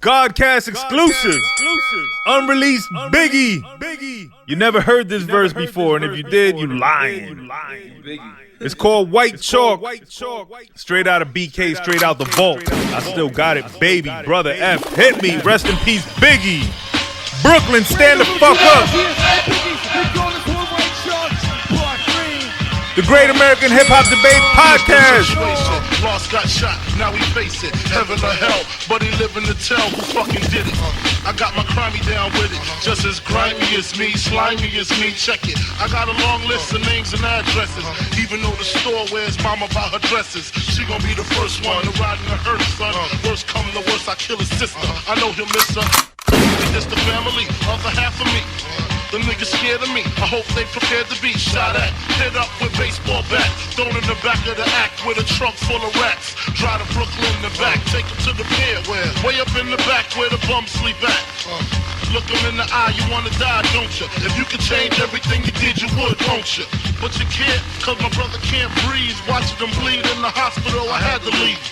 Gahhd Cast exclusive. Unreleased Biggie. You never heard this verse before, and if you did, you lying. It's called White Chalk. Straight out of BK, straight out the vault. I still got it, baby. Brother F, hit me. Rest in peace, Biggie. Brooklyn, stand the fuck up. The Great American Hip Hop Debate Podcast. Lost got shot, now we face it. Heaven or hell, but he living to tell who fucking did it. I got my crimey down with it, just as grimy as me, slimy as me. Check it. I got a long list of names and addresses. Even though the store wears mama about her dresses, she gon' be the first one to ride in the hearse, son. Worst come to worst, I kill his sister. I know he'll miss her. It's the family, other half of me. The niggas scared of me, I hope they prepared to be shot at. Hit up with baseball bat, thrown in the back of the act with a trunk full of rats. Drive to Brooklyn in the back, take them to the pier, where? Way up in the back where the bums sleep at. Look them in the eye, you wanna die, don't you? If you could change everything you did, you would, won't you? But you can't, cause my brother can't breathe. Watching them bleed in the hospital, I had to leave.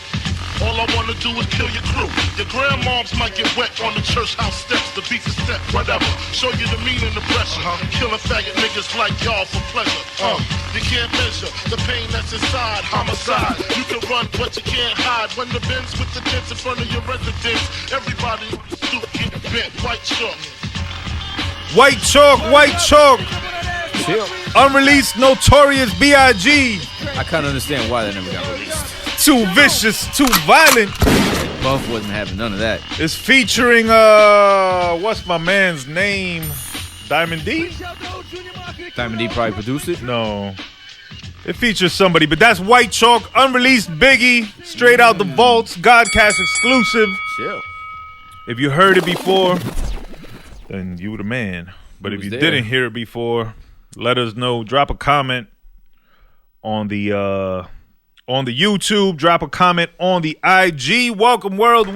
All I wanna do is kill your crew. Your grandmoms might get wet on the church house steps. The beef is step, whatever. Show you the mean and the pressure. Killing faggot niggas like y'all for pleasure. You can't measure the pain that's inside. Homicide. You can run, but you can't hide. When the Benz with the dents in front of your residence, everybody on the stoop get bent. White chalk. White chalk, white chalk. Chill. Unreleased Notorious B.I.G. I can't understand why that never got released. Too vicious, too violent. Buff wasn't having none of that. It's featuring what's my man's name? Diamond D? Diamond D probably produced it. No. It features somebody, but that's White Chalk, unreleased Biggie, straight out the vaults, Gahhd Cast exclusive. Chill. If you heard it before, then you the man. But if you didn't hear it before, let us know. Drop a comment on the YouTube. Drop a comment on the IG. Welcome world.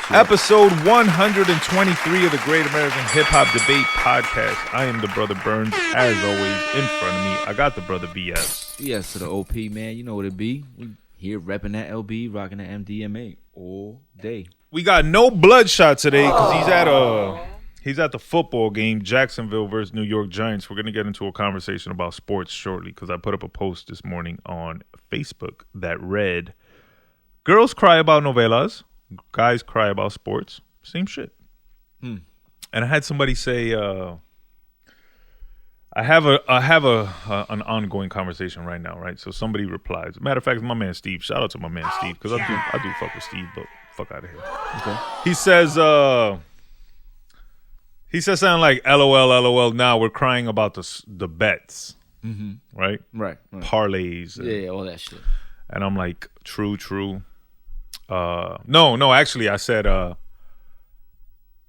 Episode 123 of the Great American Hip Hop Debate Podcast. I am the brother Burnz, as always. In front of me, I got the brother BS. Yes, to the OP, man. You know what it be. We here repping that LB, rocking that MDMA all day. We got no Bludshot today because he's at the football game, Jacksonville versus New York Giants. We're going to get into a conversation about sports shortly because I put up a post this morning on Facebook that read, girls cry about novelas, guys cry about sports. Same shit. And I had somebody say, I have an ongoing conversation right now, right? So somebody replies. Matter of fact, my man Steve. Shout out to my man Steve because I do fuck with Steve, but fuck out of here. Okay. He says something like, LOL, now we're crying about the bets, right? Right. Parlays. Yeah, all that shit. And I'm like, true. No, actually, I said,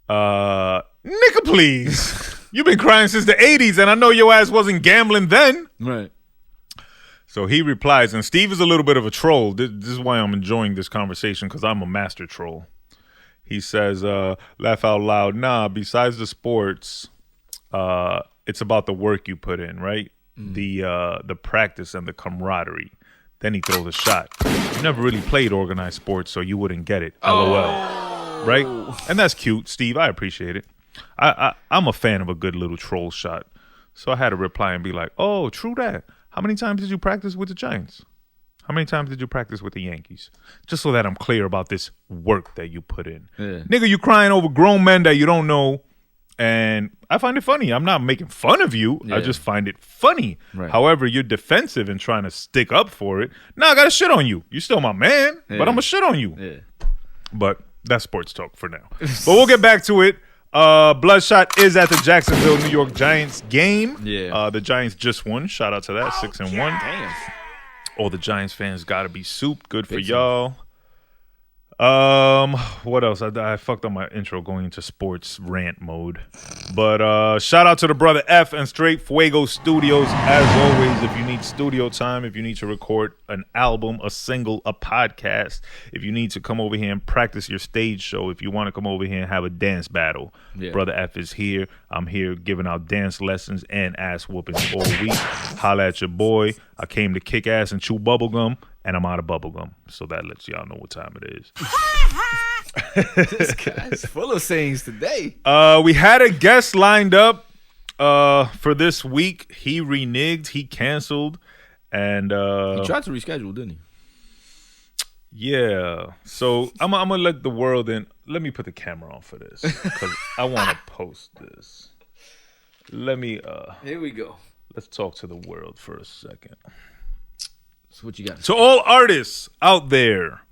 nigga, please. You've been crying since the 80s, and I know your ass wasn't gambling then. Right. So he replies, and Steve is a little bit of a troll. This is why I'm enjoying this conversation, because I'm a master troll. He says, laugh out loud. Nah, besides the sports, it's about the work you put in, right? The practice and the camaraderie. Then he throws a shot. You never really played organized sports, so you wouldn't get it. LOL. Right? And that's cute, Steve. I appreciate it. I'm a fan of a good little troll shot. So I had to reply and be like, oh, true that. How many times did you practice with the Giants? How many times did you practice with the Yankees? Just so that I'm clear about this work that you put in. Yeah. Nigga, you crying over grown men that you don't know. And I find it funny. I'm not making fun of you. Yeah. I just find it funny. Right. However, you're defensive and trying to stick up for it. Nah, I got to shit on you. You're still my man, but I'm going to shit on you. Yeah. But that's sports talk for now. But we'll get back to it. Bludshot is at the Jacksonville New York Giants game. Yeah. The Giants just won. Shout out to that. 6-1. Damn. All the Giants fans gotta be souped. Good for y'all. What else? I fucked up my intro going into sports rant mode. But shout out to the brother F and Straight Fuego Studios. As always, if you need studio time, if you need to record an album, a single, a podcast, if you need to come over here and practice your stage show, if you want to come over here and have a dance battle, brother F is here. I'm here giving out dance lessons and ass whoopings all week. Holla at your boy. I came to kick ass and chew bubblegum. And I'm out of bubblegum, so that lets y'all know what time it is. This guy's full of sayings today. We had a guest lined up for this week. He reneged. He canceled. And He tried to reschedule, didn't he? Yeah. So I'm gonna let the world in. Let me put the camera on for this because I want to post this. Let me. Here we go. Let's talk to the world for a second. So what you got? To all artists out there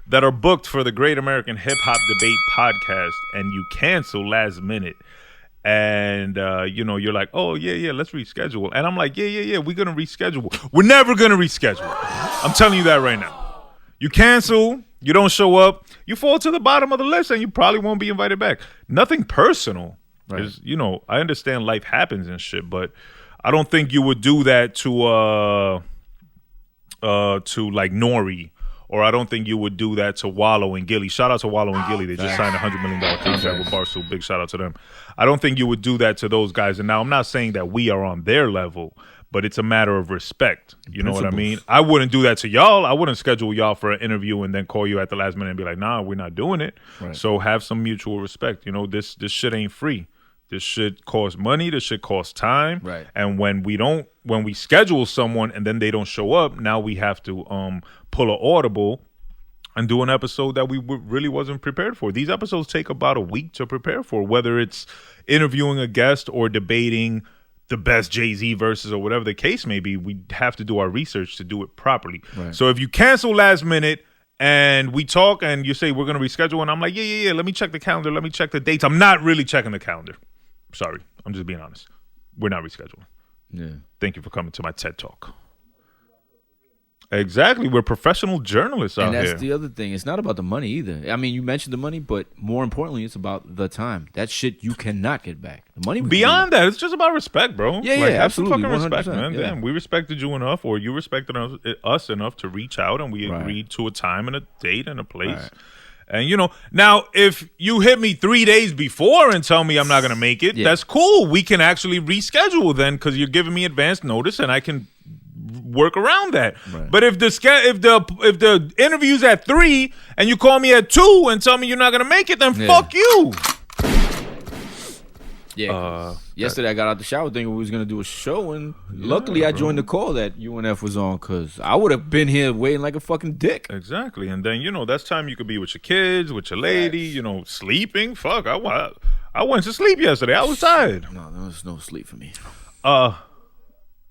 that are booked for the Great American Hip Hop Debate podcast, and you cancel last minute, and you're like, oh yeah, let's reschedule, and I'm like, yeah, we're gonna reschedule. We're never gonna reschedule. I'm telling you that right now. You cancel, you don't show up, you fall to the bottom of the list, and you probably won't be invited back. Nothing personal. Right. Is, I understand life happens and shit, but I don't think you would do that to like Nori, or I don't think you would do that to Wallo and Gilly. Shout out to Wallo and Gilly. They just signed a $100 million contract with Barstool. Big shout out to them. I don't think you would do that to those guys. And now I'm not saying that we are on their level, but it's a matter of respect. You know what I mean? I wouldn't do that to y'all. I wouldn't schedule y'all for an interview and then call you at the last minute and be like, nah, we're not doing it. Right. So have some mutual respect. This shit ain't free. This shit costs money. This shit costs time. Right. And when we schedule someone and then they don't show up, now we have to pull an audible and do an episode that we really wasn't prepared for. These episodes take about a week to prepare for, whether it's interviewing a guest or debating the best Jay-Z verses or whatever the case may be. We have to do our research to do it properly. Right. So if you cancel last minute and we talk and you say we're going to reschedule, and I'm like, yeah, let me check the calendar. Let me check the dates. I'm not really checking the calendar. Sorry. I'm just being honest. We're not rescheduling. Yeah. Thank you for coming to my TED Talk. Exactly. We're professional journalists out here. And that's the other thing. It's not about the money either. I mean, you mentioned the money, but more importantly, it's about the time. That shit you cannot get back. The money. Beyond that, it's just about respect, bro. Yeah, like, have absolutely. some fucking respect, man. Yeah. Damn, we respected you enough, or you respected us enough to reach out, and we agreed to a time and a date and a place. Right. And, now if you hit me 3 days before and tell me I'm not going to make it, that's cool. We can actually reschedule then because you're giving me advance notice and I can work around that. Right. But if the interview's at 3 and you call me at 2 and tell me you're not going to make it, then fuck you. Yeah. Yesterday I got out the shower thinking we was gonna do a show, and luckily I joined the call that UNF was on, because I would have been here waiting like a fucking dick. Exactly, and then that's time you could be with your kids, with your lady, sleeping. Fuck, I went to sleep yesterday. I was tired. No, there was no sleep for me.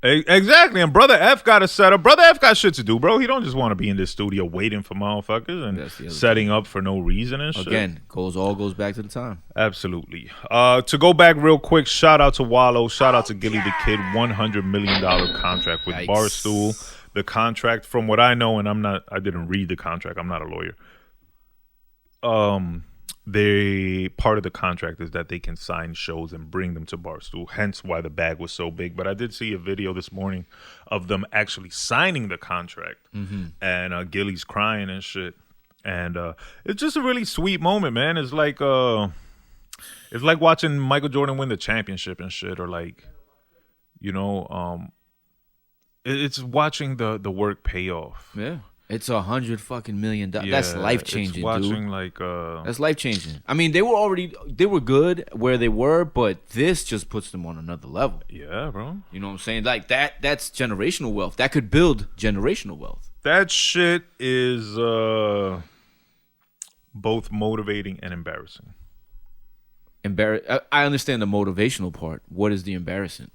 Exactly, and Brother F got a setup. Brother F got shit to do, bro. He don't just want to be in this studio waiting for motherfuckers and setting up for no reason and shit. Again, goes back to the time. Absolutely. To go back real quick, shout out to Wallo, shout out to Gilly the Kid, $100 million contract with Barstool. The contract, from what I know, and I didn't read the contract. I'm not a lawyer. Part of the contract is that they can sign shows and bring them to Barstool, hence why the bag was so big. But I did see a video this morning of them actually signing the contract, and Gilly's crying and shit, and it's just a really sweet moment, man. It's like watching Michael Jordan win the championship and shit, or like, it's watching the work pay off. Yeah. It's $100 million. That's life changing, dude. Watching that's life changing. I mean, they were good where they were, but this just puts them on another level. Yeah, bro. You know what I'm saying? Like that's generational wealth. That could build generational wealth. That shit is both motivating and embarrassing. I understand the motivational part. What is the embarrassment?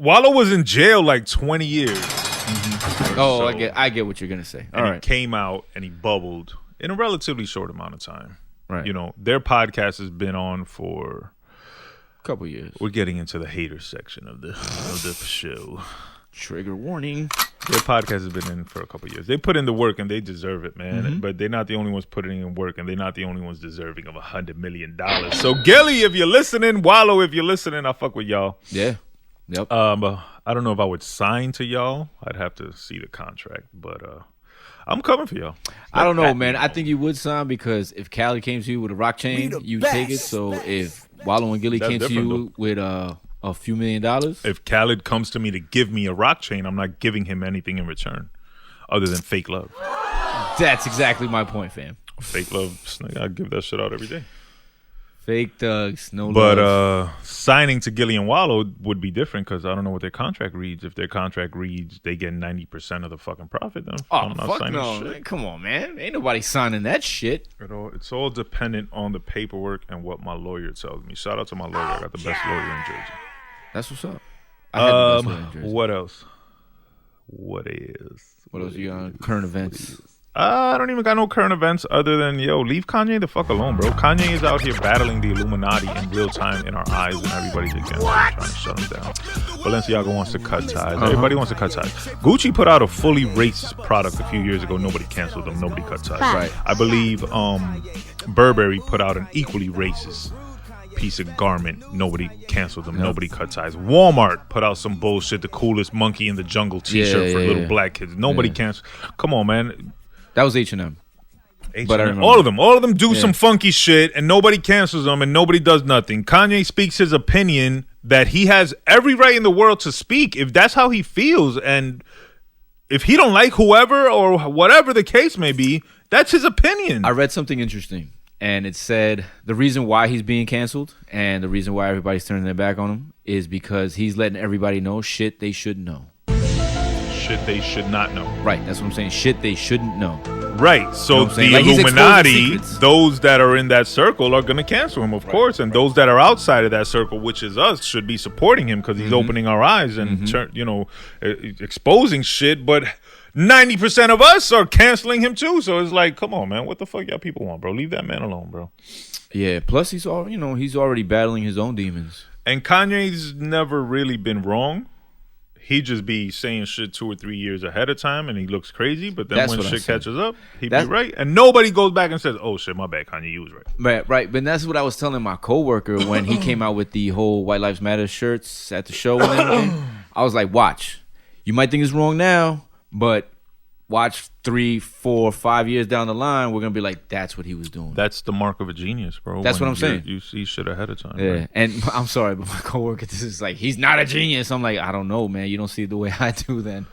Wallo was in jail like 20 years. Oh, so, I get what you're gonna say. And he came out and he bubbled in a relatively short amount of time. Right. Their podcast has been on for a couple years. We're getting into the hater section of the show. Trigger warning. Their podcast has been in for a couple years. They put in the work and they deserve it, man. But they're not the only ones putting in work, and they're not the only ones deserving of $100 million. So Gilly, if you're listening, Wallo, if you're listening, I fuck with y'all. Yeah. Yep. I don't know if I would sign to y'all. I'd have to see the contract, but I'm coming for y'all. I don't know, man. I think you would sign, because if Cali came to you with a rock chain, you take it. So if Wallo and Gilly came to you with a few $1 million. If Khaled comes to me to give me a rock chain, I'm not giving him anything in return other than fake love. That's exactly my point, fam. Fake love, I give that shit out every day. Fake thugs, no but, love. But signing to Gilly Wallo would be different because I don't know what their contract reads. If their contract reads, they get 90% of the fucking profit. Then I'm not fuck signing no, shit. Man. Come on, man. Ain't nobody signing that shit. It's all dependent on the paperwork and what my lawyer tells me. Shout out to my lawyer. I got the best lawyer in Jersey. That's what's up. I had the best lawyer in Jersey. What else? What else you got on current events? I don't even got no current events other than, leave Kanye the fuck alone, bro. Kanye is out here battling the Illuminati in real time in our eyes, and everybody's against him, trying to shut him down. Balenciaga wants to cut ties. Everybody wants to cut ties. Gucci put out a fully racist product a few years ago. Nobody canceled them. Nobody cut ties. Right. I believe Burberry put out an equally racist piece of garment. Nobody canceled them. Yep. Nobody cut ties. Walmart put out some bullshit, the coolest monkey in the jungle t-shirt for little black kids. Nobody canceled. Come on, man. That was H&M. But all of them do some funky shit, and nobody cancels them, and nobody does nothing. Kanye speaks his opinion that he has every right in the world to speak if that's how he feels, and if he don't like whoever or whatever the case may be, that's his opinion. I read something interesting, and it said the reason why he's being canceled and the reason why everybody's turning their back on him is because he's letting everybody know shit they should know. Shit they should not know. Right, that's what I'm saying. Shit they shouldn't know. Right, so the Illuminati, those that are in that circle are going to cancel him, of course, and those that are outside of that circle, which is us, should be supporting him because he's opening our eyes and exposing shit, but 90% of us are canceling him too, so it's like, come on, man, what the fuck y'all people want, bro? Leave that man alone, bro. Yeah, plus he's already battling his own demons. And Kanye's never really been wrong. He just be saying shit 2 or 3 years ahead of time, and he looks crazy. But then when shit catches up, he be right, and nobody goes back and says, "Oh shit, my bad, Kanye, you was right." Right. But that's what I was telling my coworker when he came out with the whole White Lives Matter shirts at the show and everything. I was like, "Watch, you might think it's wrong now, but watch 3, 4, 5 years down the line, we're gonna be like, that's what he was doing." That's the mark of a genius, bro. That's what I'm saying. You see shit ahead of time. Yeah, right? and I'm sorry, but my coworker, this is like, he's not a genius. I'm like, I don't know, man. You don't see it the way I do, then.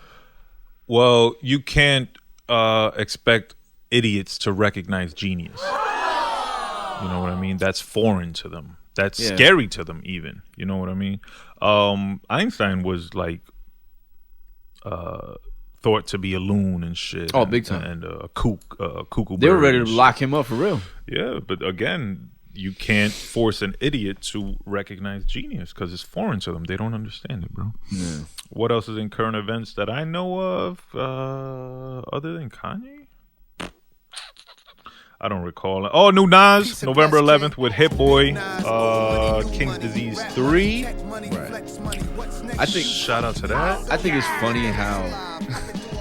Well, you can't expect idiots to recognize genius. You know what I mean? That's foreign to them. That's scary to them, even. You know what I mean? Einstein was like thought to be a loon and shit. Oh, big time. And a cuckoo. They were ready to lock him up for real. Yeah, but again, you can't force an idiot to recognize genius because it's foreign to them. They don't understand it, bro. Yeah. What else is in current events that I know of other than Kanye? I don't recall. Oh, new Nas, November 11th with Hit Boy, King's Disease 3. I think shout out to that. I think it's funny how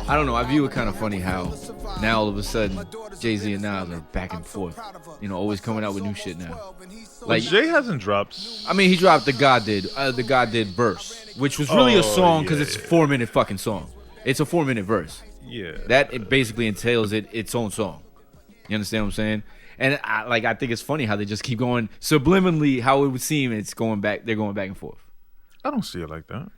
I don't know. I view it kind of funny how now all of a sudden Jay-Z and Nas are back and forth. You know, always coming out with new shit now. Like Jay hasn't dropped. I mean, he dropped the God Did verse, which was really a song because it's a 4-minute fucking song. It's a 4-minute verse. Yeah. That it basically entails its own song. You understand what I'm saying? And I think it's funny how they just keep going subliminally. How it would seem it's going back. They're going back and forth. I don't see it like that.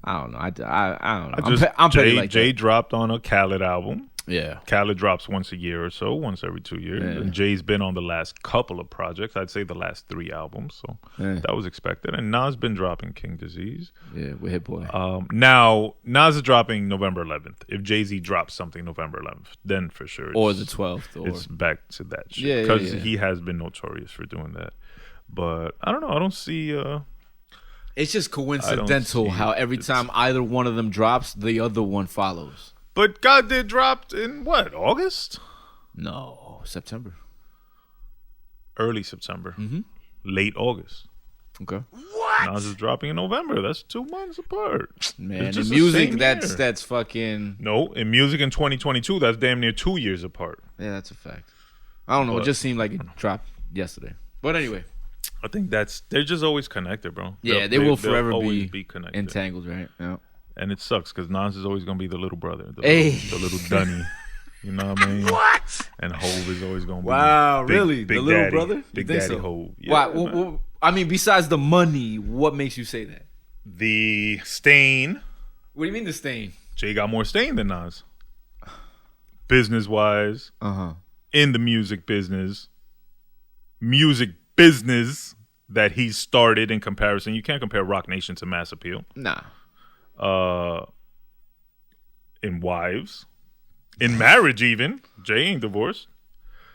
I don't know. I don't know. I'm petty like Jay that. dropped on a Khaled album. Yeah. Khaled drops once a year or so, once every 2 years. Yeah. And Jay's been on the last couple of projects. I'd say the last 3 albums. So that was expected. And Nas been dropping King Disease. Yeah, with Hit Boy. Now, Nas is dropping November 11th. If Jay-Z drops something November 11th, then for sure. Or the 12th. It's back to that shit. Because he has been notorious for doing that. But I don't know. I don't see... it's just coincidental how every time either one of them drops, the other one follows. But God Did dropped in what, August? No, September. Early September. Mm-hmm. Late August. Okay. What? Nas is dropping in November. That's 2 months apart. Man, in music, that's fucking... No, in music in 2022, that's damn near 2 years apart. Yeah, that's a fact. I don't know. It just seemed like it dropped yesterday. But anyway. I think they're just always connected, bro. Yeah, they will forever be connected. Entangled, right? Yeah. And it sucks because Nas is always going to be the little brother, the little dunny. You know what I mean? What? And Hov is always going to be the little daddy, brother? Big Daddy Hov. Yeah, well, I mean, besides the money, what makes you say that? The stain. What do you mean the stain? Jay got more stain than Nas. Business-wise. In the music business that he started in comparison. You can't compare Rock Nation to Mass Appeal. Nah. In wives. In marriage even. Jay ain't divorced.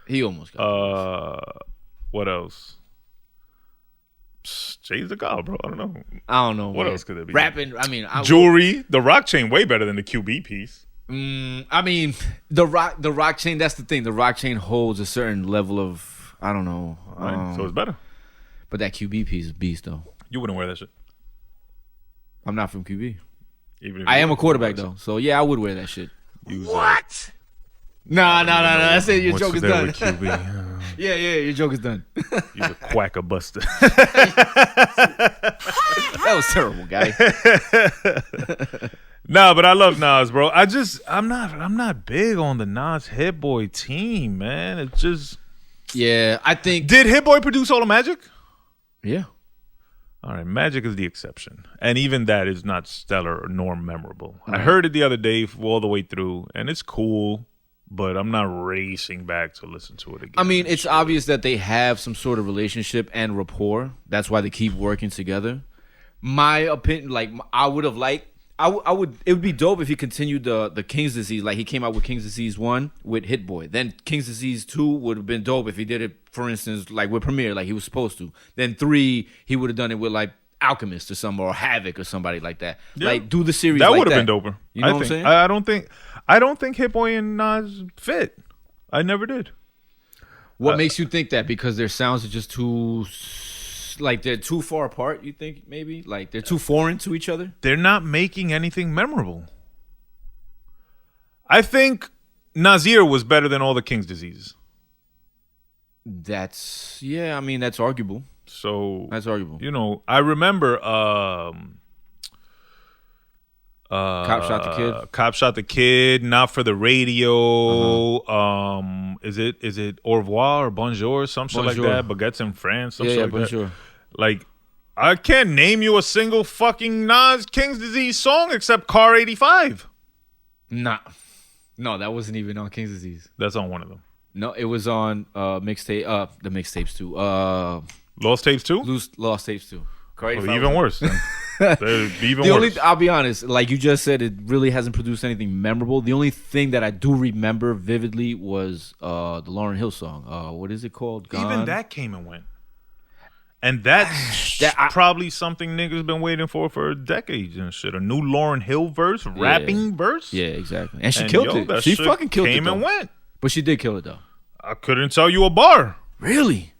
He almost got divorced. What else? Jay's the god, bro. I don't know. What else could there be? Rapping, I mean... Jewelry. The Rock chain way better than the QB piece. I mean, the rock chain, that's the thing. The rock chain holds a certain level of, I don't know. Right. So it's better. But that QB piece is beast, though. You wouldn't wear that shit. I'm not from QB. Even if I am a quarterback, though. So, yeah, I would wear that shit. What? No. That's it. Your What's joke is there done. with QB? Yeah, your joke is done. You're a quacker buster. That was terrible, guy. Nah, but I love Nas, bro. I'm not big on the Nas Hit Boy team, man. It's just... Yeah, I think... Did Hit Boy produce all the Magic? Yeah. All right, Magic is the exception. And even that is not stellar nor memorable. Right. I heard it the other day all the way through, and it's cool, but I'm not racing back to listen to it again. I mean, it's obvious that they have some sort of relationship and rapport. That's why they keep working together. My opinion, like, I would have liked... it would be dope if he continued the King's Disease. Like, he came out with King's Disease 1 with Hit Boy. Then King's Disease 2 would have been dope if he did it, for instance, like with Premier, like he was supposed to. Then 3, he would have done it with like Alchemist or something, or Havoc or somebody like that. Yeah. Like, do the series that like would have been doper. You know what I'm saying? I don't think Hit Boy and Nas fit. I never did. What makes you think that? Because their sounds are just too... Like, they're too far apart, you think, maybe? Like, they're too foreign to each other? They're not making anything memorable. I think Nasir was better than all the King's Diseases. That's arguable. So... That's arguable. You know, I remember... Cop Shot the Kid? Cop Shot the Kid, Not for the Radio. Is it Au revoir or Bonjour, some shit like that? Baguettes in France, some shit like Bonjour. that. Like, I can't name you a single fucking Nas King's Disease song except Car 85. Nah. No, that wasn't even on King's Disease. That's on one of them. No, it was on mixtape. The mixtapes too. Lost Tapes too? Lost Tapes too. Car 85 even worse. Even worse. I'll be honest, like you just said, it really hasn't produced anything memorable. The only thing that I do remember vividly was the Lauryn Hill song. What is it called? Gone? Even that came and went. And that's probably something niggas been waiting for decades and shit. A new Lauryn Hill verse, rapping verse. Yeah, exactly. And she killed it. She fucking killed it. Came and went. But she did kill it though. I couldn't tell you a bar. Really?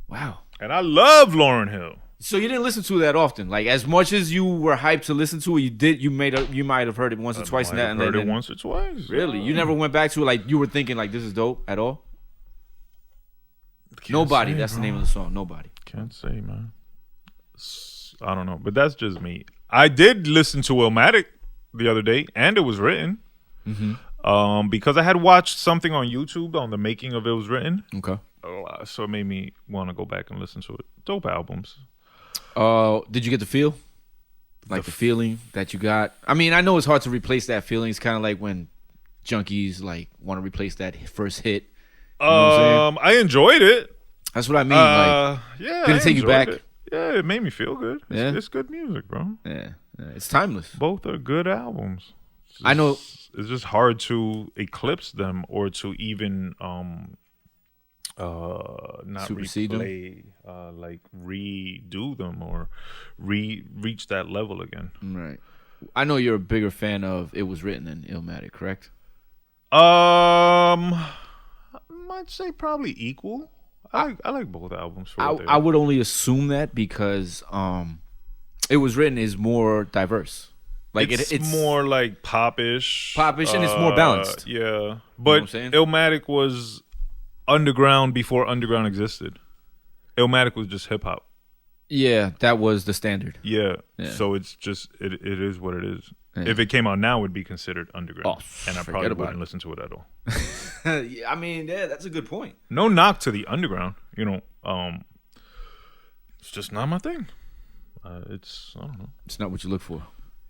Wow. And I love Lauryn Hill. So you didn't listen to it that often, like as much as you were hyped to listen to it. You might have heard it once or twice. Heard it once or twice. Really, you never went back to it. Like you were thinking, like this is dope at all. Nobody. That's the name of the song. Nobody. Can't say, man. I don't know, but that's just me. I did listen to Illmatic the other day, and it was written. Because I had watched something on YouTube on the making of It Was Written. Okay. So it made me want to go back and listen to it. Dope albums. Did you get the feel? Like the feeling that you got? I mean, I know it's hard to replace that feeling. It's kind of like when junkies like want to replace that first hit. You know what I'm saying? I enjoyed it. That's what I mean. Like, yeah, did it take you back? Yeah, it made me feel good. It's good music, bro. Yeah, it's timeless. Both are good albums. I know. It's just hard to eclipse them or to even not supersede replay, like redo them or reach that level again. Right. I know you're a bigger fan of It Was Written than Illmatic, correct? I might say probably equal. I like both albums. I would only assume that because It Was Written is more diverse. Like it's more like popish, and it's more balanced. Yeah, but you know Illmatic was underground before underground existed. Illmatic was just hip hop. Yeah, that was the standard. Yeah. So it's just it is what it is. Yeah. If it came out now, it would be considered underground, and I probably wouldn't listen to it at all. Yeah, I mean, yeah, that's a good point. No knock to the underground, you know. It's just not my thing. I don't know. It's not what you look for.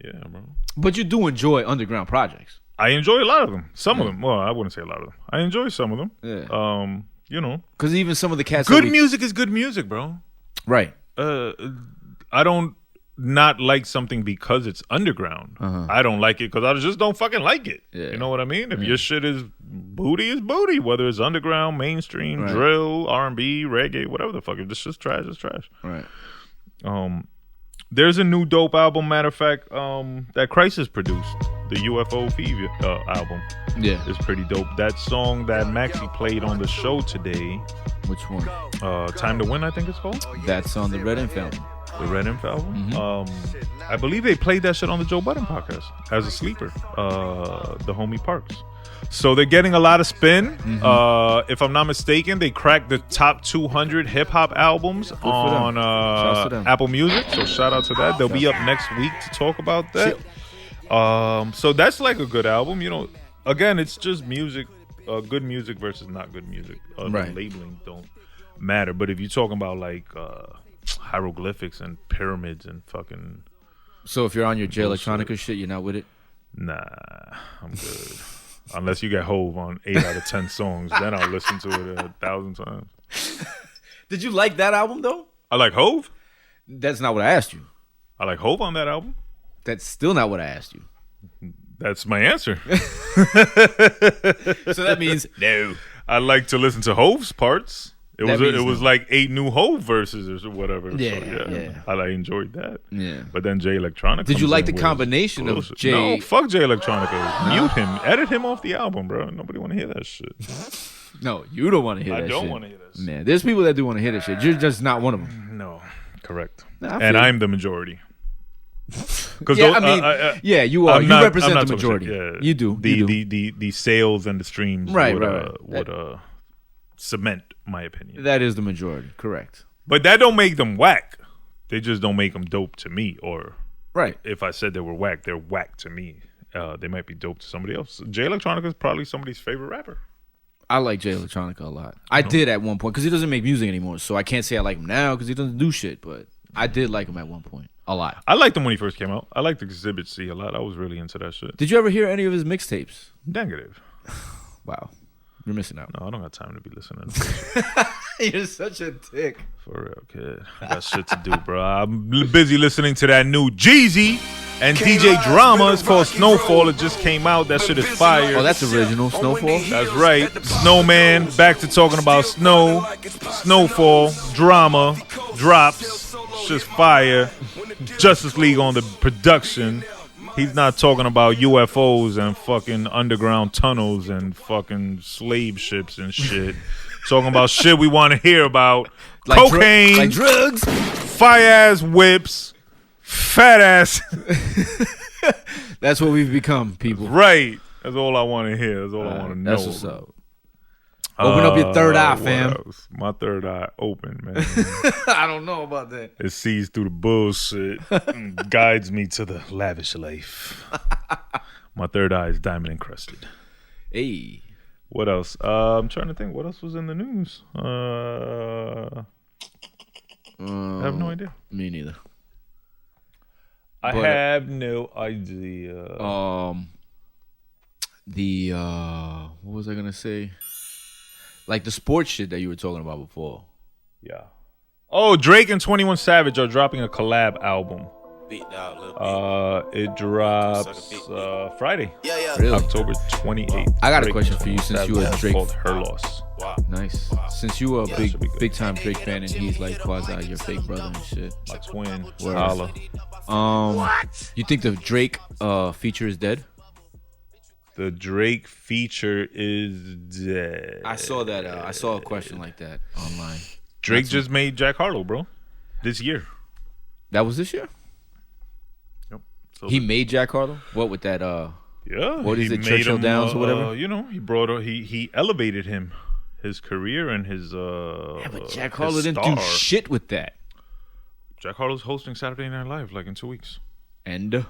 Yeah, bro. But you do enjoy underground projects. I enjoy a lot of them. Some of them. Well, I wouldn't say a lot of them. I enjoy some of them. Yeah. You know. Because even some of the cats. Good music is good music, bro. Right. I don't not like something because it's underground. I don't like it because I just don't fucking like it. Yeah. You know what I mean? If your shit is booty, whether it's underground, mainstream, drill, R&B, reggae, whatever the fuck. If this shit's trash, it's trash. Right. There's a new dope album, matter of fact, that Crisis produced. The UFO Fever album. Yeah. It's pretty dope. That song that Maxi played on the show today. Which one? Time to Win, I think it's called. That's on the Red Inf album. The Red Inf album. I believe they played that shit on the Joe Budden podcast as a sleeper. The homie Parks. So they're getting a lot of spin. If I'm not mistaken, they cracked the top 200 hip hop albums on Apple Music. So shout out to that. They'll be up next week to talk about that. So that's like a good album. You know, again, it's just music. Good music versus not good music. Right. Labeling don't matter. But if you're talking about like hieroglyphics and pyramids and fucking. So if you're on your Jay Electronica shit, you're not with it? Nah, I'm good. Unless you get Hove on 8 out of 10 songs, then I'll listen to it 1,000 times. Did you like that album though? I like Hove. That's not what I asked you. I like Hove on that album. That's still not what I asked you. That's my answer. So that means no. I like to listen to Hove's parts. It was no. like 8 new Hove verses or whatever. Yeah, so, yeah. I enjoyed that. Yeah. But then Jay Electronica. Did you comes like in the with combination of bullshit. Jay? No, fuck Jay Electronica. Mute him. Edit him off the album, bro. Nobody want to hear that shit. No, you don't want to hear that shit. I don't want to hear that shit. Man, there's people that do want to hear that shit. You're just not one of them. No, correct. Nah, and I'm the majority. Yeah, I mean, yeah, you are. You represent the majority. Yeah. You do. The sales and the streams would cement my opinion. That is the majority, correct. But that don't make them whack. They just don't make them dope to me. Or right. If I said they were whack, they're whack to me. They might be dope to somebody else. Jay Electronica is probably somebody's favorite rapper. I like Jay Electronica a lot. I did at one point because he doesn't make music anymore. So I can't say I like him now because he doesn't do shit. But I did like him at one point a lot. I liked him when he first came out. I liked Exhibit C a lot. I was really into that shit. Did you ever hear any of his mixtapes? Negative. Wow. You're missing out. No, I don't got time to be listening. You're such a dick. For real, kid. I got shit to do, bro. I'm busy listening to that new Jeezy and DJ Drama. It's called Snowfall. It just came out. That shit is fire. Oh, that's original. Snowfall? That's right. Snowman. Back to talking about snow. Snowfall. Drama. Drops. It's just fire. Justice League on the production. He's not talking about UFOs and fucking underground tunnels and fucking slave ships and shit. Talking about shit we want to hear about. Like cocaine. Like drugs. Fire-ass whips. Fat-ass. That's what we've become, people. Right. That's all I want to hear. That's all I want to know. That's what's up. Open up your third eye, fam. My third eye open, man. I don't know about that. It sees through the bullshit and guides me to the lavish life. My third eye is diamond encrusted. Hey. What else? I'm trying to think. What else was in the news? I have no idea. Me neither. I have no idea. What was I gonna say? Like the sports shit that you were talking about before. Yeah. Oh, Drake and 21 Savage are dropping a collab album. It drops Friday. Really? October 28th. I got a question for you since you were a Drake. Called Her Loss. Nice. Since you were a big time Drake fan and he's like quasi your fake brother and shit. My twin. Word. Holla. You think the Drake feature is dead? The Drake feature is dead. I saw that. I saw a question like that online. Drake just made Jack Harlow, bro. This year. That was this year? Yep. So he made Jack Harlow? What with that? Yeah. What is it? Churchill Downs or whatever? You know, he elevated him, his career and his. Yeah, but Jack Harlow didn't do shit with that. Jack Harlow's hosting Saturday Night Live like in 2 weeks. And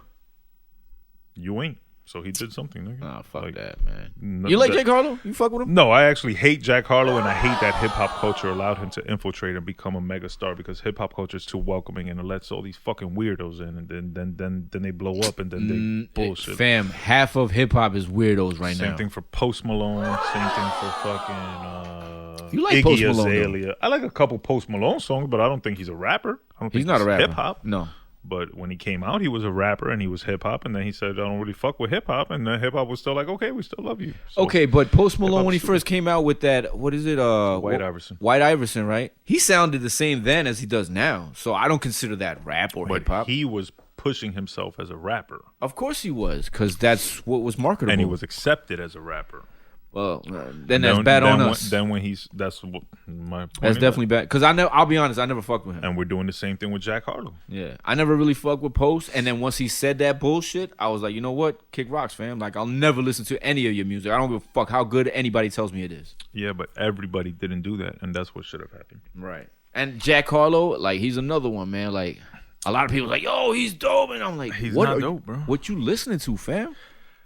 you ain't. So he did something, nigga. Nah, fuck Like, that, man. You like Jack Harlow? You fuck with him? No, I actually hate Jack Harlow, and I hate that hip hop culture allowed him to infiltrate and become a mega star, because hip hop culture is too welcoming and it lets all these fucking weirdos in, and then they blow up and then they bullshit. Fam, half of hip hop is weirdos right now. Same thing for Post Malone. Same thing for fucking You like Iggy Post Malone, Azalea. I like a couple Post Malone songs, but I don't think he's a rapper. I don't think He's not a rapper. Hip hop. No. But when he came out, he was a rapper and he was hip hop, and then he said, "I don't really fuck with hip hop," and then hip hop was still like, "Okay, we still love you." So, Okay, but Post Malone, hip-hop's when he super. first came out with that, what is it? White Iverson. White Iverson, right? He sounded the same then as he does now. So I don't consider that rap or hip But hop. he was pushing himself as a rapper, Of course he was, because that's what was marketable. and he was accepted as a rapper. Well, then that's bad on us. Then when that's what my point That's is. definitely bad. Because I'll be honest, I never fucked with him. And we're doing the same thing with Jack Harlow. Yeah, I never really fucked with Post. And then once he said that bullshit, I was like, you know what? Kick rocks, fam. Like, I'll never listen to any of your music. I don't give a fuck how good anybody tells me it is. Yeah, but everybody didn't do that, and that's what should have happened. Right. And Jack Harlow, like, he's another one, man. Like, a lot of people like, yo, he's dope. And I'm like, He's what not are dope, bro. What you listening to, fam?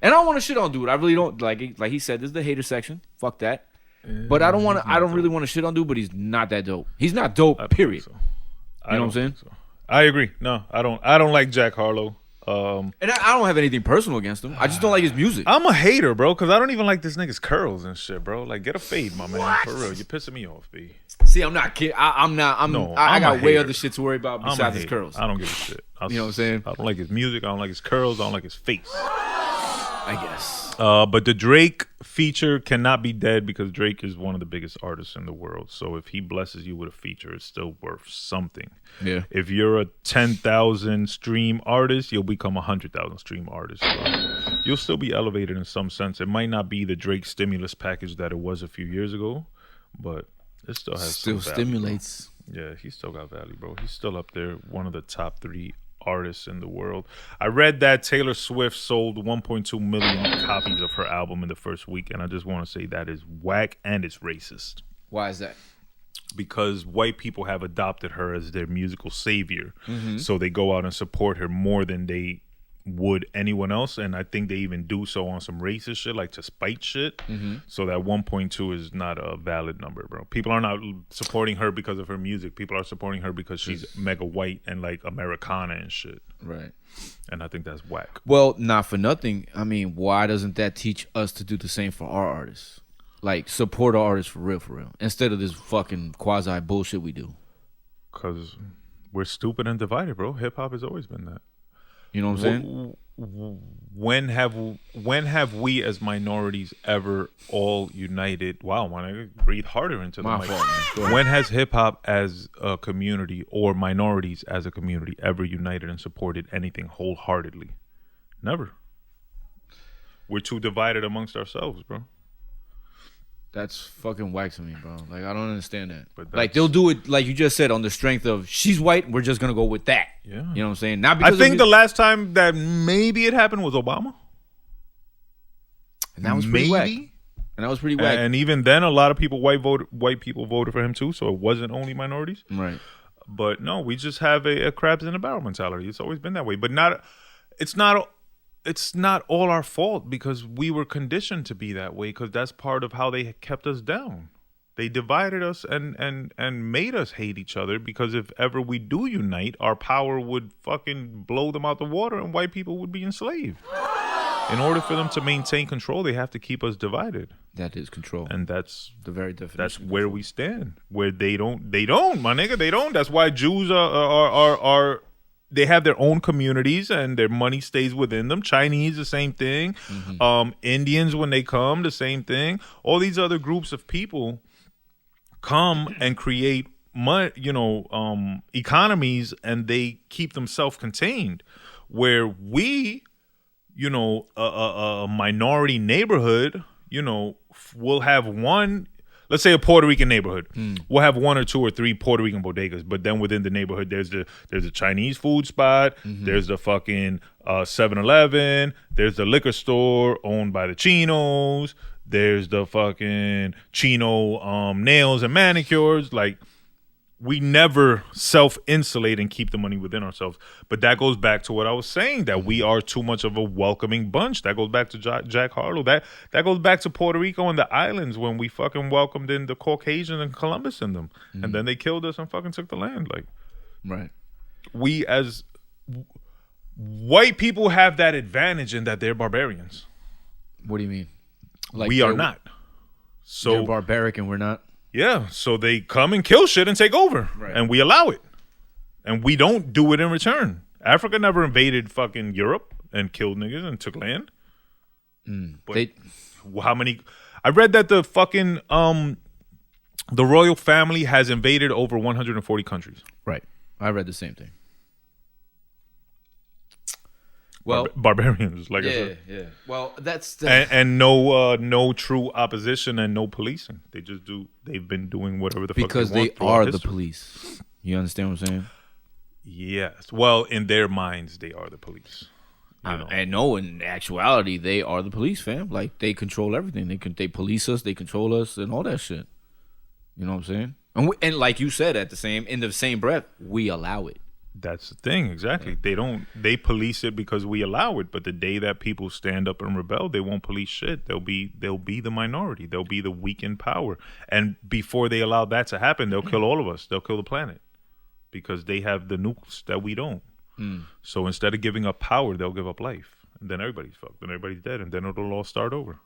And I don't want to shit on dude. I really don't. Like he said, this is the hater section. Fuck that. But I don't want to. I don't really want to shit on dude. But he's not that dope. He's not dope. I don't Period. think so. You know what I'm saying? So. I agree. No, I don't. I don't like Jack Harlow. And I don't have anything personal against him. I just don't like his music. I'm a hater, bro, because I don't even like this nigga's curls and shit, bro. Like, get a fade, my man. For real, you're pissing me off, B. See, I'm not kidding. I'm not. No, I I'm got a way hater. other shit to worry about I'm a besides his hater. curls. I don't give a shit. You know what I'm saying? I don't like his music. I don't like his curls. I don't like his face. I guess. But the Drake feature cannot be dead, because Drake is one of the biggest artists in the world. So if he blesses you with a feature, it's still worth something. Yeah. If you're a 10,000 stream artist, you'll become a 100,000 stream artist. So you'll still be elevated in some sense. It might not be the Drake stimulus package that it was a few years ago, but it still has Still some value, stimulates. bro. Yeah, he still got value, bro. He's still up there, one of the top 3 artists in the world. I read that Taylor Swift sold 1.2 million copies of her album in the first week, and I just want to say that is whack and it's racist, Why is that? because white people have adopted her as their musical savior. So they go out and support her more than they would anyone else, and I think they even do so on some racist shit, like to spite shit. So that 1.2 is not a valid number, bro. People are not supporting her because of her music. People are supporting her because she's mega white and like Americana and shit. Right. And I think that's whack. Well, not for nothing. I mean, why doesn't that teach us to do the same for our artists? Like, support our artists for real, instead of this fucking quasi bullshit we do. Because we're stupid and divided, bro. Hip hop has always been that. You know what I'm saying? When have we as minorities ever all united? Wow, man, I breathe harder into the My mic. fault, man. Go ahead. When has hip hop as a community, or minorities as a community, ever united and supported anything wholeheartedly? Never. We're too divided amongst ourselves, bro. That's fucking whack to me, bro. Like, I don't understand that. But Like, that's- they'll do it, like you just said, on the strength of she's white, we're just going to go with that. Yeah. You know what I'm saying? Not I because think of the last time that maybe it happened was Obama. and that was pretty whack. Maybe. And that was pretty whack. And even then, a lot of people, white people voted for him too, so it wasn't only minorities. Right. But no, we just have a crabs in a barrel mentality. It's always been that way. But it's not all our fault, because we were conditioned to be that way, because that's part of how they kept us down. They divided us and made us hate each other, because if ever we do unite, our power would fucking blow them out the water and white people would be enslaved. In order for them to maintain control, they have to keep us divided. That is control. And that's the very definition. That's where we stand. Where they don't, my nigga, they don't. That's why Jews are they have their own communities and their money stays within them. Chinese, the same thing. Indians, when they come, the same thing. All these other groups of people come and create economies, and they keep them self-contained. Where we, a minority neighborhood, we'll have one, let's say a Puerto Rican neighborhood. We'll have 1 or 2 or 3 Puerto Rican bodegas, but then within the neighborhood, there's a Chinese food spot, there's the fucking 7-Eleven, there's the liquor store owned by the Chinos, there's the fucking Chino nails and manicures. Like, We never self-insulate and keep the money within ourselves. But that goes back to what I was saying, that we are too much of a welcoming bunch. That goes back to Jack Harlow. That goes back to Puerto Rico and the islands when we fucking welcomed in the Caucasians and Columbus in them. And then they killed us and fucking took the land. Like, right. We as white people have that advantage in that they're barbarians. What do you mean? Like we are not. So they're barbaric and we're not? Yeah, so they come and kill shit and take over, and we allow it, and we don't do it in return. Africa never invaded fucking Europe and killed niggas and took land. But how many? I read that the fucking the royal family has invaded over 140 countries. Right, I read the same thing. Well, barbarians, like I said. Yeah. Well, that's and no true opposition and no policing. They just do. They've been doing whatever the fuck they want. Because they are the police. You understand what I'm saying? Yes. Well, in their minds, they are the police. And no, in actuality, they are the police, fam. Like they control everything. They police us. They control us, and all that shit. You know what I'm saying? And like you said, in the same breath, we allow it. That's the thing, exactly. They police it because we allow it, but the day that people stand up and rebel, they won't police shit. They'll be the minority. They'll be the weak in power. And before they allow that to happen, they'll kill all of us. They'll kill the planet because they have the nukes that we don't. So instead of giving up power, they'll give up life. And then everybody's fucked. Then everybody's dead. And then it'll all start over.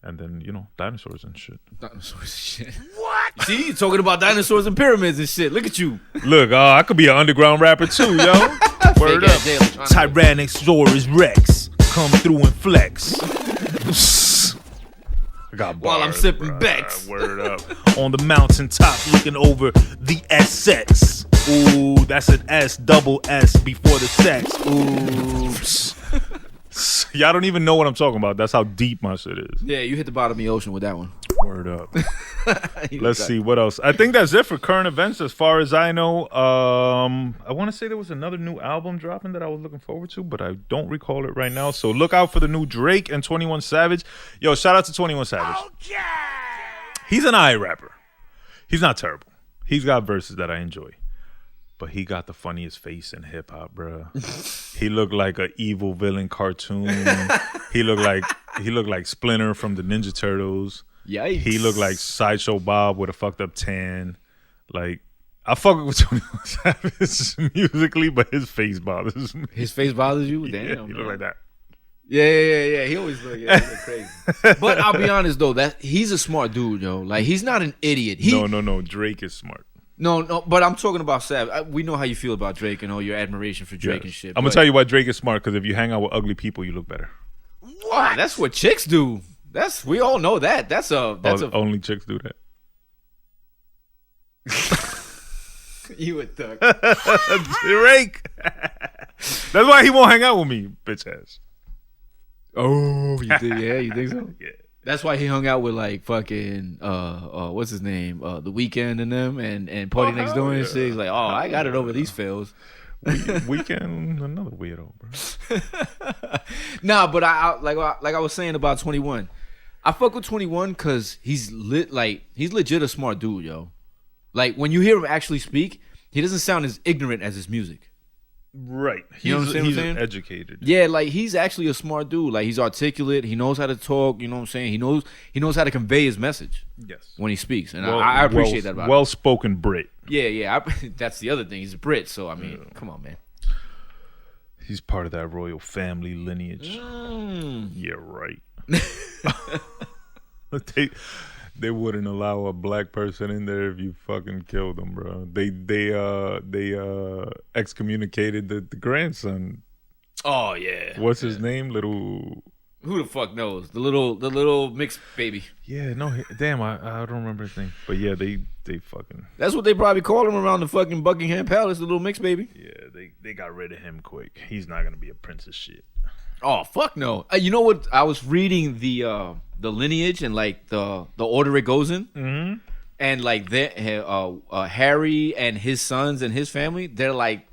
And then, dinosaurs and shit. Dinosaurs and shit. What? See, you're talking about dinosaurs and pyramids and shit. Look at you. Look, I could be an underground rapper too, yo. Word up. Tyrannosaurus Rex. Come through and flex. I got bars, while I'm sipping Becks. Word up. On the mountaintop looking over the Essex. Ooh, that's an S, double S before the sex. Ooh. Y'all don't even know what I'm talking about. That's how deep my shit is. Yeah, you hit the bottom of the ocean with that one. Word up. Let's see what else. I think that's it for current events as far as I know. I want to say there was another new album dropping that I was looking forward to, but I don't recall it right now. So look out for the new Drake and 21 Savage. Yo, shout out to 21 Savage. Okay. He's an eye rapper. He's not terrible. He's got verses that I enjoy. But he got the funniest face in hip hop, bro. He looked like an evil villain cartoon. He looked like Splinter from the Ninja Turtles. Yikes. He looked like Sideshow Bob with a fucked up tan. Like, I fuck with 21 Savage musically, but his face bothers me. His face bothers you? Damn. Yeah, he look like that. Yeah. He always look crazy. But I'll be honest though, that he's a smart dude, yo. Like he's not an idiot. No. Drake is smart. No, but I'm talking about Sav. We know how you feel about Drake and all your admiration for Drake and shit. I'm gonna tell you why Drake is smart, because if you hang out with ugly people, you look better. What? That's what chicks do. We all know that. That's only chicks do that. You a thug. Drake. That's why he won't hang out with me, bitch ass. Oh, you think? Yeah, you think so? Yeah. That's why he hung out with like fucking what's his name? The Weeknd and them and Party Next Door and shit. He's like, I got it over these fails. Weeknd, another weirdo, bro. Nah, but I was saying about 21. I fuck with 21 because he's legit a smart dude, yo. Like when you hear him actually speak, he doesn't sound as ignorant as his music. Right. You know what I'm saying? Educated. Yeah, like he's actually a smart dude. Like he's articulate. He knows how to talk. You know what I'm saying? He knows how to convey his message. Yes. When he speaks, and I appreciate that about him. Well-spoken Brit. Yeah. That's the other thing. He's a Brit, so I mean, come on, man. He's part of that royal family lineage. Yeah, right. They wouldn't allow a black person in there if you fucking killed them, bro. They excommunicated the grandson. Oh yeah. What's his name? Who the fuck knows? The little mixed baby. Yeah, no, damn, I don't remember his name. But yeah, they fucking. That's what they probably call him around the fucking Buckingham Palace, the little mixed baby. Yeah, they got rid of him quick. He's not gonna be a prince of shit. Oh fuck no! You know what? I was reading the lineage and like the order it goes in, and like Harry and his sons and his family, they're like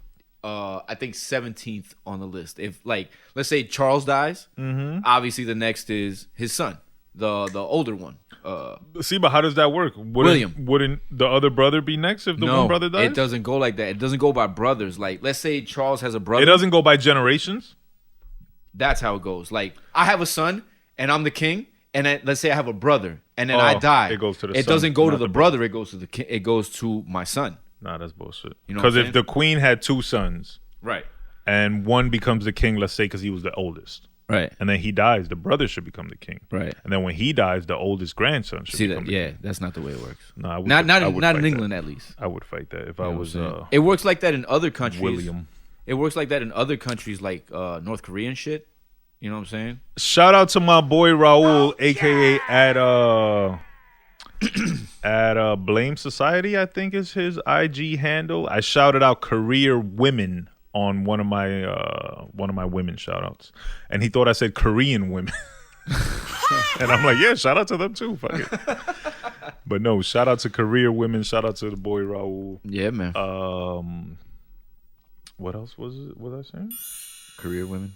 I think 17th on the list. If like let's say Charles dies, obviously the next is his son, the older one. See, but how does that work? Wouldn't the other brother be next if the one brother dies? It doesn't go like that. It doesn't go by brothers. Like, let's say Charles has a brother. It doesn't go by generations? That's how it goes. Like, I have a son, and I'm the king, and then, let's say I have a brother, and then I die. It goes to the son. It doesn't go to the brother. It goes to the king. It goes to my son. Nah, that's bullshit. You know, because if the queen had 2 sons, right, and one becomes the king, let's say because he was the oldest, right, and then he dies, the brother should become the king, right, and then when he dies, the oldest grandson should become the king. That's not the way it works. No, not in England, at least. I would fight that if I was. It works like that in other countries. William. It works like that in other countries, like North Korea and shit. You know what I'm saying? Shout out to my boy Raul, aka at Blame Society, I think is his IG handle. I shouted out career women on one of my women shout outs, and he thought I said Korean women. And I'm like, yeah, shout out to them too. Fuck it. But no, shout out to career women. Shout out to the boy Raul. Yeah, man. What else was it? What was I saying? Career women.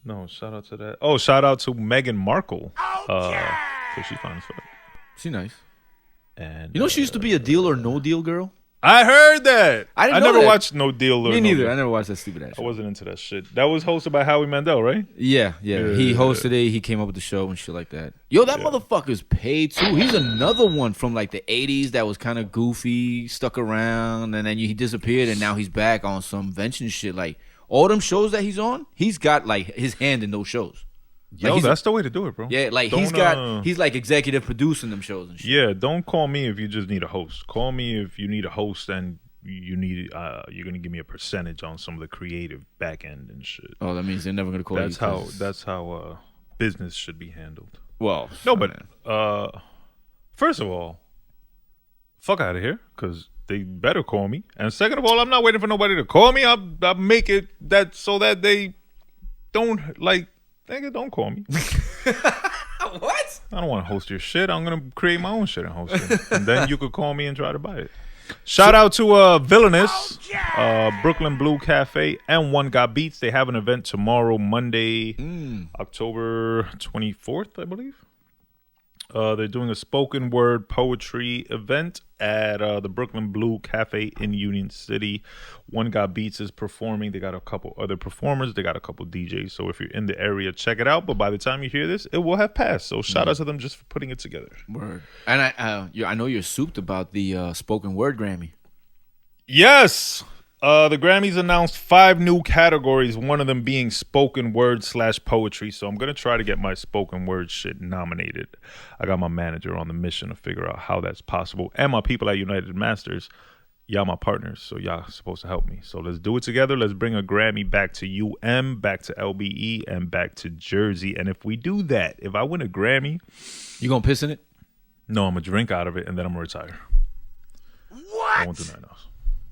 No, shout out to that. Oh, shout out to Meghan Markle. So she fine as fuck. She nice. And you know she used to be a Deal or No Deal girl. I heard that. I never watched No Deal or Me neither. No Deal. I never watched that stupid ass I shit. wasn't into that shit. That was hosted by Howie Mandel, right? Yeah. He hosted it. He came up with the show and shit like that. Yo, that motherfucker's paid too. He's another one from like the 80s that was kind of goofy, stuck around, and then he disappeared, and now he's back on some invention shit. Like all them shows that he's on, he's got like his hand in those shows. Yo, that's the way to do it, bro. Yeah, like he's like executive producing them shows and shit. Yeah, don't call me if you just need a host. Call me if you need a host and you need you're gonna give me a percentage on some of the creative back end and shit. Oh, that means they're never gonna call you. That's how business should be handled. Well, no, but first of all, fuck out of here, because they better call me. And second of all, I'm not waiting for nobody to call me. I'll make it that so that they don't like. Nigga, don't call me. What? I don't want to host your shit. I'm going to create my own shit and host it. And then you could call me and try to buy it. Shout out to Villainous, Brooklyn Blue Cafe, and One Got Beats. They have an event tomorrow, Monday, October 24th, I believe. They're doing a spoken word poetry event at the Brooklyn Blue Cafe in Union City. One Got Beats is performing. They got a couple other performers. They got a couple DJs. So if you're in the area, check it out. But by the time you hear this, it will have passed. So shout out to them just for putting it together. Word. And I know you're souped about the spoken word Grammy. Yes. The Grammys announced 5 new categories, one of them being spoken word / poetry. So I'm going to try to get my spoken word shit nominated. I got my manager on the mission to figure out how that's possible. And my people at United Masters, y'all my partners, so y'all supposed to help me. So let's do it together. Let's bring a Grammy back to UM, back to LBE, and back to Jersey. And if we do that, if I win a Grammy... You going to piss in it? No, I'm going to drink out of it, and then I'm going to retire. What? I won't do nothing else.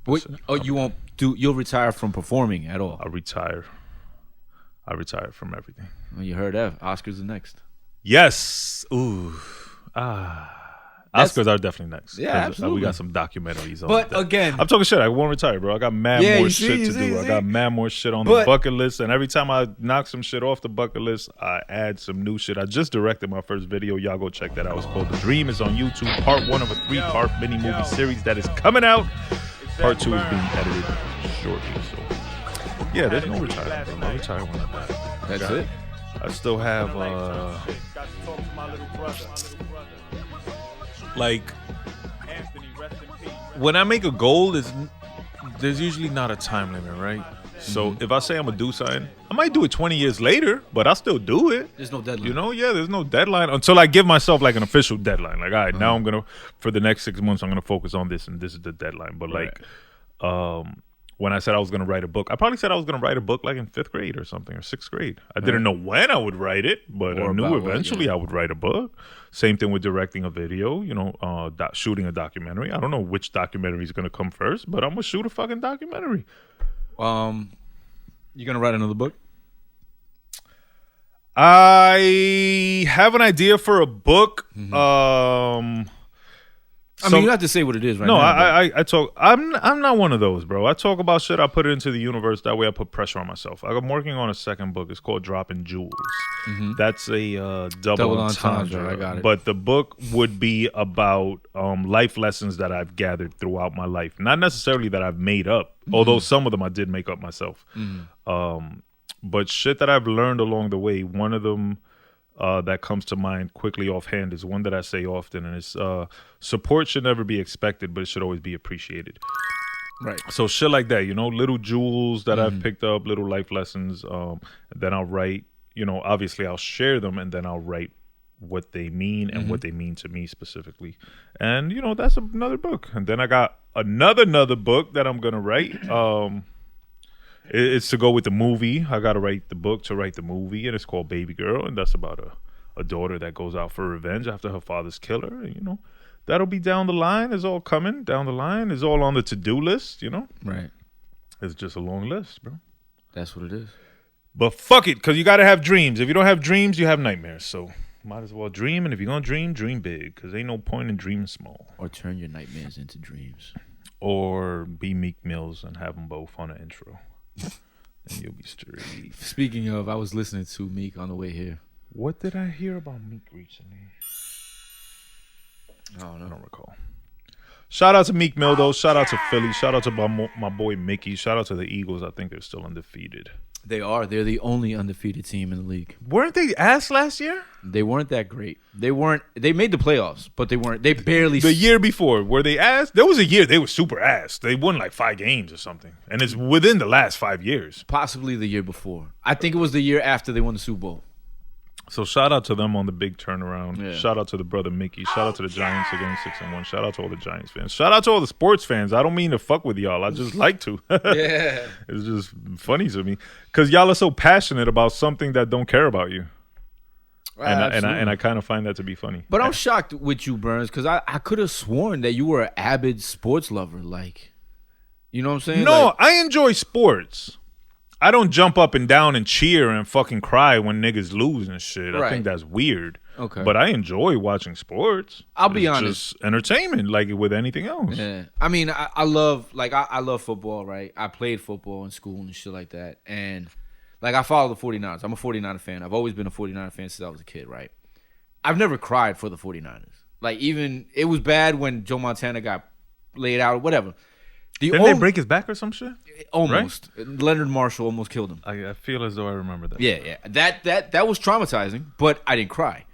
Wait, you won't do? You'll retire from performing at all? I retire from everything. Well, you heard that. Oscars are next. Yes. Ooh. Oscars are definitely next. Yeah, absolutely. We got some documentaries on. But that. again, I'm talking shit. I won't retire, bro. I got mad more shit to do. I got mad more shit on the bucket list, and every time I knock some shit off the bucket list, I add some new shit. I just directed my first video. Y'all go check that out. It's called The Dream. It's on YouTube. Part 1 of a 3-part mini movie series that is coming out. Part 2 is being edited shortly. So yeah, there's no retirement. I'm not retiring when I die. That's it. I still have like when I make a goal, there's usually not a time limit, right? So if I say I'm gonna do something, I might do it 20 years later, but I'll still do it. There's no deadline. You know, there's no deadline until I give myself like an official deadline. Like, all right, now I'm gonna, for the next 6 months, I'm gonna focus on this, and this is the deadline. But like, when I said I was gonna write a book, I probably said I was gonna write a book like in 5th grade or something, or 6th grade. I didn't know when I would write it, but I knew eventually I would write a book. Same thing with directing a video, you know, shooting a documentary. I don't know which documentary is gonna come first, but I'm gonna shoot a fucking documentary. You gonna write another book? I have an idea for a book. I mean, you have to say what it is right now. No, I talk. I'm not one of those, bro. I talk about shit. I put it into the universe. That way, I put pressure on myself. I'm working on a second book. It's called Dropping Jewels. Mm-hmm. That's a double entendre. I got it. But the book would be about life lessons that I've gathered throughout my life. Not necessarily that I've made up, although some of them I did make up myself. But shit that I've learned along the way. One of them that comes to mind quickly offhand is one that I say often, and it's support should never be expected, but it should always be appreciated. Right. So shit like that, little jewels that I've picked up, little life lessons. Then I'll write, obviously I'll share them, and then I'll write what they mean and what they mean to me specifically. And that's another book. And then I got another book that I'm gonna write. It's to go with the movie. I got to write the book to write the movie, and it's called Baby Girl, and that's about a daughter that goes out for revenge after her father's killer. And, that'll be down the line. It's all coming down the line. It's all on the to-do list, Right. It's just a long list, bro. That's what it is. But fuck it, because you got to have dreams. If you don't have dreams, you have nightmares. So might as well dream, and if you're going to dream big, because ain't no point in dreaming small. Or turn your nightmares into dreams. Or be Meek Mills and have them both on an intro. And you'll be straight. Speaking of, I was listening to Meek on the way here. What did I hear about Meek recently? I don't know. Recall. Shout out to Meek Mill, though. Shout out to Philly. Shout out to my boy Mickey. Shout out to the Eagles. I think they're still undefeated. They are. They're the only undefeated team in the league. Weren't they ass last year? They weren't that great. They made the playoffs, but they weren't. They barely. The year before, were they ass? There was a year they were super ass. They won like 5 games or something. And it's within the last 5 years. Possibly the year before. I think it was the year after they won the Super Bowl. So shout out to them on the big turnaround. Yeah. Shout out to the brother Mickey. Shout out to the Giants again 6-1. Shout out to all the Giants fans. Shout out to all the sports fans. I don't mean to fuck with y'all. I just like to. Yeah. It's just funny to me because y'all are so passionate about something that don't care about you. And I kind of find that to be funny. But I'm shocked with you, Burnz, because I could have sworn that you were an avid sports lover. Like, you know what I'm saying? No, I enjoy sports. I don't jump up and down and cheer and fucking cry when niggas lose and shit. Right. I think that's weird. Okay. But I enjoy watching sports. I'll be honest. Just entertainment, like with anything else. Yeah. I mean, I love football, right? I played football in school and shit like that. And, like, I follow the 49ers. I'm a 49er fan. I've always been a 49er fan since I was a kid, right? I've never cried for the 49ers. Like, even, it was bad when Joe Montana got laid out or whatever. Didn't they break his back or some shit? Almost. Right? Leonard Marshall almost killed him. I feel as though I remember that. Yeah. That was traumatizing, but I didn't cry.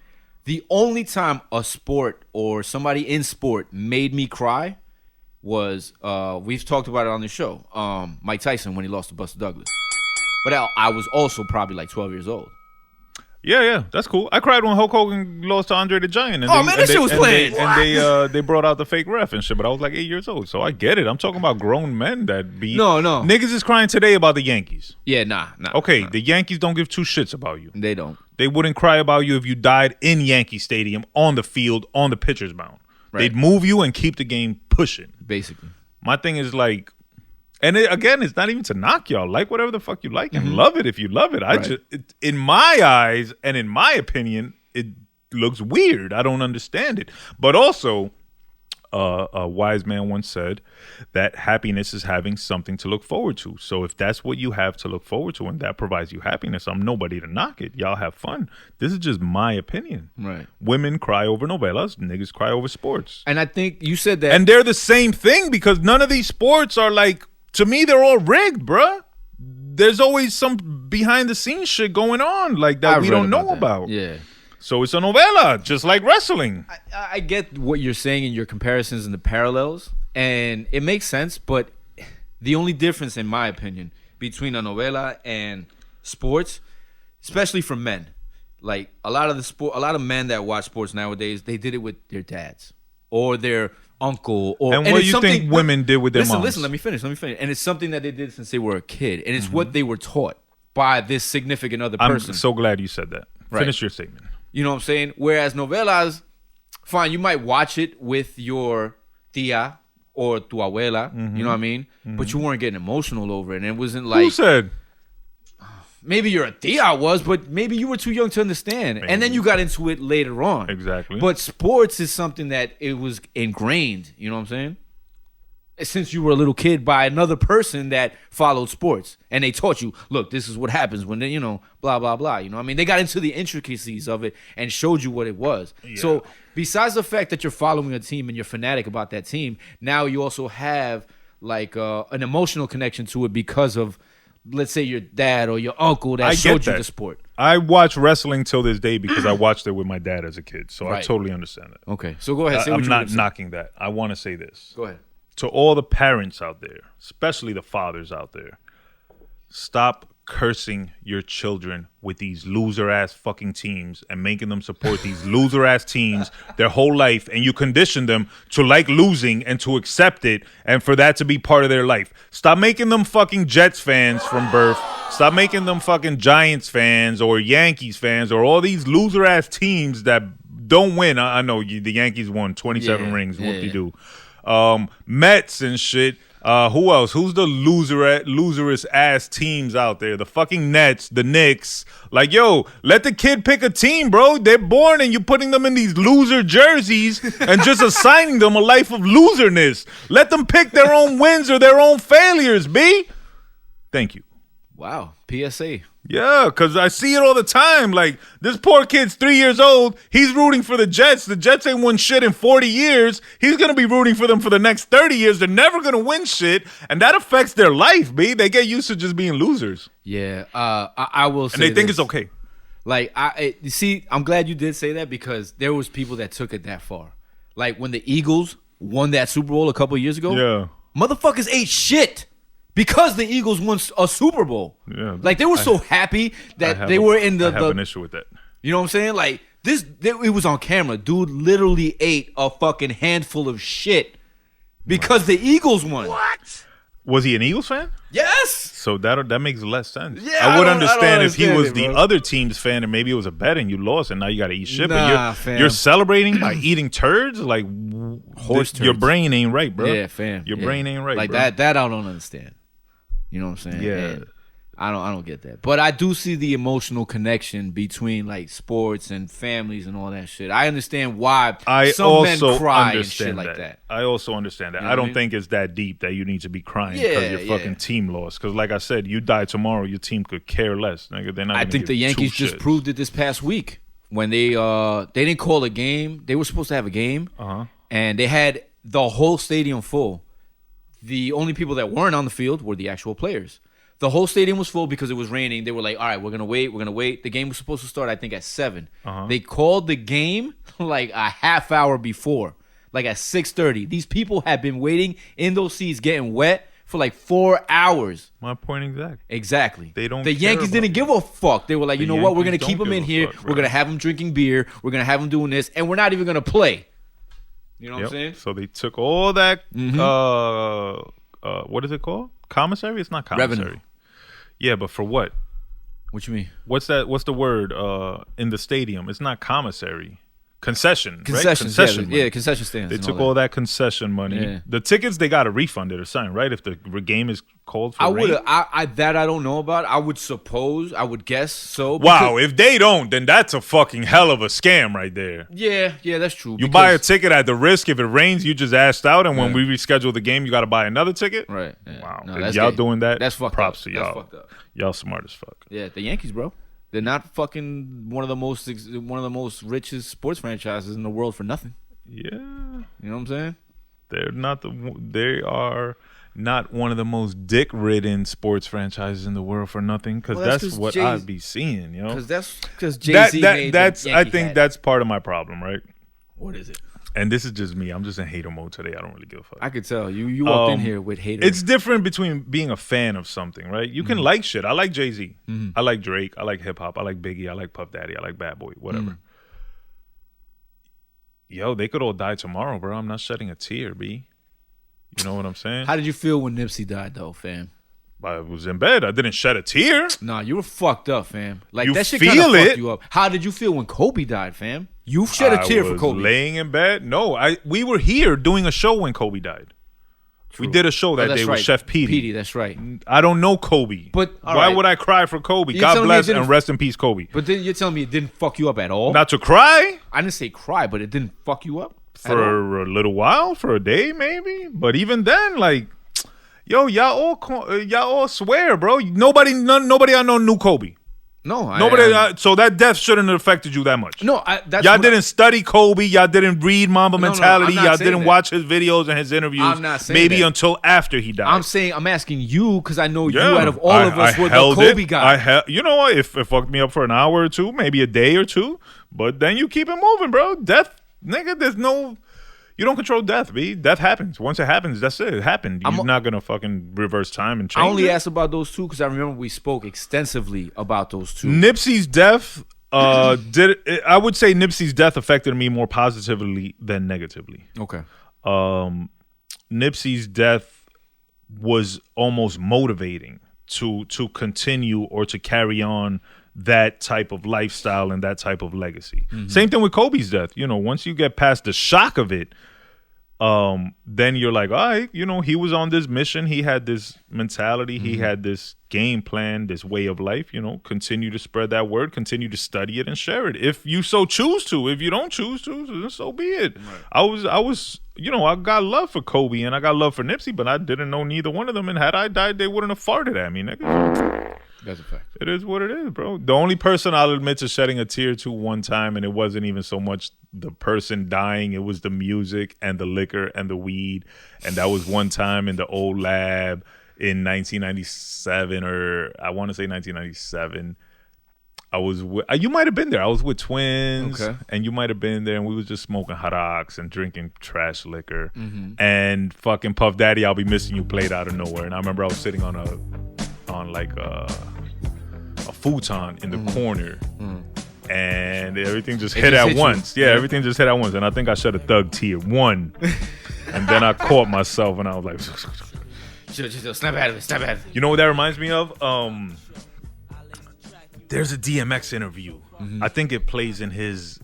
The only time a sport or somebody in sport made me cry was, we've talked about it on the show, Mike Tyson when he lost to Buster Douglas. But I was also probably like 12 years old. Yeah, that's cool. I cried when Hulk Hogan lost to Andre the Giant. And that shit was playing. They brought out the fake ref and shit, but I was like 8 years old, so I get it. I'm talking about grown men that be... No. Niggas is crying today about the Yankees. Yeah, nah. Okay, the Yankees don't give two shits about you. They don't. They wouldn't cry about you if you died in Yankee Stadium, on the field, on the pitcher's mound. Right. They'd move you and keep the game pushing. Basically. My thing is like... And again, it's not even to knock y'all. Like whatever the fuck you like and love it if you love it. In my eyes and in my opinion, it looks weird. I don't understand it. But also, a wise man once said that happiness is having something to look forward to. So if that's what you have to look forward to and that provides you happiness, I'm nobody to knock it. Y'all have fun. This is just my opinion. Right. Women cry over novellas. Niggas cry over sports. And I think you said that. And they're the same thing because none of these sports are like... To me, they're all rigged, bruh. There's always some behind-the-scenes shit going on like that we don't know about. Yeah. So it's a novella, just like wrestling. I get what you're saying in your comparisons and the parallels, and it makes sense, but the only difference, in my opinion, between a novella and sports, especially for men, like a lot of men that watch sports nowadays, they did it with their dads or their uncle. And what do you think women did with their moms? Listen, let me finish. And it's something that they did since they were a kid. And it's what they were taught by this significant other person. I'm so glad you said that. Right. Finish your statement. You know what I'm saying? Whereas novelas, fine, you might watch it with your tia or tu abuela, you know what I mean? But you weren't getting emotional over it. And it wasn't like... Who said? maybe your tía was, but maybe you were too young to understand. Maybe. And then you got into it later on. Exactly. But sports is something that it was ingrained, you know what I'm saying? Since you were a little kid by another person that followed sports. And they taught you, look, this is what happens when they, blah, blah, blah. You know what I mean? They got into the intricacies of it and showed you what it was. Yeah. So besides the fact that you're following a team and you're fanatic about that team, now you also have like an emotional connection to it because of, let's say, your dad or your uncle that showed you the sport. I watch wrestling till this day because I watched it with my dad as a kid. So I totally understand that. Okay. So go ahead. I'm not knocking that. I want to say this. Go ahead. To all the parents out there, especially the fathers out there, stop cursing your children with these loser-ass fucking teams and making them support these loser-ass teams their whole life, and you condition them to like losing and to accept it and for that to be part of their life. Stop making them fucking Jets fans from birth. Stop making them fucking Giants fans or Yankees fans or all these loser-ass teams that don't win. I know the Yankees won 27 rings. Whoop-de-doo. Mets and shit. Who else? Who's the loserous ass teams out there? The fucking Nets, the Knicks. Like, yo, let the kid pick a team, bro. They're born and you're putting them in these loser jerseys and just assigning them a life of loserness. Let them pick their own wins or their own failures, B. Thank you. Wow. PSA. Yeah, because I see it all the time. Like, this poor kid's 3 years old. He's rooting for the Jets. The Jets ain't won shit in 40 years. He's going to be rooting for them for the next 30 years. They're never going to win shit. And that affects their life, B. They get used to just being losers. Yeah, I will say and they think this. it's okay. Like, you see, I'm glad you did say that because there was people that took it that far. Like, when the Eagles won that Super Bowl a couple years ago, motherfuckers ate shit. Because the Eagles won a Super Bowl. Yeah. Like, they were so happy that they were in the... I have an issue with that. You know what I'm saying? Like, it was on camera. Dude literally ate a fucking handful of shit because the Eagles won. What? Was he an Eagles fan? Yes. So that makes less sense. Yeah, I would understand if he was the other team's fan and maybe it was a bet and you lost and now you got to eat shit. But you're celebrating by eating turds? Like, horse turds. Your brain ain't right, bro. Yeah, fam. Your brain ain't right, like bro. That I don't understand. You know what I'm saying? Yeah. And I don't get that. But I do see the emotional connection between like sports and families and all that shit. I understand why some men cry and shit like that. I also understand that. You know I don't think it's that deep that you need to be crying because your fucking team lost. Because like I said, you die tomorrow, your team could care less. Nigga, they're not. I think the Yankees just proved it this past week when they didn't call a game. They were supposed to have a game, and they had the whole stadium full. The only people that weren't on the field were the actual players. The whole stadium was full because it was raining. They were like, all right, we're going to wait. The game was supposed to start, I think, at 7. They called the game like a half hour before, like at 6:30. These people had been waiting in those seats getting wet for like 4 hours. My point exactly. They don't. The Yankees didn't give a fuck. They were like, you know what? We're going to keep them in here. We're going to have them drinking beer. We're going to have them doing this. And we're not even going to play. You know what I'm saying? So they took all that, what is it called? Commissary? It's not commissary. Revenue. Yeah, but for what? What you mean? What's that? What's the word in the stadium? It's not commissary. Concession, Concessions, right? Concession yeah, concession stands. They took all that concession money. Yeah. The tickets, they got to refund it or something, right? If the game is called for rain? I don't know about. I would guess so. Wow, if they don't, then that's a fucking hell of a scam right there. Yeah, that's true. You buy a ticket at the risk. If it rains, you just asked out, and when we reschedule the game, you got to buy another ticket? Right. Yeah. Wow. No, if y'all doing that, that's fucked props up. to y'all. That's fucked up. Y'all smart as fuck. Yeah, the Yankees, bro. They're not fucking one of the most richest sports franchises in the world for nothing. Yeah, you know what I'm saying? They are not one of the most dick-ridden sports franchises in the world for nothing. Because that's what I'd be seeing, you know. Because Jeezy made that's the I Yankee think hat. That's part of my problem, right? What is it? And this is just me. I'm just in hater mode today. I don't really give a fuck. I could tell. You walked in here with haters. It's different between being a fan of something, right? You can like shit. I like Jay-Z. I like Drake. I like hip-hop. I like Biggie. I like Puff Daddy. I like Bad Boy. Whatever. Yo, they could all die tomorrow, bro. I'm not shedding a tear, B. You know what I'm saying? How did you feel when Nipsey died, though, fam? I was in bed. I didn't shed a tear. Nah, you were fucked up, fam. Like, you that shit kind of feel fucked you up. How did you feel when Kobe died, fam? You shed a tear for Kobe. Laying in bed. No, we were here doing a show when Kobe died. We did a show that day with Chef Petey. Petey, that's right. I don't know Kobe. But why would I cry for Kobe? God bless and rest in peace, Kobe. But then you're telling me it didn't fuck you up at all? Not to cry? I didn't say cry, but it didn't fuck you up? For a little while, for a day maybe. But even then, like, yo, y'all all swear, bro. Nobody I know knew Kobe. No, so that death shouldn't have affected you that much. No, y'all didn't study Kobe. Y'all didn't read Mamba Mentality. Y'all didn't watch his videos and his interviews. I'm not saying maybe that. Until after he died. I'm asking you because I know you out of all of us were the Kobe guy. You know what? If it fucked me up for an hour or two, maybe a day or two, but then you keep it moving, bro. Death, nigga. You don't control death, B. Death happens. Once it happens, that's it. It happened. You're not going to fucking reverse time and change I only it. asked about those two because I remember we spoke extensively about those two. Nipsey's death, I would say Nipsey's death affected me more positively than negatively. Okay. Nipsey's death was almost motivating to continue or to carry on that type of lifestyle and that type of legacy. Same thing with Kobe's death. Once you get past the shock of it, then you're like, all right, he was on this mission. He had this mentality. He had this game plan, this way of life. Continue to spread that word, continue to study it and share it. If you so choose to. If you don't choose to, so be it. Right. I was, I got love for Kobe and I got love for Nipsey, but I didn't know neither one of them. And had I died, they wouldn't have farted at me, nigga. That's a fact. It is what it is, bro. The only person I'll admit to shedding a tear to one time, and it wasn't even so much the person dying, it was the music and the liquor and the weed. And that was one time in the old lab in 1997, or I want to say 1997. I was you might have been there. I was with twins, and you might have been there, and we was just smoking hot ox and drinking trash liquor. And fucking Puff Daddy, I'll Be Missing You played out of nowhere. And I remember I was sitting on a futon in the corner, and everything just hit at once. Yeah, everything just hit at once, and I think I shed a thug tear one, and then I caught myself, and I was like, snap out of it. You know what that reminds me of? There's a DMX interview. I think it plays in his.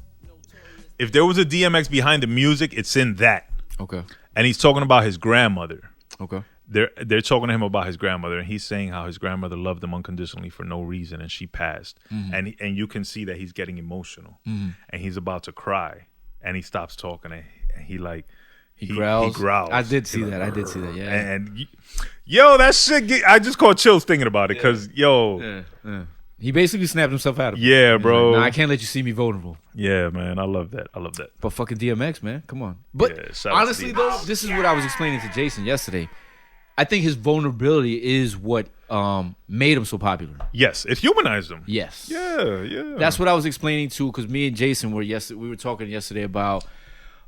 If there was a DMX behind the music, it's in that. Okay. And he's talking about his grandmother. Okay. They're talking to him about his grandmother, and he's saying how his grandmother loved him unconditionally for no reason, and she passed. And you can see that he's getting emotional, and he's about to cry, and he stops talking, and he growls. He growls. I did see that. Yeah. And yo, that shit. I just caught chills thinking about it because he basically snapped himself out of it. Yeah, bro. Like, nah, I can't let you see me vulnerable. Yeah, man. I love that. But fucking DMX, man. Come on. But honestly, though, this is what I was explaining to Jason yesterday. I think his vulnerability is what made him so popular. Yes, it humanized him. Yes. Yeah. That's what I was explaining to, because me and Jason we were talking yesterday about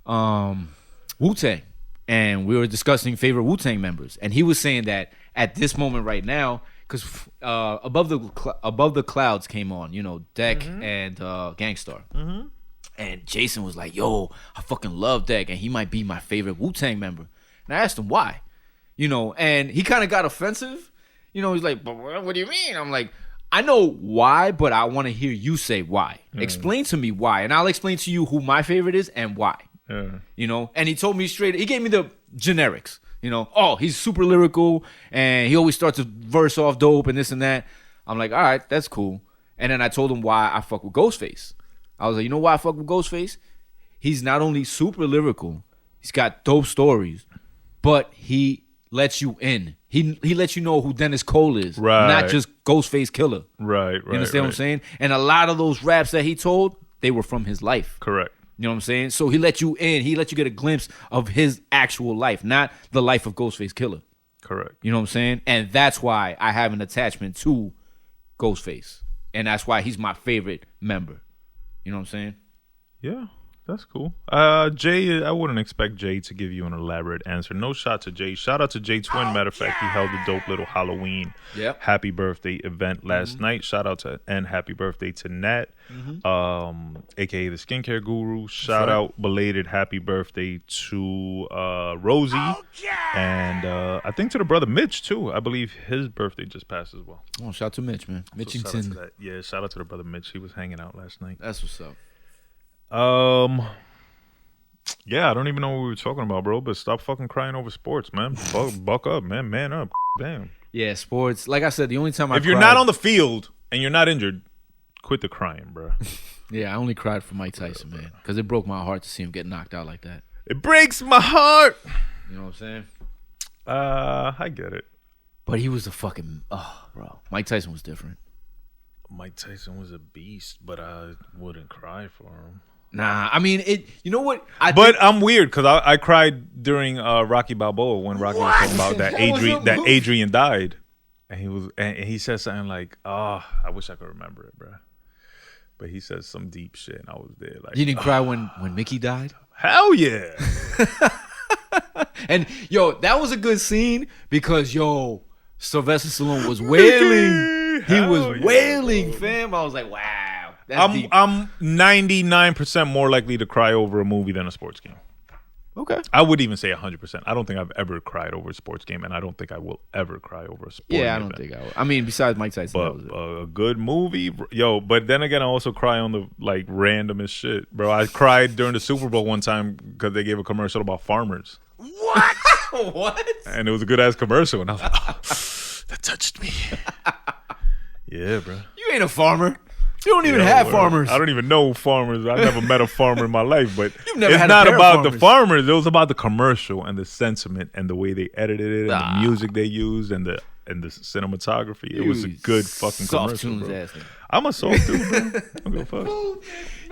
Wu-Tang, and we were discussing favorite Wu-Tang members, and he was saying that at this moment right now, because above the clouds came on, Deck and Gangstar. And Jason was like, yo, I fucking love Deck, and he might be my favorite Wu-Tang member. And I asked him why. And he kind of got offensive. He's like, but what do you mean? I'm like, I know why, but I want to hear you say why. Explain to me why, and I'll explain to you who my favorite is and why. And he told me straight. He gave me the generics. Oh, he's super lyrical, and he always starts a verse off dope and this and that. I'm like, all right, that's cool. And then I told him why I fuck with Ghostface. I was like, you know why I fuck with Ghostface? He's not only super lyrical, he's got dope stories, but he lets you in. He lets you know who Dennis Cole is, not just Ghostface Killer. Right. You understand what I'm saying? And a lot of those raps that he told, they were from his life. Correct. You know what I'm saying? So he let you in. He let you get a glimpse of his actual life, not the life of Ghostface Killer. Correct. You know what I'm saying? And that's why I have an attachment to Ghostface. And that's why he's my favorite member. You know what I'm saying? Yeah. That's cool. Jay, I wouldn't expect Jay to give you an elaborate answer. No shot to Jay. Shout out to Jay Twin. Matter of fact, he held a dope little Halloween happy birthday event last night. Shout out to and happy birthday to Nat, aka the skincare guru. Shout out belated happy birthday to Rosie, and I think to the brother Mitch too. I believe his birthday just passed as well. Oh, shout out to Mitch, man. Mitchington. So yeah, shout out to the brother Mitch. He was hanging out last night. That's what's up. Yeah, I don't even know what we were talking about, bro. But stop fucking crying over sports, man. Buck up, man. Man up. Damn. Yeah, sports. Like I said, the only time if you're not on the field and you're not injured, quit the crying, bro. Yeah, I only cried for Mike Tyson, man, because it broke my heart to see him get knocked out like that. It breaks my heart. You know what I'm saying? I get it. But he was a fucking bro. Mike Tyson was different. Mike Tyson was a beast, but I wouldn't cry for him. Nah, I mean it. You know what? I'm weird because I cried during Rocky Balboa when Rocky was talking about that Adrian died, and he said something like, "Oh, I wish I could remember it, bro." But he said some deep shit, and I was there. Like, you didn't cry when Mickey died? Hell yeah! And yo, that was a good scene because Sylvester Stallone was wailing. He was wailing, fam. I was like, wow. I'm 99% more likely to cry over a movie than a sports game. Okay. I would even say 100%. I don't think I've ever cried over a sports game, and I don't think I will ever cry over a sports game. Yeah, I don't think I will. I mean, besides Mike Tyson. But a good movie, but then again, I also cry on the randomest shit, bro. I cried during the Super Bowl one time because they gave a commercial about farmers. What? What? And it was a good ass commercial, and I was like, oh, that touched me. Yeah, bro. You ain't a farmer. You don't even have farmers. I don't even know farmers. I never met a farmer in my life, but it's not about the farmers. It was about the commercial and the sentiment and the way they edited it and the music they used and the cinematography. It was a good fucking commercial, bro. I'm a soft dude, bro. I don't give a fuck.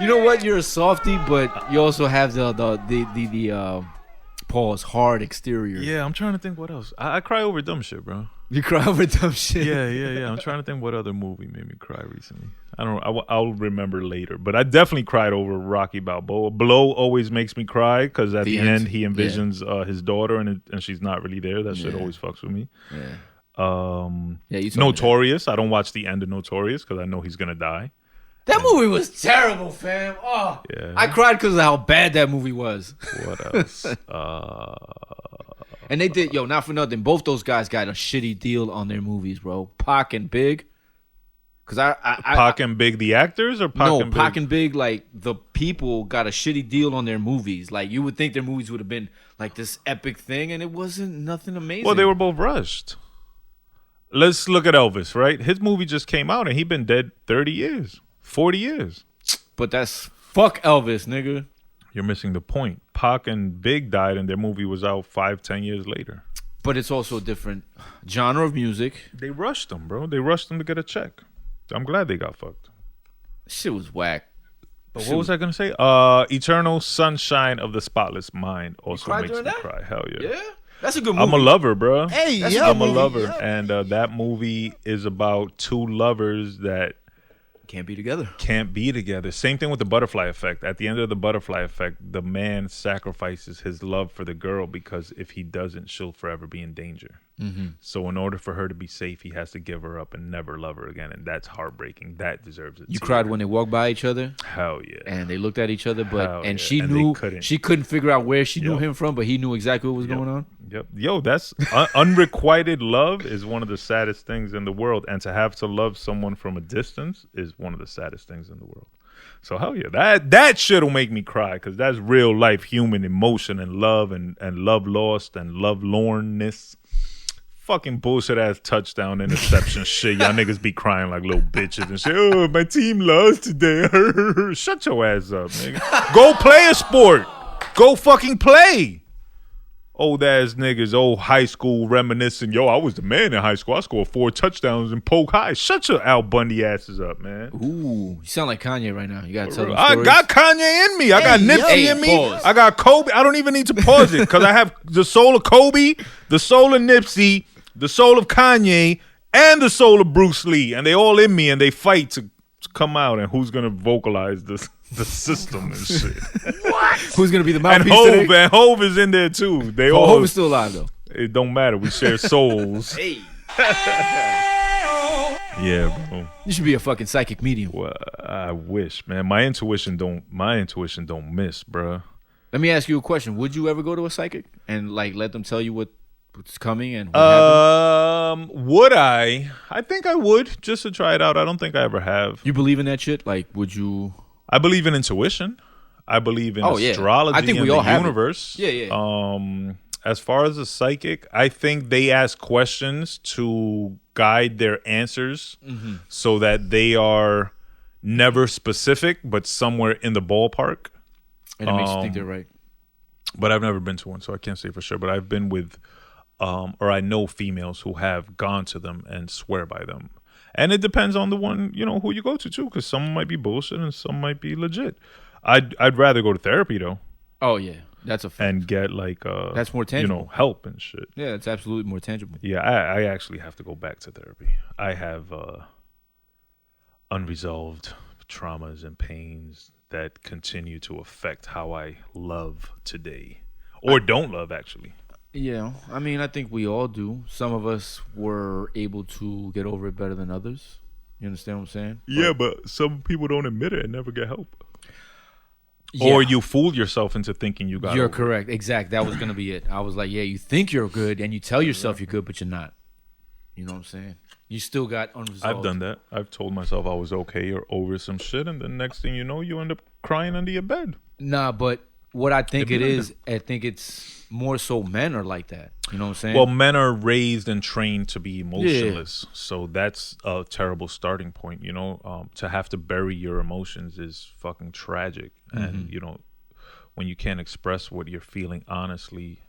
You know what? You're a softie, but you also have the pause hard exterior. Yeah, I'm trying to think what else. I cry over dumb shit, bro. You cry over dumb shit. Yeah. I'm trying to think what other movie made me cry recently. I don't know. I'll remember later. But I definitely cried over Rocky Balboa. Blow always makes me cry because at the end he envisions his daughter and she's not really there. That shit always fucks with me. Yeah. Notorious. I don't watch the end of Notorious because I know he's gonna die. That movie was terrible, fam. Oh, yeah. I cried because of how bad that movie was. What else? And they did, not for nothing. Both those guys got a shitty deal on their movies, bro. Pac and Big. Because Pac and Big, the actors, or Pac and Big? Pac and Big, like the people got a shitty deal on their movies. Like you would think their movies would have been like this epic thing, and it wasn't nothing amazing. Well, they were both rushed. Let's look at Elvis, right? His movie just came out, and he's been dead 30 years, 40 years. But that's fuck Elvis, nigga. You're missing the point. Pac and Big died, and their movie was out 5-10 years later. But it's also a different genre of music. They rushed them, bro. They rushed them to get a check. I'm glad they got fucked. Shit was whack. But what was I gonna say? Eternal Sunshine of the Spotless Mind also makes me cry. Hell yeah. Yeah? That's a good movie. I'm a lover, bro. Hey, I'm a lover. Yeah. And that movie is about two lovers that can't be together. Same thing with the Butterfly Effect. At the end of the Butterfly Effect, the man sacrifices his love for the girl because if he doesn't, she'll forever be in danger. Mm-hmm. So in order for her to be safe, he has to give her up and never love her again. And that's heartbreaking. That deserves it. You cried when they walked by each other? Hell yeah. And they looked at each other, she knew she couldn't figure out where she knew him from, but he knew exactly what was going on. Yep. Yo, that's unrequited love is one of the saddest things in the world. And to have to love someone from a distance is one of the saddest things in the world. So hell yeah, that shit'll make me cry because that's real life human emotion and love and love lost and love lornness. Fucking bullshit ass touchdown interception shit. Y'all niggas be crying like little bitches and shit. Oh, my team lost today. Shut your ass up, nigga. Go play a sport. Go fucking play. Old ass niggas, old high school reminiscing. Yo, I was the man in high school. I scored 4 touchdowns in Polk High. Shut your Al Bundy asses up, man. Ooh, you sound like Kanye right now. You gotta tell them I stories. got Kanye in me. I got Nipsey in me. Pause. I got Kobe. I don't even need to pause it because I have the soul of Kobe, the soul of Nipsey, the soul of Kanye, and the soul of Bruce Lee. And they all in me and they fight to come out and who's gonna vocalize this. The system and shit. What? Who's gonna be the mouthpiece? And Hove is in there too. Hove is still alive though. It don't matter. We share souls. Hey. Yeah, bro. You should be a fucking psychic medium. Well, I wish, man. My intuition don't miss, bro. Let me ask you a question. Would you ever go to a psychic and like let them tell you what's coming and what happened? Would I? I think I would just to try it out. I don't think I ever have. You believe in that shit? Like, would you? I believe in intuition. I believe in Yeah. astrology I think and we all the have it. universe. Yeah. As far as a psychic, I think they ask questions to guide their answers so that they are never specific, but somewhere in the ballpark. And it makes you think they're right. But I've never been to one, so I can't say for sure. But I've been with, or I know females who have gone to them and swear by them. And it depends on the one, who you go to too, because some might be bullshit and some might be legit. I'd rather go to therapy though. Oh yeah, that's a fact. And get that's more tangible. help and shit. Yeah, it's absolutely more tangible. Yeah, I actually have to go back to therapy. I have unresolved traumas and pains that continue to affect how I love today, or don't love actually. Yeah, I mean, I think we all do. Some of us were able to get over it better than others. You understand what I'm saying? Yeah, but some people don't admit it and never get help. Yeah. Or you fooled yourself into thinking you got You're over correct. Exactly. That was going to be it. I was like, yeah, you think you're good and you tell yourself you're good, but you're not. You know what I'm saying? You still got unresolved. I've done that. I've told myself I was okay or over some shit, and then next thing you know, you end up crying under your bed. Nah, but what I think it is, I think it's more so men are like that. You know what I'm saying? Well, men are raised and trained to be emotionless, so that's a terrible starting point. To have to bury your emotions is fucking tragic, and when you can't express what you're feeling honestly,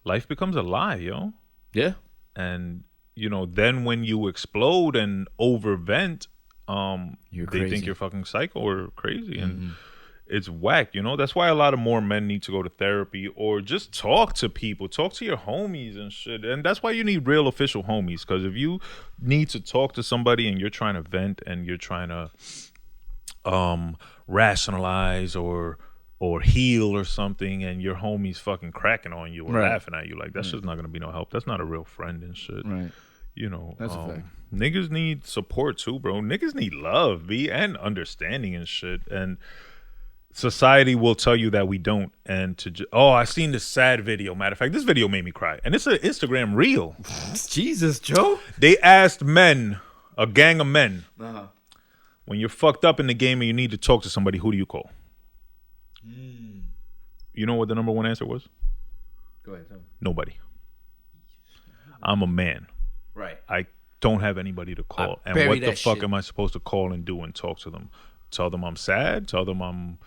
life becomes a lie, yo. Yeah, and then when you explode and overvent, they think you're fucking psycho or crazy, and it's whack. That's why a lot of more men need to go to therapy or just talk to people, talk to your homies and shit. And that's why you need real official homies, because if you need to talk to somebody and you're trying to vent and you're trying to rationalize or heal or something, and your homie's fucking cracking on you or laughing at you, like that's just not gonna be no help. That's not a real friend and shit. Right. That's a fact. Niggas need support too, bro. Niggas need love, and understanding and shit. And society will tell you that we don't. And I seen this sad video. Matter of fact, this video made me cry, and it's an Instagram reel. Jesus, Joe. They asked men, a gang of men, when you're fucked up in the game and you need to talk to somebody, who do you call? You know what the number one answer was? Go ahead, tell me. Nobody. I'm a man. Right. I don't have anybody to call. And what the fuck am I supposed to call and do and talk to them? Tell them I'm sad? Tell them I'm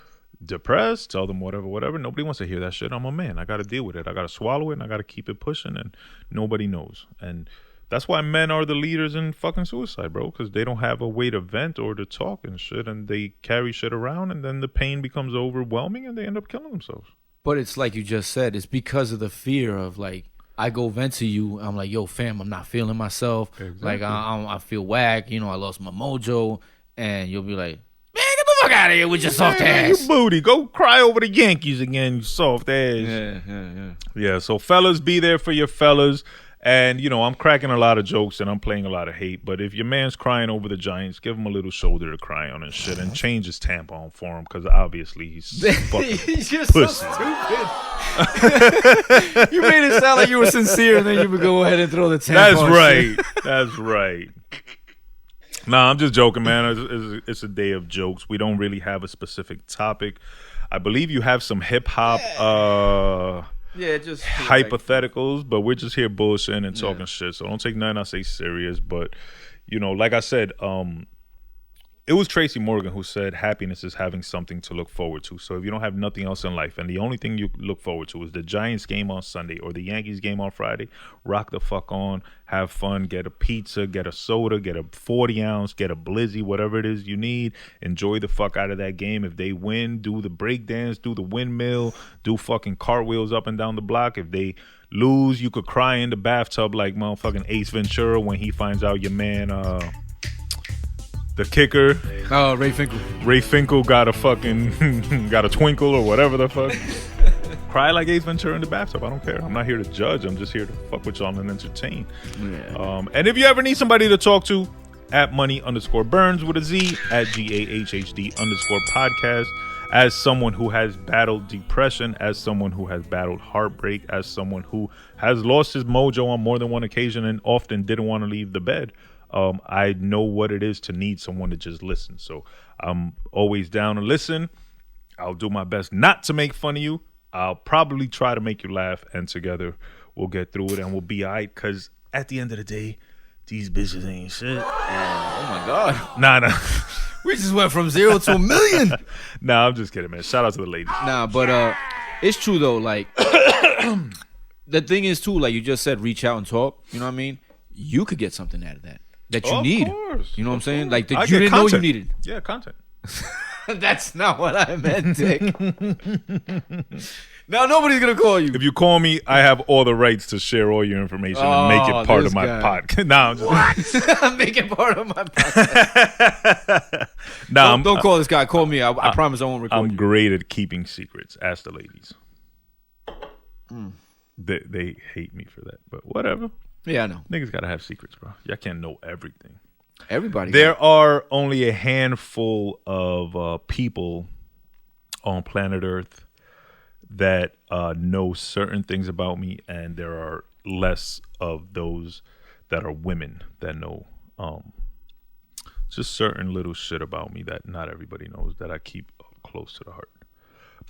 depressed? Tell them whatever? Nobody wants to hear that shit. I'm a man. I got to deal with it. I got to swallow it, and I got to keep it pushing, and nobody knows. And that's why men are the leaders in fucking suicide, bro, because they don't have a way to vent or to talk and shit, and they carry shit around, and then the pain becomes overwhelming, and they end up killing themselves. But it's like you just said, it's because of the fear of, like, I go vent to you, I'm like, yo, fam, I'm not feeling myself. Exactly. Like, I feel whack, I lost my mojo, and you'll be like, man, get the fuck out of here with your soft ass. You booty, go cry over the Yankees again, you soft ass. Yeah, so fellas, be there for your fellas. And, I'm cracking a lot of jokes and I'm playing a lot of hate. But if your man's crying over the Giants, give him a little shoulder to cry on and shit. And change his tampon for him, because obviously he's fucking You're pussy. so stupid. You made it sound like you were sincere, and then you would go ahead and throw the tampon. That's right. That's right. Nah, I'm just joking, man. It's a day of jokes. We don't really have a specific topic. I believe you have some hip-hop... Yeah, just hypotheticals, but we're just here bullshitting and talking shit. So don't take nothing I say serious. But like I said, it was Tracy Morgan who said happiness is having something to look forward to. So if you don't have nothing else in life and the only thing you look forward to is the Giants game on Sunday or the Yankees game on Friday, rock the fuck on, have fun, get a pizza, get a soda, get a 40 ounce, get a blizzy, whatever it is you need. Enjoy the fuck out of that game. If they win, do the break dance, do the windmill, do fucking cartwheels up and down the block. If they lose, you could cry in the bathtub like motherfucking Ace Ventura when he finds out your man, the kicker. Oh, Ray Finkel. Ray Finkel got a fucking got a twinkle or whatever the fuck. Cry like Ace Ventura in the bathtub. I don't care. I'm not here to judge. I'm just here to fuck with y'all and entertain. Yeah. And if you ever need somebody to talk to, at money_Burnz with a Z, at GAHHD_podcast. As someone who has battled depression, as someone who has battled heartbreak, as someone who has lost his mojo on more than one occasion and often didn't want to leave the bed, I know what it is to need someone to just listen. So I'm always down to listen. I'll do my best not to make fun of you. I'll probably try to make you laugh, and together we'll get through it and we'll be all right. Because at the end of the day, these bitches ain't shit. Oh my God. Nah. We just went from 0 to 1 million. Nah, I'm just kidding, man. Shout out to the ladies. Nah, but it's true though. Like the thing is too, like you just said, reach out and talk. You know what I mean? You could get something out of that you need. Course, you know what I'm saying? Like that I you didn't content. know you needed. Yeah, content. That's not what I meant, Dick. Now nobody's gonna call you. If you call me, I have all the rights to share all your information and make it part of my podcast. Nah, I'm just Make it part of my podcast. nah, Don't call this guy. Call me. I promise I won't record I'm you. great at keeping secrets. Ask the ladies. They hate me for that, but whatever. Yeah, I know. Niggas gotta have secrets, bro. Y'all can't know everything. Everybody. There are only a handful of people on planet Earth that know certain things about me, and there are less of those that are women that know just certain little shit about me that not everybody knows, that I keep close to the heart.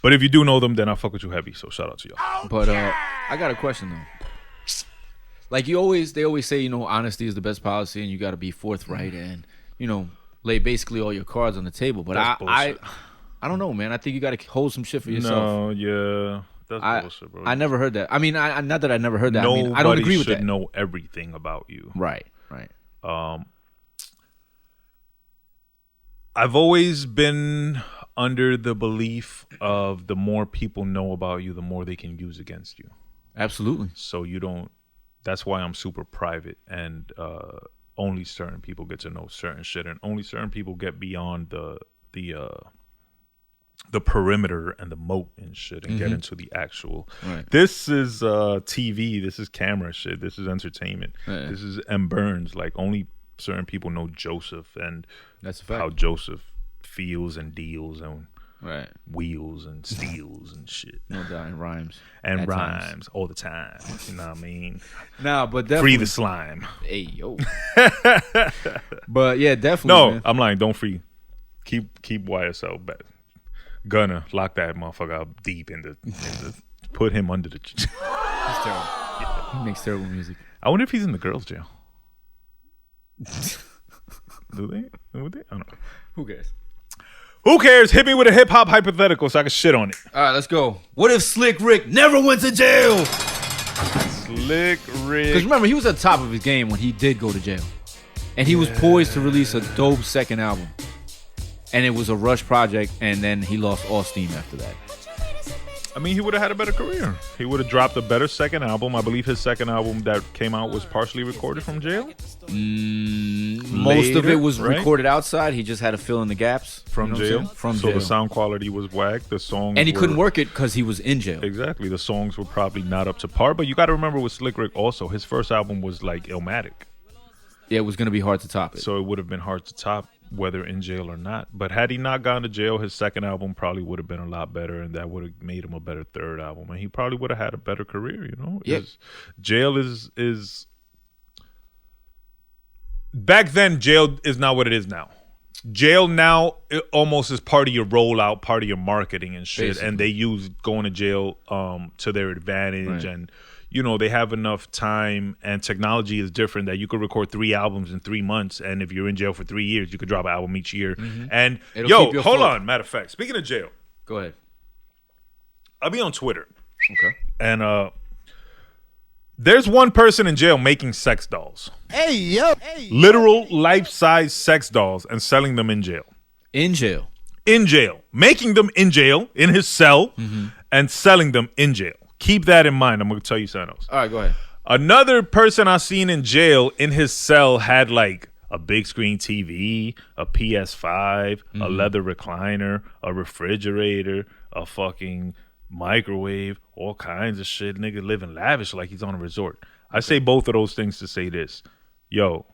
But if you do know them, then I fuck with you heavy, so shout out to y'all. But I got a question though. Like they always say, you know, honesty is the best policy, and you got to be forthright and, you know, lay basically all your cards on the table. But I don't know, man. I think you got to hold some shit for yourself. No, yeah, that's bullshit, bro. I never heard that. I mean, not that I never heard that. Nobody I don't agree with that. should know everything about you. Right. I've always been under the belief of the more people know about you, the more they can use against you. Absolutely. So you don't. That's why I'm super private, and only certain people get to know certain shit, and only certain people get beyond the perimeter and the moat and shit, and get into the actual. Right. This is TV. This is camera shit. This is entertainment. Right. This is Burnz. Like only certain people know Joseph and that's a fact. how Joseph feels and deals and right. wheels and steals and shit. No doubt, and rhymes. And At rhymes times. all the time. You know what I mean? Nah, but definitely. Free the slime. Hey, yo. But yeah, definitely. No, man. I'm lying. Don't free. Keep YSL back. Gonna lock that motherfucker up deep in the put him under the. He's terrible. He makes terrible music. I wonder if he's in the girls' jail. Do they? Would they? I don't know. Who cares? Who cares? Hit me with a hip hop hypothetical so I can shit on it. All right, let's go. What if Slick Rick never went to jail? Slick Rick. Because remember, he was at the top of his game when he did go to jail. And he was poised to release a dope second album. And it was a rush project, and then he lost all steam after that. I mean, he would have had a better career. He would have dropped a better second album. I believe his second album that came out was partially recorded from jail. Most of it was recorded outside. He just had to fill in the gaps. From you know jail. From so jail. The sound quality was whack. The songs and he couldn't work it because he was in jail. Exactly. The songs were probably not up to par. But you got to remember with Slick Rick also, his first album was like Illmatic. Yeah, it was going to be hard to top it. So it would have been hard to top whether in jail or not. But had he not gone to jail, his second album probably would have been a lot better, and that would have made him a better third album, and he probably would have had a better career, you know? Yeah. Jail is back then, jail is not what it is now. Jail now it almost is part of your rollout, part of your marketing and shit. Basically. And they use going to jail to their advantage. Right. And, you know, they have enough time, and technology is different that you could record 3 albums in 3 months. And if you're in jail for 3 years, you could drop an album each year. Mm-hmm. And It'll yo, keep you hold afloat. on. Matter of fact, speaking of jail, Go ahead. I'll be on Twitter. Okay. And there's one person in jail making sex dolls. Hey. Literal life-size sex dolls and selling them in jail. In jail. In jail. Making them in jail, in his cell, and selling them in jail. Keep that in mind. I'm going to tell you something else. All right, go ahead. Another person I seen in jail in his cell had like a big screen TV, a PS5, a leather recliner, a refrigerator, a fucking microwave, all kinds of shit. Nigga living lavish like he's on a resort. I say both of those things to say this. Yo,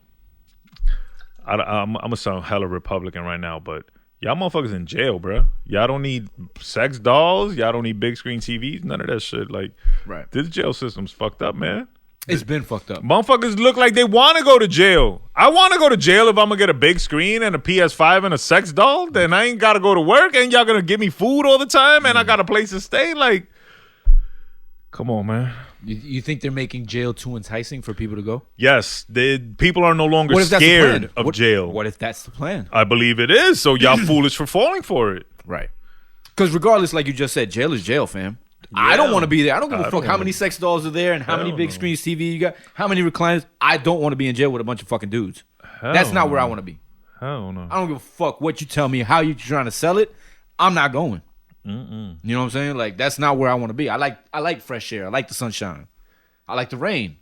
I'm going to sound hella Republican right now, but y'all motherfuckers in jail, bro. Y'all don't need sex dolls. Y'all don't need big screen TVs. None of that shit. Like, Right. this jail system's fucked up, man. It's been fucked up. Motherfuckers look like they want to go to jail. I want to go to jail if I'm going to get a big screen and a PS5 and a sex doll. Then I ain't got to go to work. Ain't y'all going to give me food all the time and I got a place to stay? Like, come on, man. You think they're making jail too enticing for people to go? Yes. People are no longer scared of jail. What if that's the plan? I believe it is. So y'all foolish for falling for it. Right. Because regardless, like you just said, jail is jail, fam. Yeah. I don't want to be there. I don't give a fuck how many sex dolls are there and how many big screens TV you got, how many recliners. I don't want to be in jail with a bunch of fucking dudes. That's not where I want to be. Hell no. I don't give a fuck what you tell me, how you trying to sell it. I'm not going. You know what I'm saying? Like, that's not where I want to be. I like fresh air. I like the sunshine. I like the rain.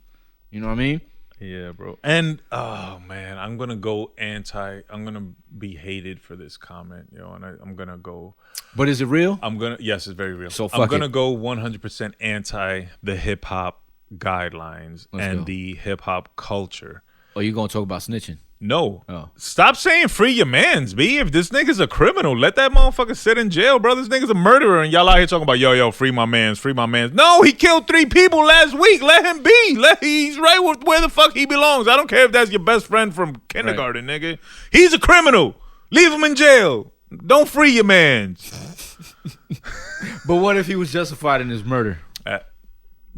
You know what I mean? Yeah, bro. And oh man, I'm gonna go anti. I'm gonna be hated for this comment, yo. And I'm gonna go. But is it real? Yes, it's very real. So I'm gonna go 100% anti the hip hop guidelines and the hip hop culture. Oh, you gonna talk about snitching? No. Oh. Stop saying free your mans, B. If this nigga's a criminal, let that motherfucker sit in jail, bro. This nigga's a murderer, and y'all out here talking about, yo, free my mans, free my mans. No, he killed 3 people last week. Let him be. He's right where the fuck he belongs. I don't care if that's your best friend from kindergarten, nigga. He's a criminal. Leave him in jail. Don't free your mans. But what if he was justified in his murder?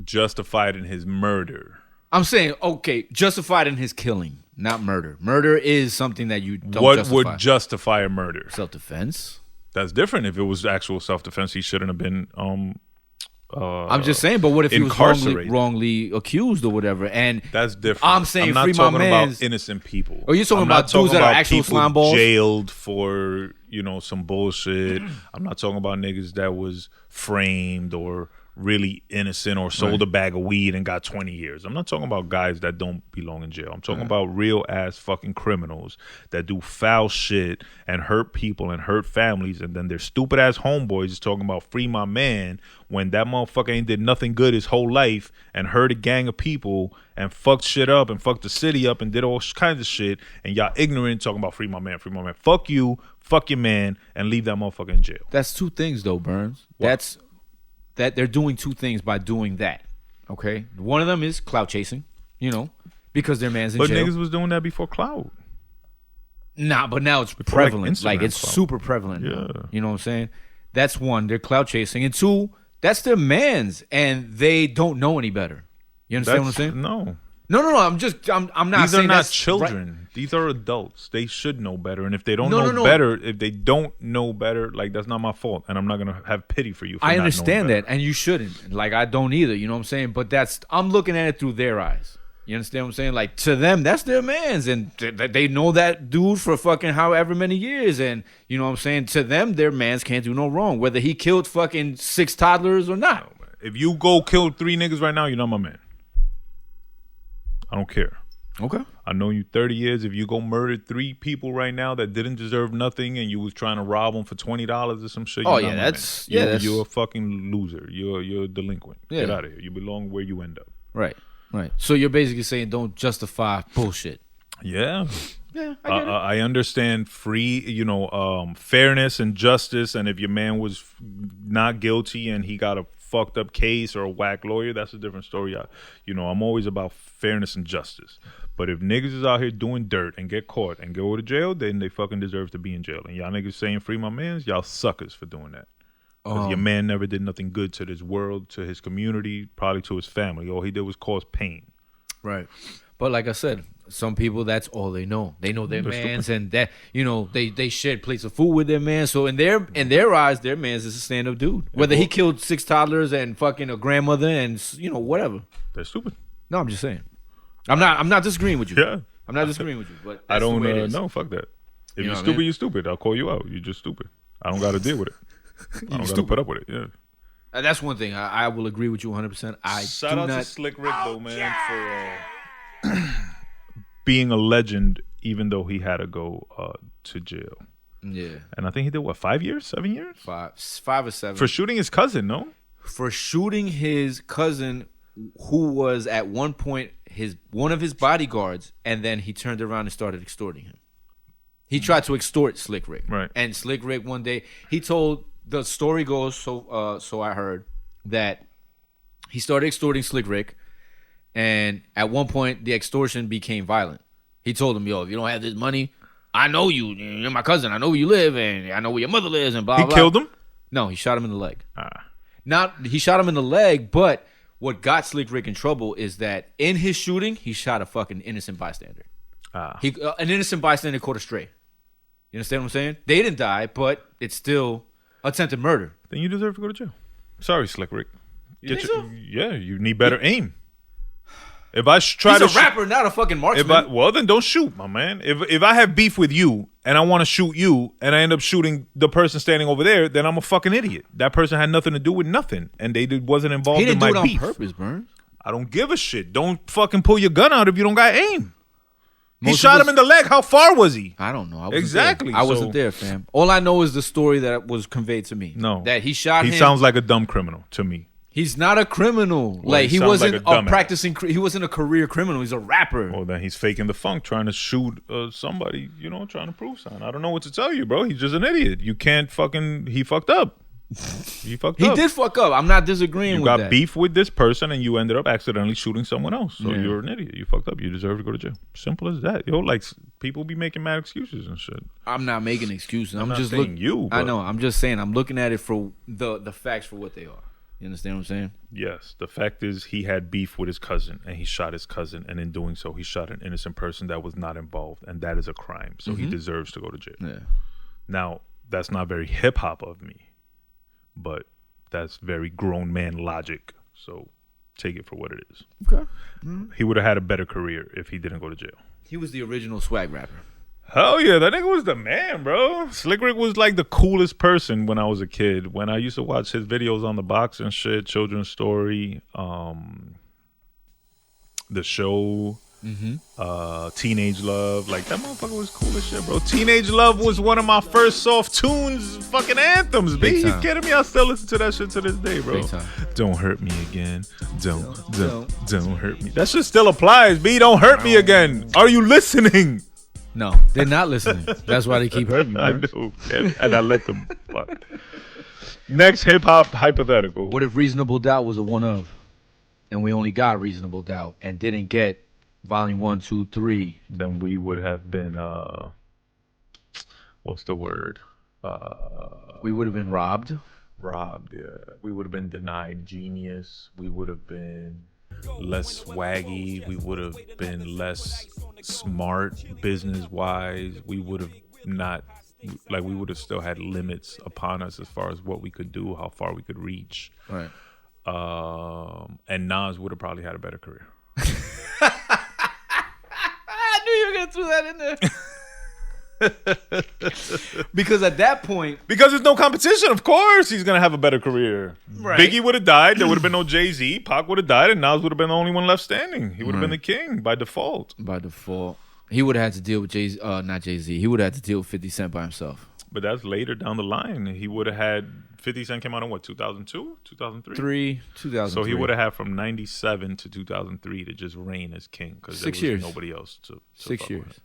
Justified in his murder. I'm saying, okay, justified in his killing. Not murder. Murder is something that you don't justify. What would justify a murder? Self-defense. That's different. If it was actual self-defense, he shouldn't have been I'm just saying, but what if he was wrongly accused or whatever? And that's different. I'm saying I'm free not my talking mans. about innocent people. Are you talking about dudes that are actual slime balls? Jailed for, some bullshit. I'm not talking about niggas that was framed or really innocent or sold a bag of weed and got 20 years. I'm not talking about guys that don't belong in jail. I'm talking about real ass fucking criminals that do foul shit and hurt people and hurt families, and then their stupid ass homeboys is talking about free my man when that motherfucker ain't did nothing good his whole life and hurt a gang of people and fucked shit up and fucked the city up and did all kinds of shit, and y'all ignorant talking about free my man, free my man. Fuck you, fuck your man, and leave that motherfucker in jail. That's two things though, Burnz. What? That they're doing two things by doing that. Okay, one of them is clout chasing, because their man's in jail. But niggas was doing that before clout. Nah, but now it's prevalent. Like it's clout. Super prevalent. Yeah, you know what I'm saying? That's one. They're clout chasing, and two, that's their man's, and they don't know any better. You understand what I'm saying? No. I'm not. These saying are not that's children. Right. These are adults. They should know better. And if they don't know better, if they don't know better, like, that's not my fault. And I'm not gonna have pity for you. For I not understand knowing that, and you shouldn't. Like, I don't either. You know what I'm saying? But I'm looking at it through their eyes. You understand what I'm saying? Like, to them, that's their man's, and they know that dude for fucking however many years. And you know what I'm saying? To them, their man's can't do no wrong, whether he killed fucking 6 toddlers or not. If you go kill 3 niggas right now, you're not my man. I don't care. Okay. I know you 30 years. If you go murder 3 people right now that didn't deserve nothing, and you was trying to rob them for $20 or some shit, you're a fucking loser. You're a delinquent. Yeah. Get out of here. You belong where you end up. Right. So you're basically saying don't justify bullshit. Yeah. Yeah, I get it. I understand fairness and justice, and if your man was not guilty and he got a fucked up case or a whack lawyer, that's a different story. I'm always about fairness and justice. But if niggas is out here doing dirt and get caught and go to jail, then they fucking deserve to be in jail. And y'all niggas saying free my mans, y'all suckers for doing that. Because your man never did nothing good to this world, to his community, probably to his family. All he did was cause pain. Right. But like I said, some people, that's all they know. They know their mans, and that they shared plates of food with their man. So in their eyes, their man's is a stand-up dude. Whether he killed 6 toddlers and fucking a grandmother and whatever. They're stupid. No, I'm just saying. I'm not disagreeing with you. Yeah. I'm not disagreeing with you. But I don't know. Fuck that. If you're stupid, you're stupid. I'll call you out. You're just stupid. I don't got to deal with it. I don't got to put up with it. Yeah. That's one thing. I will agree with you 100%. Shout out to Slick Rick though, man, for being a legend, even though he had to go to jail. Yeah. And I think he did 5 years, 7 years, 5 or 7 for shooting his cousin. No, for shooting his cousin, who was at one point one of his bodyguards, and then he turned around and started extorting him. He tried to extort Slick Rick, right? And Slick Rick one day, he told, the story goes, so I heard, that he started extorting Slick Rick, And at one point, the extortion became violent. He told him, yo, if you don't have this money, I know you. You're my cousin. I know where you live, and I know where your mother lives, and blah, blah, blah. He killed him? No, he shot him in the leg. He shot him in the leg, but what got Slick Rick in trouble is that in his shooting, he shot a fucking innocent bystander. An innocent bystander caught a stray. You understand what I'm saying? They didn't die, but it's still attempted murder. Then you deserve to go to jail. Sorry, Slick Rick. You think so? Yeah, you need better aim. If I try He's a rapper, not a fucking marksman. Well, then don't shoot, my man. If I have beef with you and I want to shoot you and I end up shooting the person standing over there, then I'm a fucking idiot. That person had nothing to do with nothing, and they wasn't involved in my beef. He didn't do it on purpose, Burnz. I don't give a shit. Don't fucking pull your gun out if you don't got aim. He shot him in the leg. How far was he? I don't know. I wasn't there, fam. All I know is the story that was conveyed to me. No. That he shot him. He sounds like a dumb criminal to me. He's not a criminal. Well, he wasn't he wasn't a career criminal. He's a rapper. Well, then he's faking the funk, trying to shoot somebody, trying to prove something. I don't know what to tell you, bro. He's just an idiot. You can't he fucked up. He did fuck up. I'm not disagreeing with that. You got beef with this person and you ended up accidentally shooting someone else. So you're an idiot. You fucked up. You deserve to go to jail. Simple as that. Like people be making mad excuses and shit. I'm not making excuses. I'm not just saying you. I know. I'm just saying I'm looking at it for the facts for what they are. You understand what I'm saying? Yes. The fact is he had beef with his cousin and he shot his cousin, and in doing so he shot an innocent person that was not involved, and that is a crime. So he deserves to go to jail. Yeah. Now, that's not very hip hop of me, but that's very grown man logic. So take it for what it is. Okay. He would have had a better career if he didn't go to jail. He was the original swag rapper. Hell yeah, that nigga was the man, bro. Slick Rick was like the coolest person when I was a kid. When I used to watch his videos on the box and shit, Children's Story, the show, Teenage Love. Like, that motherfucker was cool as shit, bro. Teenage Love was one of my first soft tunes fucking anthems, B. You kidding me? I still listen to that shit to this day, bro. Don't hurt me again. Don't hurt me. That shit still applies, B. Don't hurt me again. Are you listening? No, they're not listening. That's why they keep hurting me. I do, and I let them. Fuck. Next hip hop hypothetical. What if Reasonable Doubt was a one of, and we only got Reasonable Doubt and didn't get Volume 1, 2, 3? Then we would have been what's the word? We would have been robbed. Robbed, yeah. We would have been denied genius. We would have been less swaggy. We would have been less smart business wise. We would have not, like, we would have still had limits upon us as far as what we could do, how far we could reach. Right. And Nas would have probably had a better career. I knew you were gonna throw that in there. Because at that point, because there's no competition, of course he's gonna have a better career. Right. Biggie would have died. There would have been no Jay-Z. Pac would have died, and Nas would have been the only one left standing. He would have been the king by default. He would have had to deal with not Jay-Z. He would have had to deal with 50 Cent by himself. But that's later down the line. He would have had 50 Cent came out in what, 2002, 2003? 2003. So he would have had from 97 to 2003 to just reign as king, because there was nobody else to 6 years. With.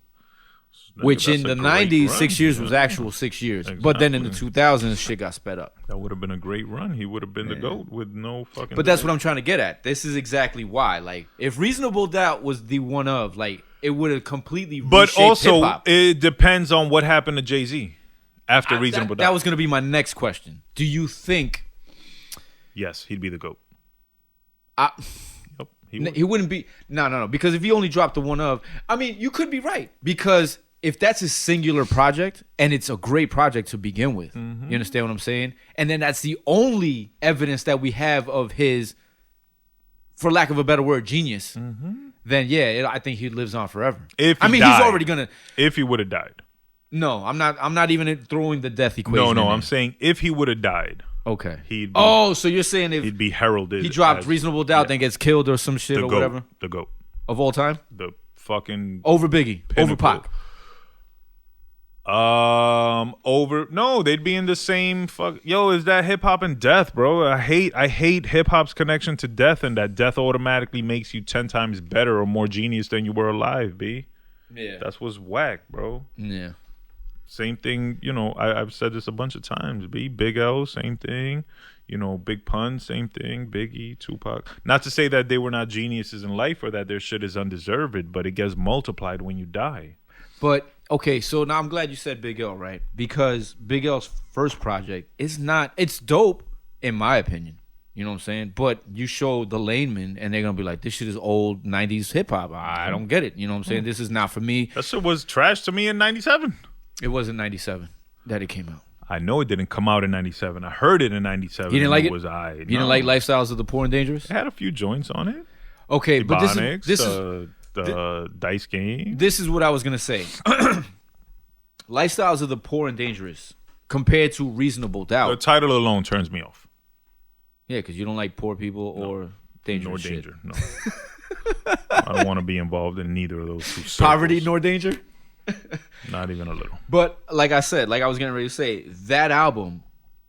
Which in the 90s, 6 years was actual 6 years. Exactly. But then in the 2000s, shit got sped up. That would have been a great run. He would have been the GOAT with no fucking... But that's what I'm trying to get at. This is exactly why. Like, if Reasonable Doubt was the one of, like, it would have completely reshaped But also, hip-hop. it depends on what happened to Jay-Z after Reasonable Doubt. That was going to be my next question. Do you think... Yes, he'd be the GOAT. He wouldn't be... No. Because if he only dropped the one of... I mean, you could be right. Because... if that's his singular project, and it's a great project to begin with, you understand what I'm saying? And then that's the only evidence that we have of his, for lack of a better word, genius, then yeah, I think he lives on forever. If he's already gonna... If he would have died. No, I'm not even throwing the death equation. No, I'm saying if he would have died. Okay. He'd be, so you're saying if... he'd be heralded. He dropped Reasonable Doubt, then gets killed or some shit or whatever? The GOAT. Of all time? The fucking... Over Biggie. Pinnacle. Over Pac. No, they'd be in the same is that hip hop and death, bro. I hate hip hop's connection to death, and that death automatically makes you 10 times better or more genius than you were alive, B. Yeah. That's what's whack, bro. Yeah. Same thing, you know, I've said this a bunch of times. Big L, same thing. You know, Big Pun, same thing. Biggie, Tupac. Not to say that they were not geniuses in life or that their shit is undeserved, but it gets multiplied when you die. But, okay, so now I'm glad you said Big L, right? Because Big L's first project is not, it's dope, in my opinion. You know what I'm saying? But you show the layman, and they're going to be like, this shit is old 90s hip-hop. I don't get it. You know what I'm saying? This is not for me. That shit was trash to me in 97. It wasn't 97 that it came out. I know it didn't come out in 97. I heard it in 97. You didn't like it? You didn't like Lifestyles of the Poor and Dangerous? It had a few joints on it. Okay, but Ebonics, this is the Dice Game. This is what I was going to say. Lifestyles of the Poor and Dangerous compared to Reasonable Doubt. The title alone turns me off. Yeah, because you don't like poor people or dangerous Nor shit. danger, no. I don't want to be involved in neither of those two circles. Poverty nor danger? Not even a little. But like I said, like I was getting ready to say, that album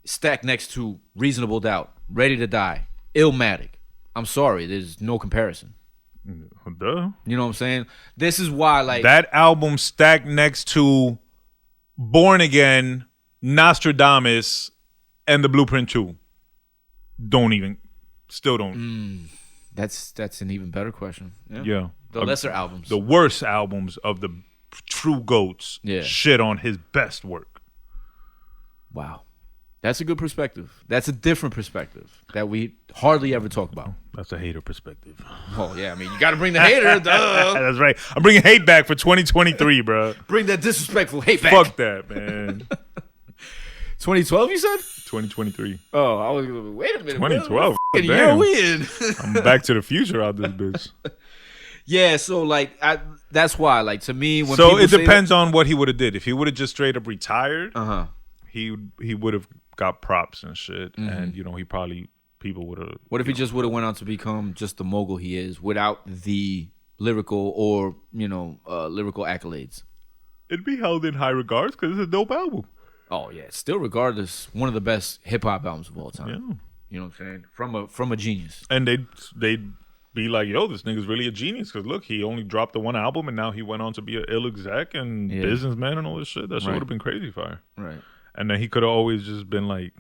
stacked next to Reasonable Doubt, Ready to Die, Illmatic. I'm sorry, there's no comparison. Duh. You know what I'm saying? This is why, like, that album stacked next to Born Again, Nostradamus, and The Blueprint 2. Still don't. That's an even better question. Yeah. The lesser albums. The worst albums of the true GOATs shit on his best work. Wow. That's a good perspective. That's a different perspective that we hardly ever talk about. That's a hater perspective. Oh, yeah. I mean, you got to bring the hater. Duh. That's right. I'm bringing hate back for 2023, bro. Bring that disrespectful hate back. Fuck that, man. 2012, you said? 2023. Oh, I was going, wait a minute. 2012. What year are we in? I'm back to the future out this bitch. Yeah, so, like, that's why, like, to me, when so people it say depends on what he would have did. If he would have just straight up retired, he would have got props and shit, and you know people would have. What if he just would have went on to become just the mogul he is without the lyrical or lyrical accolades? It'd be held in high regards because it's a dope album. Oh yeah, still regardless, one of the best hip hop albums of all time. Yeah. You know what I'm saying? From a genius. And they'd be like, yo, this nigga's really a genius because look, he only dropped the one album and now he went on to be an ill exec and businessman and all this shit. That shit would have been crazy fire. Right. And then he could have always just been like,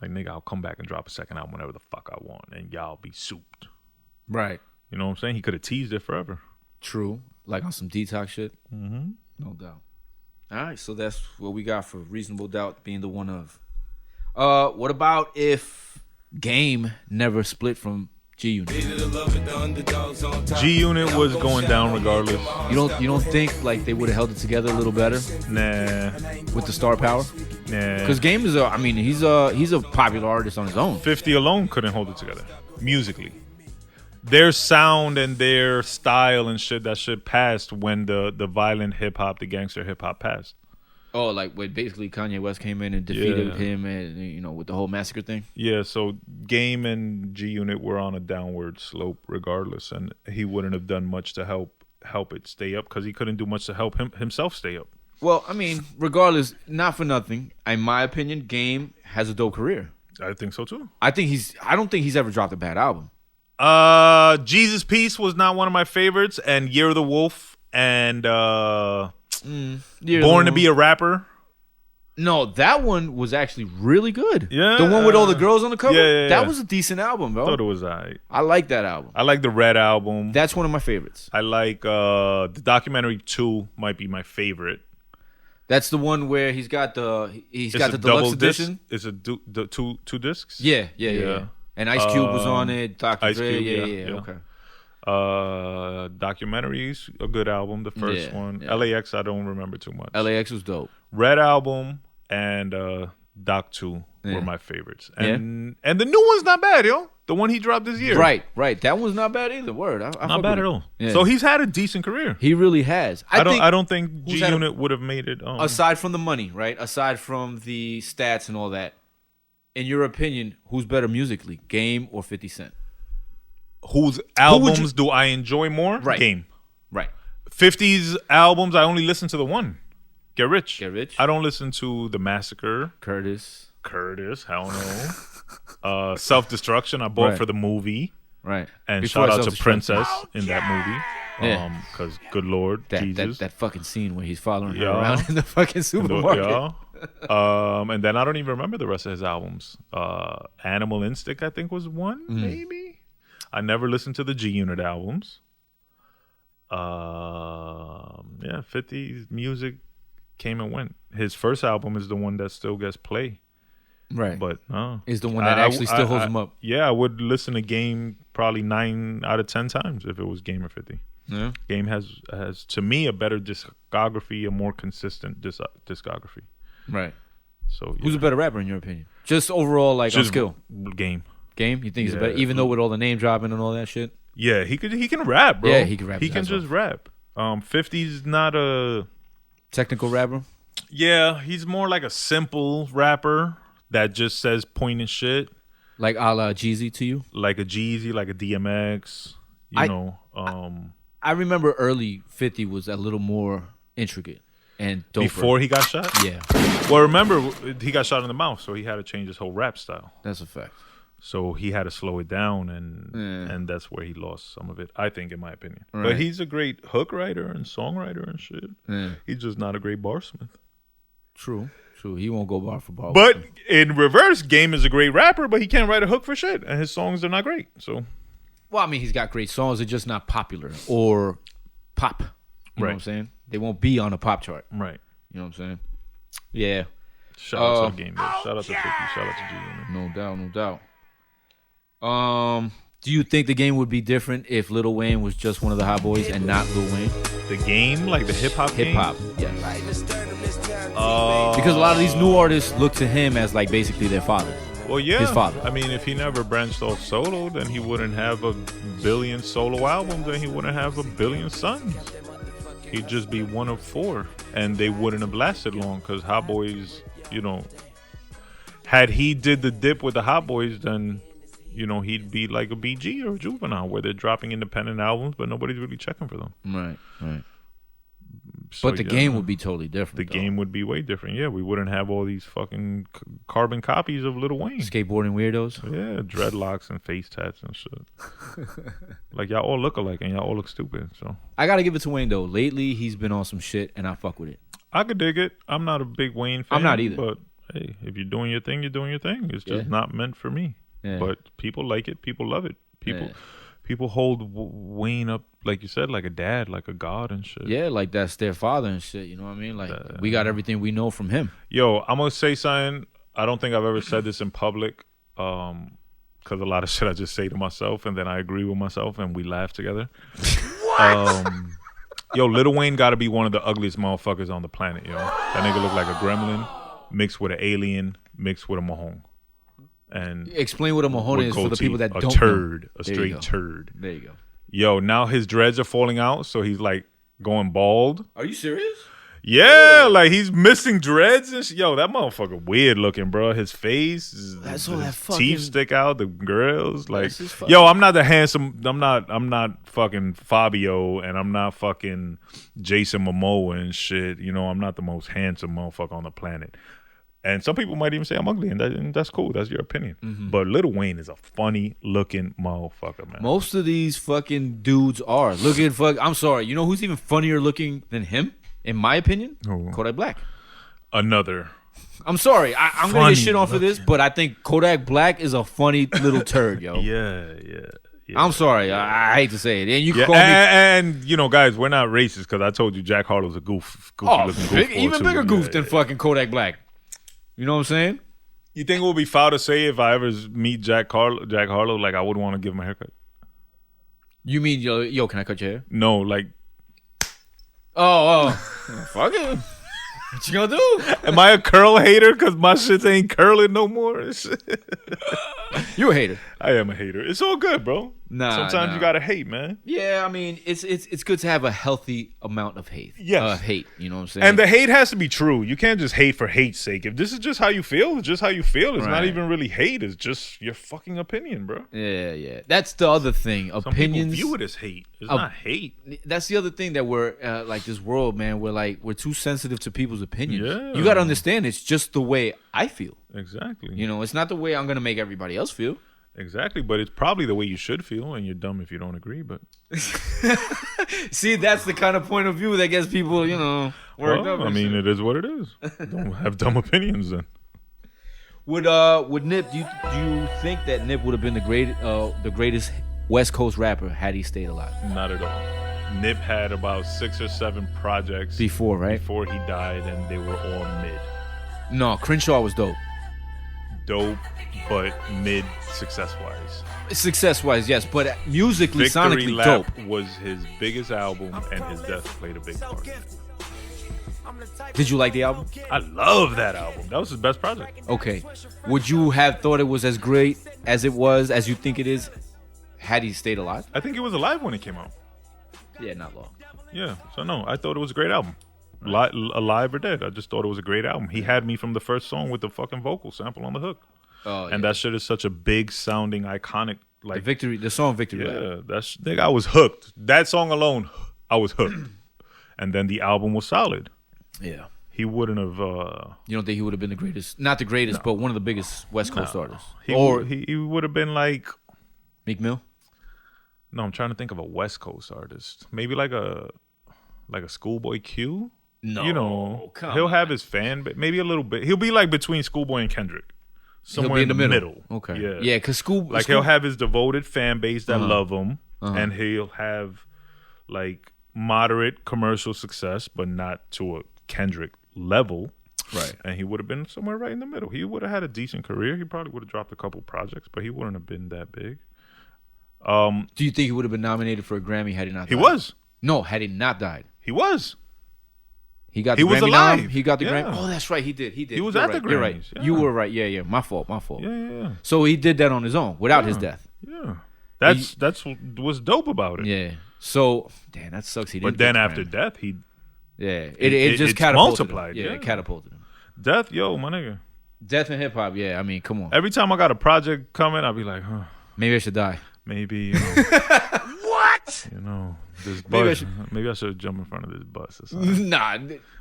nigga, I'll come back and drop a second album whenever the fuck I want and y'all be souped. Right. You know what I'm saying? He could have teased it forever. True. Like on some detox shit. Mm-hmm. No doubt. All right, so that's what we got for Reasonable Doubt being the one of. What about if Game never split from G-Unit? G-Unit was going down regardless. You don't think like they would have held it together a little better? Nah. With the star power? Nah. Because Game is he's a popular artist on his own. 50 alone couldn't hold it together musically. Their sound and their style and shit, that shit passed when the violent hip hop, the gangster hip hop passed. Oh, like when basically Kanye West came in and defeated him, and with the whole massacre thing. Yeah, so Game and G-Unit were on a downward slope regardless, and he wouldn't have done much to help it stay up because he couldn't do much to help himself stay up. Well, I mean, regardless, not for nothing. In my opinion, Game has a dope career. I think so too. I don't think he's ever dropped a bad album. Jesus Peace was not one of my favorites, and Year of the Wolf and Born to Be a Rapper. No, that one was actually really good. Yeah. The one with all the girls on the cover? Yeah. That was a decent album, bro. I thought it was alright. I like that album. I like the Red album. That's one of my favorites. I like the documentary 2 might be my favorite. That's the one where he's got the deluxe double edition. Is it two discs? Yeah. And Ice Cube was on it. Dr. Ice Dre. Cube, Yeah. Okay. Documentaries, a good album. The first one. Yeah. LAX, I don't remember too much. LAX was dope. Red album and Doc 2 were my favorites. And the new one's not bad, yo. The one he dropped this year. Right. That one's not bad either. Word. Not bad at all. Yeah. So he's had a decent career. He really has. I don't think G-Unit would have made it. Aside from the money, right? Aside from the stats and all that, in your opinion, who's better musically, Game or 50 Cent? Whose albums do I enjoy more? Right. Game. Right. 50's albums, I only listen to the one. Get Rich. I don't listen to The Massacre. Curtis, hell no. Self-Destruction, I bought for the movie. Right. And shout out to Princess in that movie. Yeah. Because good Lord, Jesus. That fucking scene where he's following her Yeah. around in the fucking supermarket. And then I don't even remember the rest of his albums. Animal Instinct, I think, was one, maybe. I never listened to the G Unit albums. 50's music came and went. His first album is the one that still gets play. Right. But no. Is the one that actually still holds him up. Yeah, I would listen to Game probably 9 out of 10 times if it was Game or 50. Yeah. Game has to me a better discography, a more consistent discography. Right. So yeah. Who's a better rapper in your opinion? Just overall, like on skill. Game. Game? You think he's a better, even though with all the name dropping and all that shit? Yeah, he can rap, bro. Yeah, he can rap. He can just rap. 50's not a technical rapper. Yeah, he's more like a simple rapper that just says pointed shit. Like a la Jeezy to you? Like a Jeezy, like a DMX. I remember early 50 was a little more intricate and doper. Before he got shot? Yeah. Well, remember, he got shot in the mouth, so he had to change his whole rap style. That's a fact. So he had to slow it down, and that's where he lost some of it, I think, in my opinion. Right. But he's a great hook writer and songwriter and shit. Yeah. He's just not a great barsmith. True. He won't go bar for bar. But in reverse, Game is a great rapper, but he can't write a hook for shit, and his songs are not great. So, well, I mean, he's got great songs. They're just not popular or pop. You know what I'm saying? They won't be on a pop chart. Right. You know what I'm saying? Yeah. Shout out to the Game, though. Shout out to 50. Shout out to Jeezy. No doubt. Do you think the Game would be different if Lil Wayne was just one of the Hot Boys and not Lil Wayne? The Game, like the hip hop. Yeah. Because a lot of these new artists look to him as like basically their father. Well, yeah. His father. I mean, if he never branched off solo, then he wouldn't have a billion solo albums, and he wouldn't have a billion sons. He'd just be one of 4, and they wouldn't have lasted long because Hot Boys, had he did the dip with the Hot Boys, then he'd be like a BG or a Juvenile, where they're dropping independent albums, but nobody's really checking for them. Right. So, but the Game would be totally different. The Game would be way different. Yeah, we wouldn't have all these fucking carbon copies of Lil Wayne. Skateboarding weirdos. Yeah, dreadlocks and face tats and shit. Like, y'all all look alike and y'all all look stupid. So I gotta give it to Wayne though. Lately, he's been on some shit, and I fuck with it. I could dig it. I'm not a big Wayne fan. I'm not either. But hey, if you're doing your thing, you're doing your thing. It's just not meant for me. Yeah. But people like it. People love it. People hold Wayne up, like you said, like a dad, like a god and shit. Yeah, like that's their father and shit. You know what I mean? Like we got everything we know from him. Yo, I'm gonna say something. I don't think I've ever said this in public, because a lot of shit I just say to myself, and then I agree with myself, and we laugh together. What? Yo, Lil Wayne got to be one of the ugliest motherfuckers on the planet. Yo, that nigga look like a gremlin mixed with an alien mixed with a Mahone. And explain what a Mahone is for the people that don't know. A straight turd. There you go. Yo, now his dreads are falling out, so he's like going bald. Are you serious? Yeah, like he's missing dreads and shit. Yo, that motherfucker weird looking, bro. His face, that's all that fucking teeth stick out, the grills. Like, yo, I'm not the handsome. I'm not fucking Fabio, and I'm not fucking Jason Momoa and shit. I'm not the most handsome motherfucker on the planet. And some people might even say I'm ugly, and that's cool. That's your opinion. Mm-hmm. But Lil Wayne is a funny looking motherfucker, man. Most of these fucking dudes are looking. I'm sorry. You know who's even funnier looking than him? In my opinion, Kodak Black. Another. I'm sorry. I'm gonna get shit on for this, but I think Kodak Black is a funny little turd, yo. Yeah. I'm sorry. I hate to say it. And you can call me. And guys, we're not racist because I told you Jack Harlow's a goofy looking goof. Even bigger goof than fucking Kodak Black. You know what I'm saying? You think it would be foul to say if I ever meet Jack Harlow, like I would want to give him a haircut? You mean, yo, can I cut your hair? No, like. Oh, fuck it. What you gonna do? Am I a curl hater because my shit ain't curling no more? You a hater. I am a hater. It's all good, bro. Sometimes you gotta hate, man. Yeah, I mean, it's good to have a healthy amount of hate. Yes. Hate, you know what I'm saying? And the hate has to be true. You can't just hate for hate's sake. If this is just how you feel, it's just how you feel. It's not even really hate. It's just your fucking opinion, bro. Yeah. That's the other thing. Some Opinions. people view it as hate. It's not hate. That's the other thing that we're like this world, man. We're too sensitive to people's opinions. Yeah. You gotta understand. It's just the way I feel. Exactly. It's not the way I'm gonna make everybody else feel. Exactly, but it's probably the way you should feel, and you're dumb if you don't agree. But See, that's the kind of point of view that gets people, worked up. I mean, it is what it is. Don't have dumb opinions then. Would Nip? Do you think that Nip would have been the greatest West Coast rapper had he stayed alive? Not at all. Nip had about 6 or 7 projects Before, right? Before he died, and they were all mid. No, Crenshaw was dope. Dope, but mid success-wise. Success-wise, yes, but musically, Victory sonically, Lap dope. was his biggest album, and his death played a big part. Did you like the album? I love that album. That was his best project. Okay. Would you have thought it was as great as it was, as you think it is, had he stayed alive? I think he was alive when it came out. Yeah, not long. Yeah, so no, I thought it was a great album. Alive or dead, I just thought it was a great album. He had me from the first song with the fucking vocal sample on the hook. And that shit is such a big sounding, iconic, like The song Victory. Yeah, nigga, I was hooked. That song alone, I was hooked. And then the album was solid. Yeah. He wouldn't have. You don't think he would have been the greatest? Not the greatest, but one of the biggest West Coast artists. He would have been like Meek Mill. No, I'm trying to think of a West Coast artist. Maybe like a Schoolboy Q. No, he'll have his fan, but maybe a little bit. He'll be like between Schoolboy and Kendrick, somewhere in the middle. Okay, yeah, because he'll have his devoted fan base that love him, and he'll have like moderate commercial success, but not to a Kendrick level. Right. And he would have been somewhere right in the middle. He would have had a decent career. He probably would have dropped a couple projects, but he wouldn't have been that big. Do you think he would have been nominated for a Grammy had he not died? He was. No, had he not died. He was. He got. He was Grammy alive. He got the Yeah. Grammy. Oh, that's right. He did. He was You're at right. the You're right. Grammys, yeah. You were right. Yeah. My fault. Yeah. So he did that on his own without his death. Yeah. That's what's dope about it. Yeah. So damn, that sucks. He didn't. But then get the after Grammy. death, he it just it's catapulted multiplied, him. yeah. It catapulted him. death, yo, my nigga. Death in hip hop. Yeah. I mean, come on. Every time I got a project coming, I'll be like, huh, Maybe I should die. maybe What? this Maybe I bus. should- Maybe I should jump in front of this bus or something. Nah.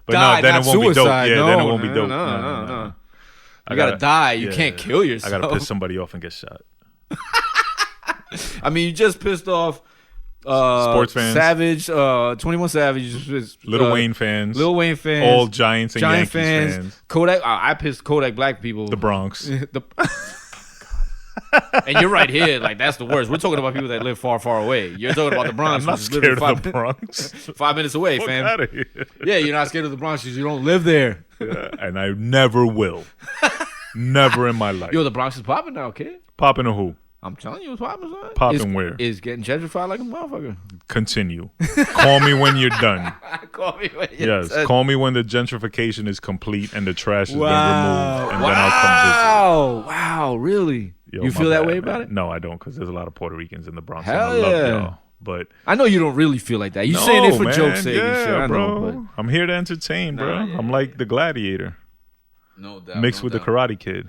But die, no, then not it won't be dope. suicide. Yeah, no, then it won't be dope. No. I You gotta die. You can't kill I yourself. gotta piss somebody off and get shot. I mean, you just pissed off Sports fans. Savage, 21 Savage, Lil Wayne fans. Lil Wayne fans, All Giants and Giant Yankees fans. Kodak. I pissed Kodak Black people. The Bronx. And you're right here. Like, that's the worst. We're talking about people that live far, far away. You're talking about the Bronx. I'm not which is literally scared of the Bronx. 5 minutes away, Fuck fam. outta here. Yeah, you're not scared of the Bronx because you don't live there. Yeah, and I never will. Never in my life. Yo, the Bronx is popping now, kid. Popping a who? I'm telling you, it's popping, son. Popping where? It's getting gentrified like a motherfucker. Continue. Call me when you're done. Call me when you're Yes, done. call me when the gentrification is complete and the trash has Wow. been removed, and then I'll come Wow, really? visit. Yo, You my feel that bad, way man. about it? No, I don't, because there's a lot of Puerto Ricans in the Bronx. Hell and I love yeah. y'all. But I know you don't really feel like that. You're no, saying it for man, joke's sake yeah, and shit. I bro. know, but I'm here to entertain, bro. yeah, I'm like the gladiator, no doubt. mixed with the Karate Kid,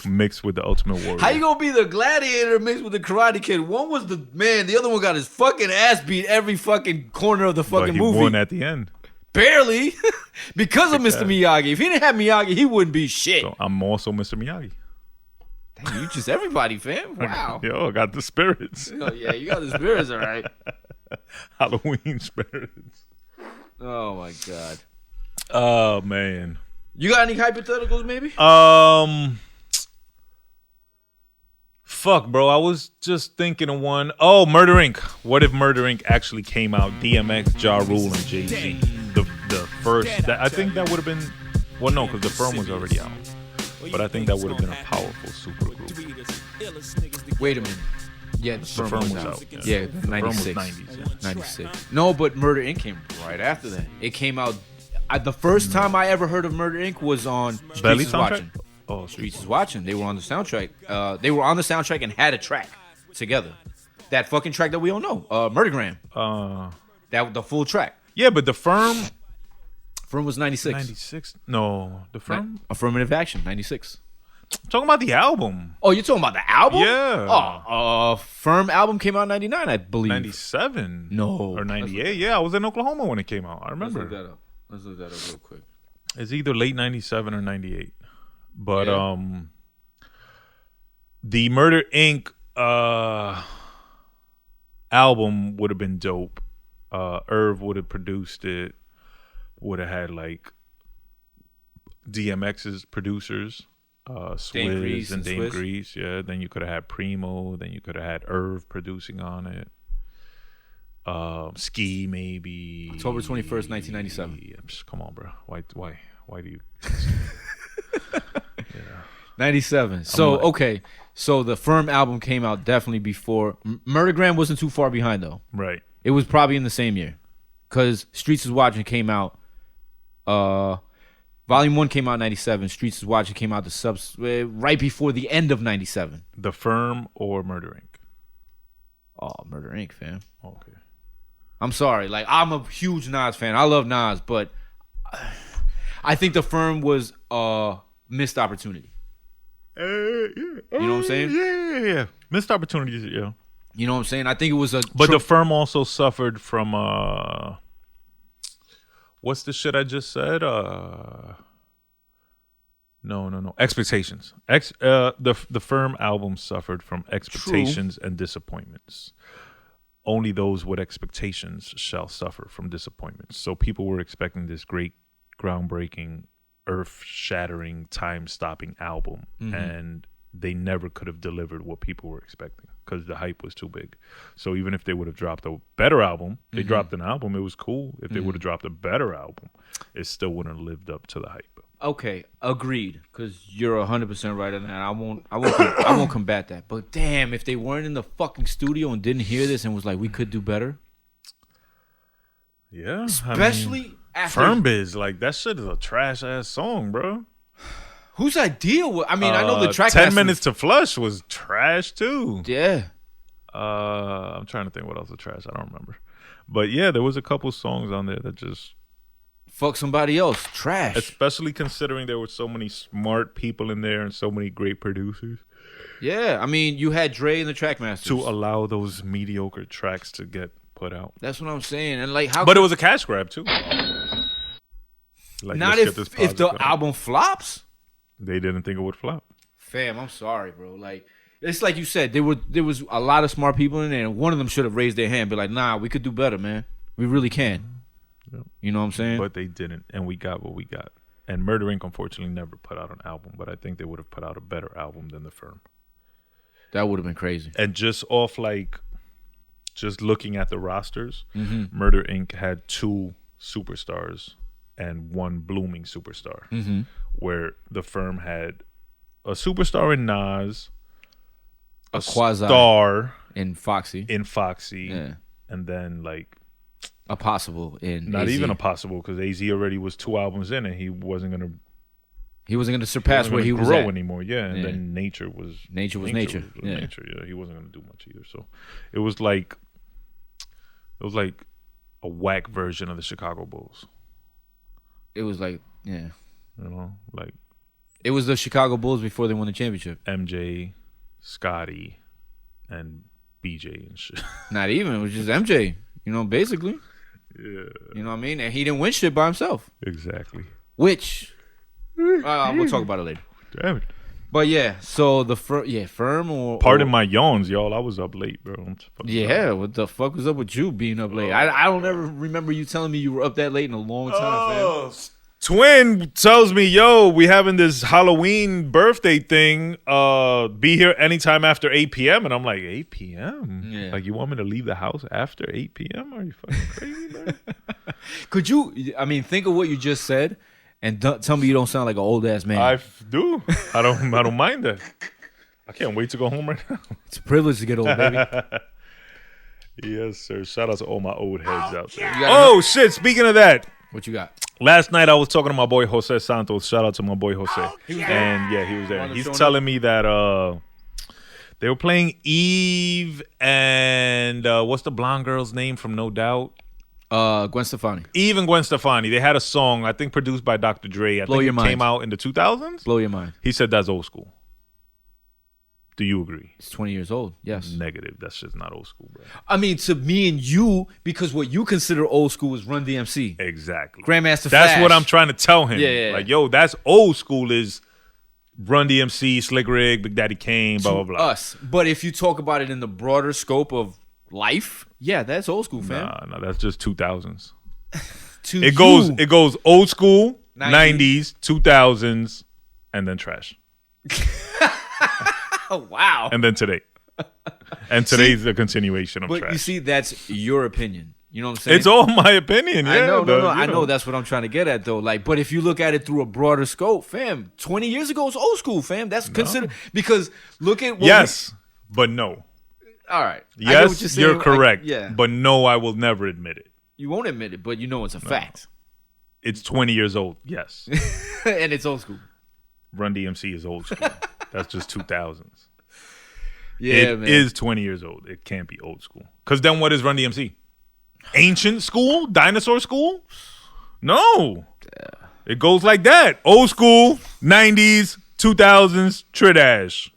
mixed with the Ultimate Warrior. How you gonna be the gladiator mixed with the Karate Kid? One was the man, the other one got his fucking ass beat every fucking corner of the but fucking he movie. won at the end. Barely. Because of Mr. Miyagi. If he didn't have Miyagi, he wouldn't be shit. So I'm also Mr. Miyagi. Damn, you just everybody, fam. Wow. Yo, I got the spirits. Oh, yeah, you got the spirits, all right. Halloween spirits. Oh my god. Oh man. You got any hypotheticals, maybe? Fuck, bro. I was just thinking of one. Oh, Murder Inc. What if Murder Inc. actually came out? DMX, Ja Rule, and Jay-Z. The first. I think that would have been. Well, no, because the firm was already out. But I think that would have been a powerful super group. Wait a minute. Yeah, the The firm was out. out. Yeah, Yeah, The firm was 96. 90s. Yeah. 96. No, but Murder Inc. came right after that. It came out. The first time I ever heard of Murder Inc. was on Belly Streets is soundtrack? Watching. Oh, Streets is Watching. They were on the soundtrack. They were on the soundtrack and had a track together. That fucking track that we all know. Murdergram. That the full track. Yeah, but the firm. Firm was 96. 96. No, the firm. Affirmative Action, 96. I'm talking about the album. Oh, you're talking about the album? Yeah. Oh, Firm album came out in 99, I believe. 97. No. Or 98. Yeah, I was in Oklahoma when it came out. I remember. Let's look that up real quick. It's either late 97 or 98. But Yeah. the Murder Inc. Album would have been dope Irv would have produced it. Would have had like DMX's producers, Swizz and Dame Grease. Yeah. Then you could have had Primo. Then you could have had Irv producing on it. Ski maybe. October 21st, 1997. Yeah, come on, bro. Why do you? Yeah. 97. So okay. So the Firm album came out definitely before. Murdergram wasn't too far behind though. Right. It was probably in the same year, because Streets is Watching came out. Volume 1 came out in 97. Streets is Watching came out right before the end of 97. The Firm or Murder Inc. Oh, Murder Inc. fam. Okay. I'm sorry. Like, I'm a huge Nas fan. I love Nas, but I think The Firm was a missed opportunity. Yeah. You know what I'm saying? Yeah. Missed opportunities, yeah. You know what I'm saying? I think it was a... But The Firm also suffered from... what's the shit I just said? No. Expectations. The Firm album suffered from expectations and disappointments. Only those with expectations shall suffer from disappointments. So people were expecting this great, groundbreaking, earth-shattering, time-stopping album, and they never could have delivered what people were expecting because the hype was too big. So even if they would have dropped a better album, they dropped an album, it was cool. If they would have dropped a better album, it still wouldn't have lived up to the hype. Okay, agreed. Because you're 100% right on that. I won't combat that. But damn, if they weren't in the fucking studio and didn't hear this and was like, we could do better. Yeah, especially after Firm Biz, like that shit is a trash ass song, bro. Whose idea was? I mean, I know the track. 10 Minutes to Flush was trash too. Yeah. I'm trying to think what else was trash. I don't remember. But yeah, there was a couple songs on there that just fuck somebody else. Trash. Especially considering there were so many smart people in there and so many great producers. Yeah, I mean, you had Dre and the Trackmasters to allow those mediocre tracks to get put out. That's what I'm saying. And like, how? But it was a cash grab too. Like, not if the album flops. They didn't think it would flop. Fam, I'm sorry, bro. Like, it's like you said, there was a lot of smart people in there, and one of them should have raised their hand, and be like, nah, we could do better, man. We really can. Yeah. You know what I'm saying? But they didn't, and we got what we got. And Murder Inc. unfortunately never put out an album, but I think they would have put out a better album than The Firm. That would have been crazy. And just looking at the rosters, Murder Inc. had 2 superstars and 1 blooming superstar, where The Firm had a superstar in Nas, a quasi star in Foxy, yeah. And then like a possible in not AZ. Even a possible, because AZ already was 2 albums in, and he wasn't gonna surpass where he was grow at anymore. Yeah, and then Nature was nature. Yeah, he wasn't gonna do much either. So it was like a whack version of the Chicago Bulls. It was like, yeah, you know, like it was the Chicago Bulls before they won the championship. MJ, Scotty, and BJ and shit. Not even. It was just MJ. You know, basically. Yeah. You know what I mean? And he didn't win shit by himself. Exactly. Which we'll talk about it later. Damn it. But yeah, so the Firm or pardon my yawns, y'all. I was up late, bro. Yeah, what the fuck was up with you being up late? I don't ever remember you telling me you were up that late in a long time, fam. Twin tells me, yo, we having this Halloween birthday thing. Be here anytime after 8 p.m. And I'm like, 8 p.m.? Yeah. Like, you want me to leave the house after 8 p.m.? Are you fucking crazy, man? Could you, think of what you just said and tell me you don't sound like an old ass man. I do. I don't mind that. I can't wait to go home right now. It's a privilege to get old, baby. Yes, sir. Shout out to all my old heads out there. Oh, shit. Speaking of that. What you got? Last night I was talking to my boy Jose Santos. Shout out to my boy Jose. And yeah, he was there. He's telling me that they were playing Eve and what's the blonde girl's name from No Doubt? Gwen Stefani. Eve and Gwen Stefani. They had a song, I think produced by Dr. Dre. I think it came out in the 2000s. Blow your mind. He said that's old school. Do you agree? It's 20 years old. Yes. Negative. That's just not old school, bro. I mean, to me and you, because what you consider old school is Run DMC. Exactly. Grandmaster That's Flash. what I'm trying to tell him. Yeah. Like, yo, that's old school is Run DMC, Slick Rick, Big Daddy Kane, blah, blah, blah. Us. But if you talk about it in the broader scope of life, yeah, that's old school, fam. Nah, that's just 2000s. It goes old school, 90s. 90s, 2000s, and then trash. Oh, wow. And then today. And today's a continuation of But trash. you see, that's your opinion. You know what I'm saying? It's all my opinion. Yeah, I know that's what I'm trying to get at, though. Like, but if you look at it through a broader scope, fam, 20 years ago is old school, fam. That's considered because look at what but no. All right. Yes, you're correct. Yeah. But no, I will never admit it. You won't admit it, but you know it's a fact. It's 20 years old. Yes. And it's old school. Run DMC is old school. That's just 2000s. Yeah, man. It is 20 years old. It can't be old school. Because then what is Run DMC? Ancient school? Dinosaur school? No. It goes like that. Old school, 90s, 2000s, Tridash.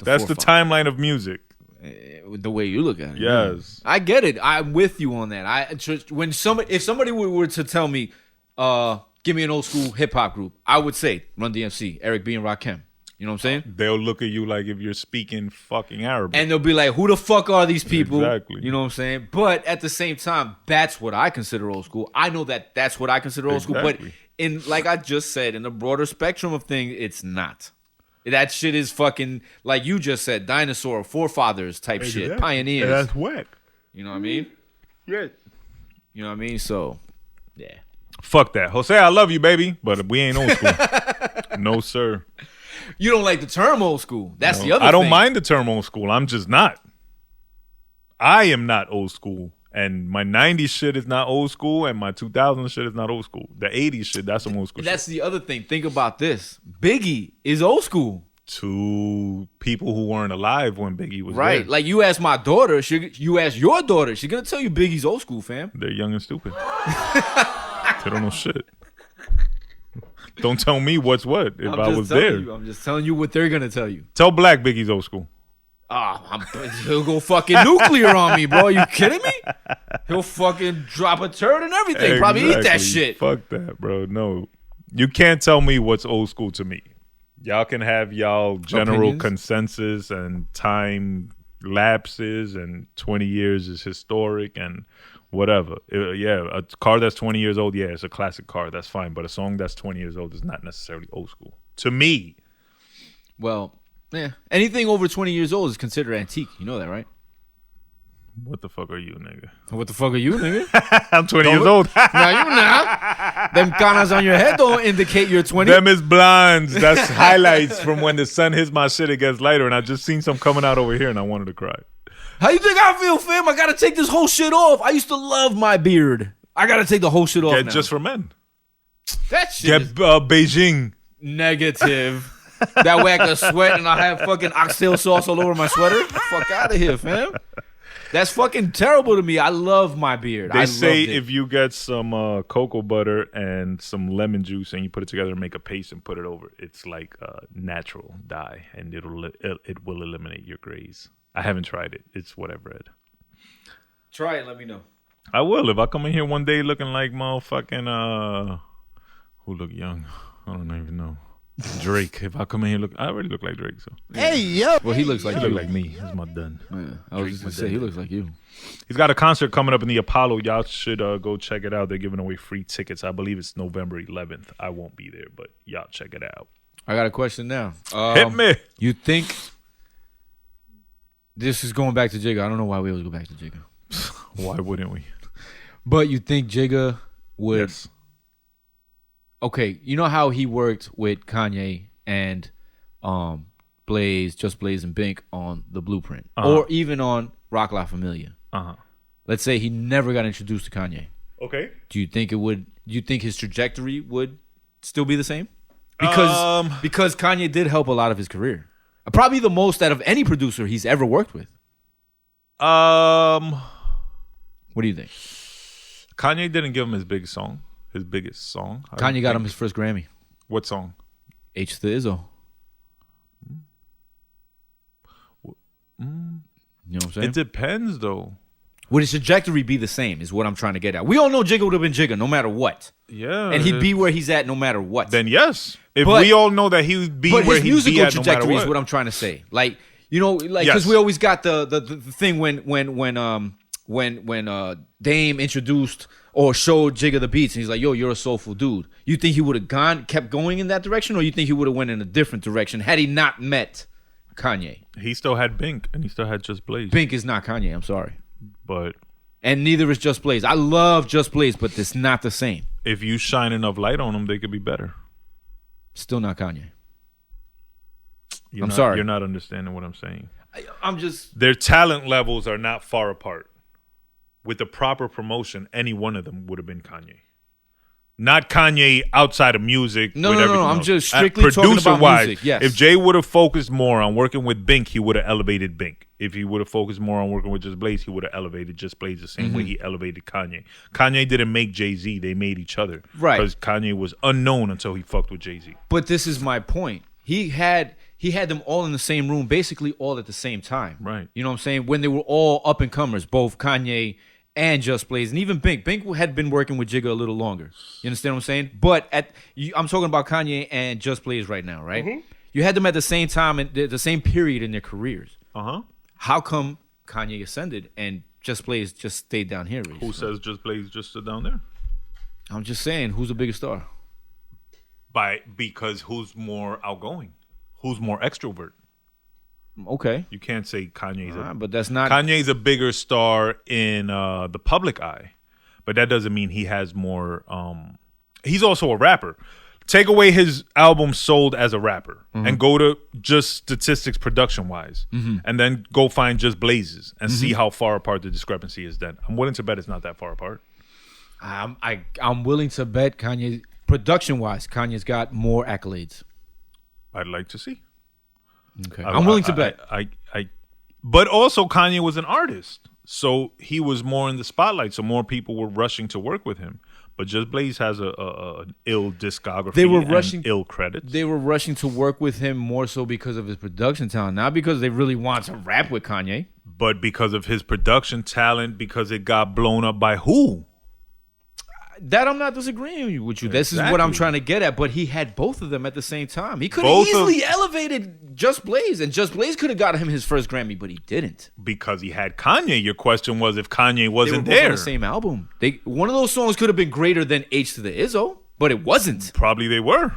That's the timeline of music. The way you look at it. Yes. I get it. I'm with you on that. If somebody were to tell me, give me an old school hip hop group, I would say Run DMC, Eric B and Rakim. You know what I'm saying? They'll look at you like if you're speaking fucking Arabic. And they'll be like, who the fuck are these people? Exactly. You know what I'm saying? But at the same time, that's what I consider old school. I know that that's what I consider old school. But like I just said, in the broader spectrum of things, it's not. That shit is fucking, like you just said, dinosaur, forefathers type shit. Pioneers. That's whack. You know what I mean? Yeah. You know what I mean? So, yeah. Fuck that. Jose, I love you, baby. But we ain't old school. No, sir. You don't like the term old school. That's the other thing. I don't mind the term old school. I'm just not. I am not old school. And my 90s shit is not old school. And my 2000s shit is not old school. The 80s shit, that's some old school That's the other thing. Think about this. Biggie is old school. To people who weren't alive when Biggie was right. there. Like you ask my daughter, you ask your daughter, she's going to tell you Biggie's old school, fam. They're young and stupid. They don't know shit. Don't tell me what's what if I was there. I'm just telling you what they're going to tell you. Tell Black Biggie's old school. He'll go fucking nuclear on me, bro. Are you kidding me? He'll fucking drop a turd and everything. Exactly. Probably eat that shit. Fuck that, bro. No. You can't tell me what's old school to me. Y'all can have y'all general consensus and time lapses and 20 years is historic and whatever. A car that's 20 years old, it's a classic car. That's fine. But a song that's 20 years old is not necessarily old school. To me. Well, yeah. Anything over 20 years old is considered antique. You know that, right? What the fuck are you, nigga? What the fuck are you, nigga? I'm 20 years old. No, you're not. Them canas on your head don't indicate you're 20. Them is blondes. That's highlights from when the sun hits my shit, it gets lighter. And I just seen some coming out over here and I wanted to cry. How you think I feel, fam? I gotta take this whole shit off. I used to love my beard. I gotta take the whole shit off now. Just for men. That shit is Beijing. Negative. That way I can sweat and I have fucking oxtail sauce all over my sweater. Fuck out of here, fam. That's fucking terrible to me. I love my beard. They say if you get some cocoa butter and some lemon juice and you put it together and make a paste and put it over, it's like natural dye and it will eliminate your grays. I haven't tried it. It's what I've read. Try it. Let me know. I will. If I come in here one day looking like motherfucking who look young? I don't even know. Drake. If I come in here, I already look like Drake. So Hey, yo. Well, he looks like he you. look like me. He's my done. Yeah, I was just gonna say he looks like you. He's got a concert coming up in the Apollo. Y'all should go check it out. They're giving away free tickets. I believe it's November 11th. I won't be there, but y'all check it out. I got a question now. Hit me. You think this is going back to Jigga? I don't know why we always go back to Jigga. Why wouldn't we? But you think Jigga would? Yes. Okay, you know how he worked with Kanye and Blaze, Just Blaze and Bink on The Blueprint, or even on Rock La Familia. Let's say he never got introduced to Kanye. Okay. Do you think it would? Do you think his trajectory would still be the same? Because Kanye did help a lot of his career, probably the most out of any producer he's ever worked with. What do you think? Kanye didn't give him his biggest song. Kanye got him his first Grammy. What song? H to the Izzo. You know what I'm saying? It depends, though. Would his trajectory be the same is what I'm trying to get at. We all know Jigga would have been Jigga no matter what. Yeah. And he'd be where he's at no matter what. Then yes. If we all know that he would be where he'd be at no matter what. But his musical trajectory is what I'm trying to say. Like, You know, like because we always got the thing when Dame introduced or showed Jigga the beats, and he's like, "Yo, you're a soulful dude." You think he would have kept going in that direction, or you think he would have went in a different direction had he not met Kanye? He still had Bink, and he still had Just Blaze. Bink is not Kanye. I'm sorry, and neither is Just Blaze. I love Just Blaze, but it's not the same. If you shine enough light on them, they could be better. Still not Kanye. I'm sorry. You're not understanding what I'm saying. I'm just... Their talent levels are not far apart. With the proper promotion, any one of them would have been Kanye. Not Kanye outside of music. No. I'm just strictly talking about music. Yes. If Jay would have focused more on working with Bink, he would have elevated Bink. If he would have focused more on working with Just Blaze, he would have elevated Just Blaze the same way he elevated Kanye. Kanye didn't make Jay-Z. They made each other. Right. Because Kanye was unknown until he fucked with Jay-Z. But this is my point. He had them all in the same room, basically all at the same time. Right. You know what I'm saying? When they were all up and comers, both Kanye and Just Blaze, and even Bink. Bink had been working with Jigga a little longer. You understand what I'm saying? But I'm talking about Kanye and Just Blaze right now, right? Mm-hmm. You had them at the same time and the same period in their careers. How come Kanye ascended and Just Blaze just stayed down here? Recently? Who says Just Blaze just stood down there? I'm just saying, who's the biggest star? Because who's more outgoing? Who's more extrovert? Okay. You can't say Kanye's but that's not... Kanye's a bigger star in the public eye, but that doesn't mean he has more... he's also a rapper. Take away his album sold as a rapper and go to just statistics production-wise and then go find Just Blazes and see how far apart the discrepancy is then. I'm willing to bet it's not that far apart. I'm willing to bet Kanye... Production-wise, Kanye's got more accolades. I'd like to see. Okay, I'm willing to bet. But also Kanye was an artist, so he was more in the spotlight. So more people were rushing to work with him. But Just Blaze has an ill discography. They were rushing ill credits. They were rushing to work with him more so because of his production talent, not because they really want to rap with Kanye. But because of his production talent, because it got blown up by who? That I'm not disagreeing with you. This is what I'm trying to get at. But he had both of them at the same time. He could have easily elevated Just Blaze, and Just Blaze could have got him his first Grammy, but he didn't because he had Kanye. Your question was if Kanye wasn't they were both there. On the same album. One of those songs could have been greater than H to the Izzo, but it wasn't. Probably they were.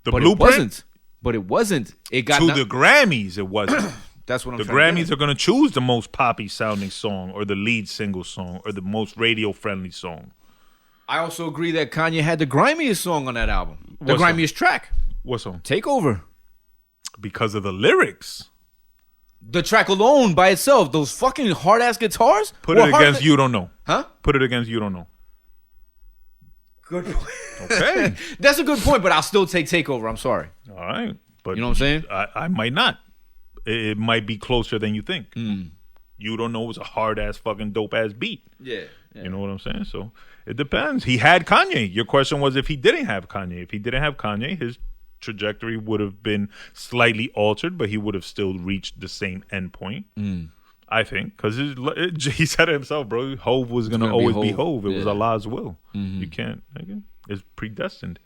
But it wasn't. But it wasn't. It got to the Grammys. It wasn't. That's what I'm. The Grammys are going to choose the most poppy sounding song, or the lead single song, or the most radio friendly song. I also agree that Kanye had the grimiest song on that album. The grimiest track. What song? Takeover. Because of the lyrics. The track alone by itself, those fucking hard-ass guitars. Put it against You Don't Know. Huh? Put it against You Don't Know. Good point. Okay. That's a good point, but I'll still take Takeover. I'm sorry. All right. But you know what I'm saying? I might not. It might be closer than you think. You Don't Know is a hard-ass fucking dope-ass beat. Yeah. You know what I'm saying? So it depends. He had Kanye. Your question was if he didn't have Kanye. If he didn't have Kanye, his trajectory would have been slightly altered, but he would have still reached the same endpoint. I think. Because he said it himself, bro. Hove was going to always be Hove. It was Allah's will. You can't. It's predestined.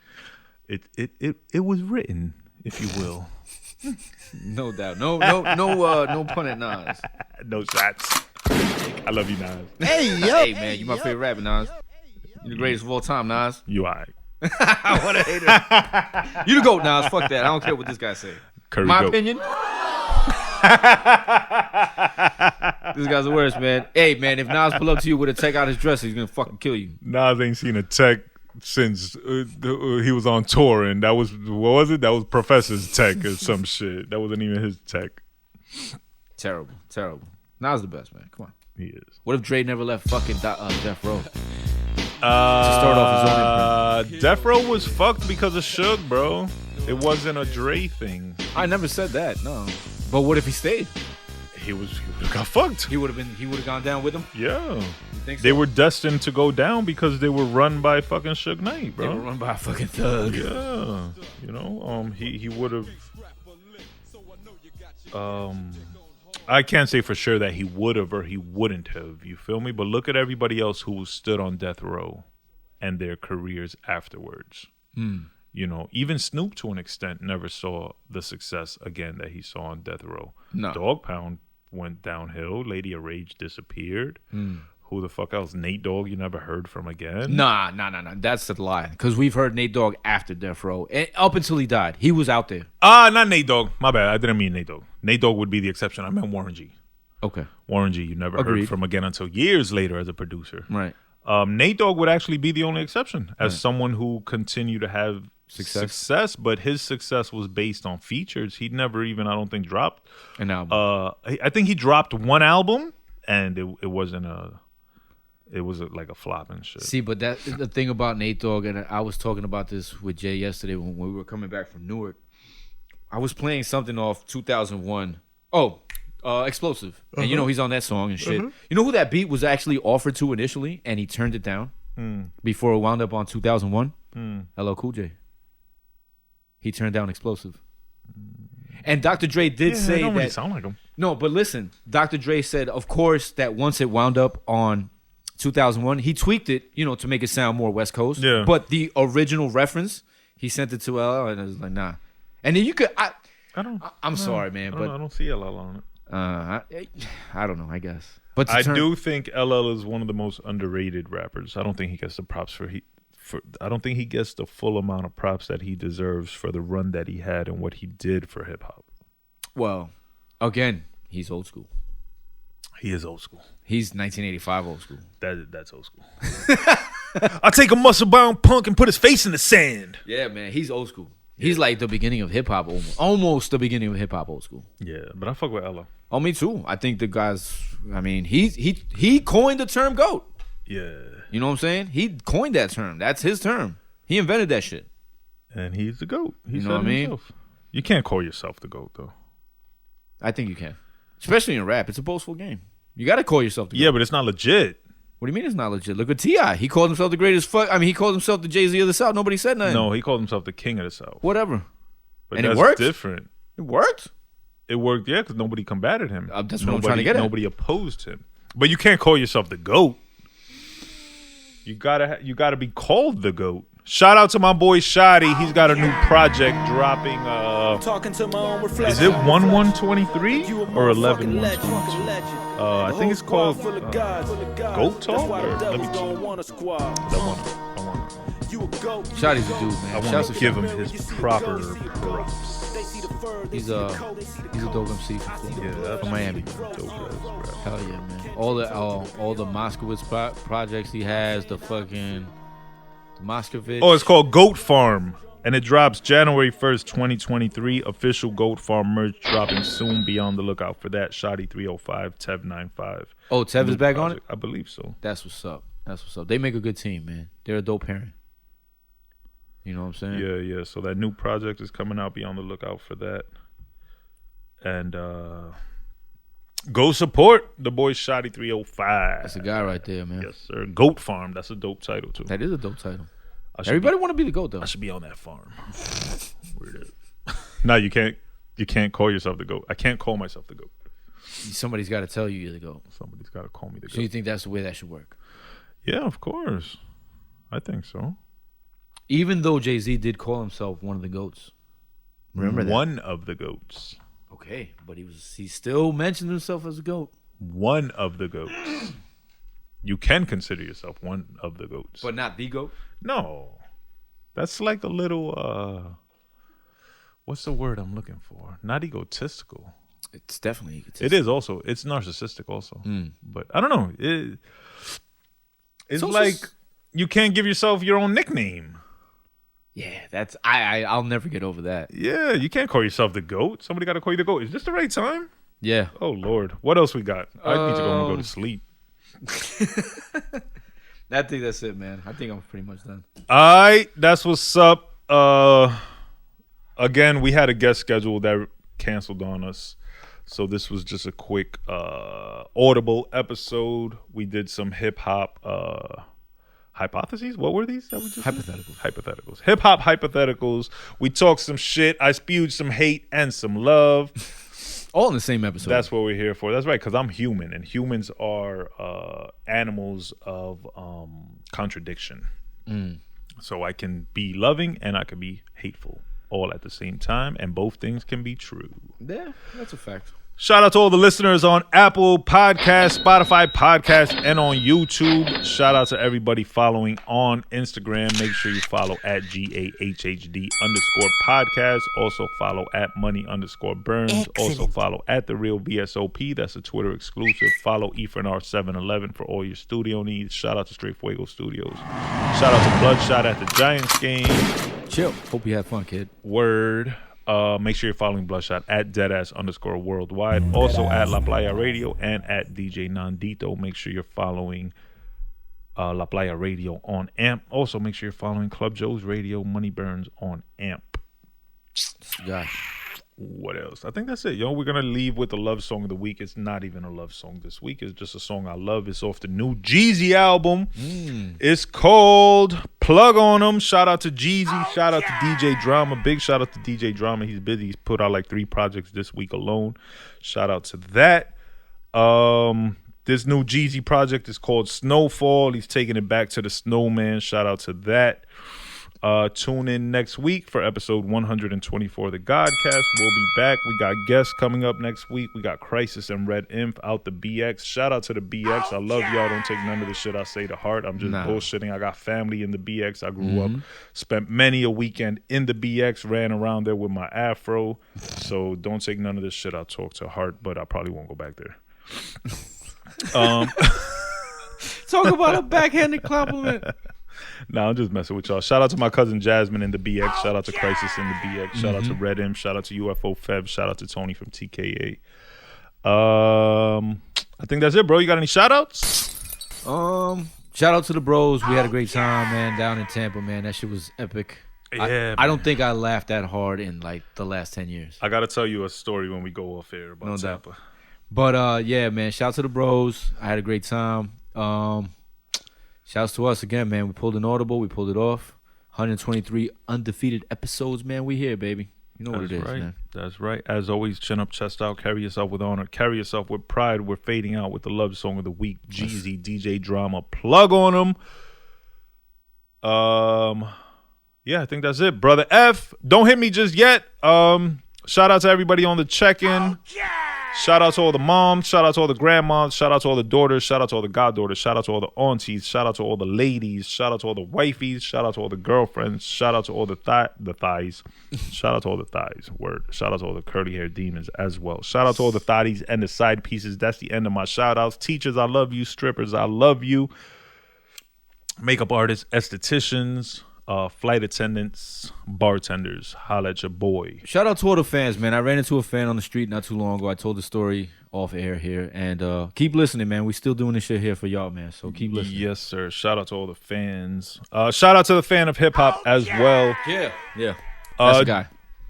It was written, if you will. No doubt. No pun at Nas. No shots. I love you, Nas. Hey, yo. Hey, man, you my favorite rapper, Nas. You the greatest of all time, Nas. You all right. What a hater. You the GOAT, Nas. Fuck that. I don't care what this guy say. My opinion. This guy's the worst, man. Hey, man, if Nas pull up to you with a tech out his dresser, he's gonna fucking kill you. Nas ain't seen a tech since he was on tour, and that was, what was it? That was Professor's tech or some shit. That wasn't even his tech. Terrible. Nas the best, man. Come on. He is. What if Dre never left fucking Death Row? To start off his own Death Row was fucked because of Suge, bro. It wasn't a Dre thing. I never said that, no. But what if he stayed? He got fucked. He would have gone down with him? Yeah. You think so? They were destined to go down because they were run by fucking Suge Knight, bro. They were run by a fucking thug. Yeah. You know, he would have I can't say for sure that he would have or he wouldn't have, you feel me? But look at everybody else who stood on death row and their careers afterwards. You even Snoop to an extent never saw the success again that he saw on Death Row. No. Dog Pound went downhill. Lady of Rage disappeared. Who the fuck else? Nate Dogg, you never heard from again? Nah. That's the lie. Because we've heard Nate Dogg after Death Row. And up until he died. He was out there. Not Nate Dogg. My bad. I didn't mean Nate Dogg. Nate Dogg would be the exception. I meant Warren G. Okay. Warren G, you never heard from again until years later as a producer. Right. Nate Dogg would actually be the only exception as someone who continued to have success, but his success was based on features. He never even, I don't think, dropped an album. I think he dropped one album, and it wasn't like a flop and shit. See, but that the thing about Nate Dogg, and I was talking about this with Jay yesterday when we were coming back from Newark. I was playing something off 2001. Explosive. And he's on that song and shit. You know who that beat was actually offered to initially, and he turned it down before it wound up on 2001? LL Cool J. He turned down Explosive. And Dr. Dre did say don't that. really sound like him. No, but listen, Dr. Dre said, of course, that once it wound up on 2001, he tweaked it, to make it sound more West Coast. Yeah. But the original reference, he sent it to LL, and it was like, nah. And then you could, I'm sorry, man, but I don't see LL on it. I don't know, I guess. But I do think LL is one of the most underrated rappers. I don't think he gets the props I don't think he gets the full amount of props that he deserves for the run that he had and what he did for hip hop. Well, again, he's old school. He is old school. He's 1985 old school. That's old school. I take a muscle-bound punk and put his face in the sand. Yeah, man, he's old school. He's like the beginning of hip hop, almost the beginning of hip hop old school. Yeah, but I fuck with LL. Oh, me too. I think the guy's. I mean, he coined the term GOAT. Yeah. You know what I'm saying? He coined that term. That's his term. He invented that shit. And he's the GOAT. He you know what I mean? Himself. You can't call yourself the GOAT though. I think you can, especially in rap. It's a boastful game. You got to call yourself the GOAT. Yeah, but it's not legit. What do you mean it's not legit? Look at T.I. He called himself the greatest fuck. I mean, he called himself the Jay-Z of the South. Nobody said nothing. No, he called himself the king of the South. Whatever. But and that's it worked? different. It worked? It worked, yeah, because nobody combated him. That's what I'm trying to get at. Nobody opposed him. But you can't call yourself the GOAT. You gotta be called the GOAT. Shout out to my boy Shotty. He's got a new project dropping. Is it 1/1/23 or 11/1/22? I think it's called Goat Talk. Let me check. Shotty's a dude, man. I want to give him his proper props. He's a dope MC from Miami. Hell yeah, man. All the Moskowitz projects he has, the fucking Moskovitz. Oh, it's called Goat Farm, and it drops January 1st, 2023. Official Goat Farm merch dropping soon. Be on the lookout for that. Shotty 305, Tev 95. Oh, Tev is back on it? I believe so. That's what's up. They make a good team, man. They're a dope pairing. You know what I'm saying? Yeah. So that new project is coming out. Be on the lookout for that. And go support the boy Shotty 305. That's a guy right there, man. Yes, sir. Goat Farm. That's a dope title, too. That is a dope title. Everybody want to be the GOAT, though. I should be on that farm. Weird. No, you can't call yourself the GOAT. I can't call myself the GOAT. Somebody's got to tell you you're the GOAT. Somebody's got to call me the GOAT. So you think that's the way that should work? Yeah, of course. I think so. Even though Jay-Z did call himself one of the GOATs. Remember that? One of the GOATs. Okay, but he still mentioned himself as a GOAT. One of the GOATs. You can consider yourself one of the GOATs. But not the GOAT? No. That's like a little, what's the word I'm looking for? Not egotistical. It's definitely egotistical. It is also. It's narcissistic also. But I don't know. It's like you can't give yourself your own nickname. Yeah, that's I'll never get over that. Yeah, you can't call yourself the GOAT. Somebody got to call you the GOAT. Is this the right time? Yeah. Oh, Lord. What else we got? I need to go to sleep. I think that's it, man. I think I'm pretty much done. All right. That's what's up. Again, we had a guest schedule that canceled on us. So this was just a quick audible episode. We did some hip-hop hypotheses? What were these? Hypotheticals. Hip-hop hypotheticals. We talked some shit. I spewed some hate and some love. All in the same episode. That's what we're here for. That's right, because I'm human, and humans are animals of contradiction. So I can be loving and I can be hateful all at the same time, and both things can be true. Yeah, that's a fact. Shout out to all the listeners on Apple Podcasts, Spotify Podcasts, and on YouTube. Shout out to everybody following on Instagram. Make sure you follow at GAHHD_podcast. Also follow at money_Burnz. Also follow at The Real VSOP. That's a Twitter exclusive. Follow EFNR711 for all your studio needs. Shout out to Straight Fuego Studios. Shout out to Bludshot at the Giants game. Chill. Hope you had fun, kid. Word. Make sure you're following Bludshot at deadass_worldwide. Also at La Playa Radio and at DJ Nandito. Make sure you're following La Playa Radio on AMP. Also, make sure you're following Club Joe's Radio, Money Burnz on AMP. Yeah. What else? I think that's it, yo. We're going to leave with the love song of the week. It's not even a love song this week. It's just a song I love. It's off the new Jeezy album. It's called Plug On 'Em. Shout out to Jeezy. Shout out to DJ Drama. Big shout out to DJ Drama. He's busy. He's put out like 3 projects this week alone. Shout out to that. This new Jeezy project is called Snowfall. He's taking it back to the snowman. Shout out to that. Tune in next week for episode 124 of the Gahhd Cast. We'll be back. We got guests coming up next week. We got Crisis and Red Imp out the BX. Shout out to the BX. I love y'all. Don't take none of the shit I say to heart. I'm just bullshitting. I got family in the BX. I grew up, spent many a weekend in the BX, ran around there with my afro. So don't take none of this shit I talk to heart, but I probably won't go back there. Talk about a backhanded compliment. Nah, I'm just messing with y'all. Shout out to my cousin Jasmine in the BX. Shout out to Crisis in the BX. Shout out to Red M. Shout out to UFO Feb. Shout out to Tony from TKA. I think that's it, bro. You got any shout outs? Shout out to the bros. We had a great time, man, down in Tampa, man. That shit was epic. Yeah, I don't think I laughed that hard in like the last 10 years. I gotta tell you a story when we go off air about Tampa. But yeah, man, shout out to the bros. I had a great time. Shouts to us again, man. We pulled an audible. We pulled it off. 123 undefeated episodes, man. We here, baby. You know what it is, man. That's right. As always, chin up, chest out. Carry yourself with honor. Carry yourself with pride. We're fading out with the love song of the week. Jeezy, DJ Drama. Plug on them. Yeah, I think that's it. Brother F, don't hit me just yet. Shout out to everybody on the check-in. Shout out to all the moms. Shout out to all the grandmas. Shout out to all the daughters. Shout out to all the goddaughters. Shout out to all the aunties. Shout out to all the ladies. Shout out to all the wifeys. Shout out to all the girlfriends. Shout out to all the thighs. Shout out to all the thighs. Word. Shout out to all the curly haired demons as well. Shout out to all the thotties and the side pieces. That's the end of my shout outs. Teachers, I love you. Strippers, I love you. Makeup artists, estheticians, flight attendants, bartenders, holla at your boy. Shout out to all the fans, man. I ran into a fan on the street not too long ago. I told the story off air here. And keep listening, man. We still doing this shit here for y'all, man. So keep listening. Yes, sir. Shout out to all the fans. Shout out to the fan of hip-hop as well. Yeah. That's the guy.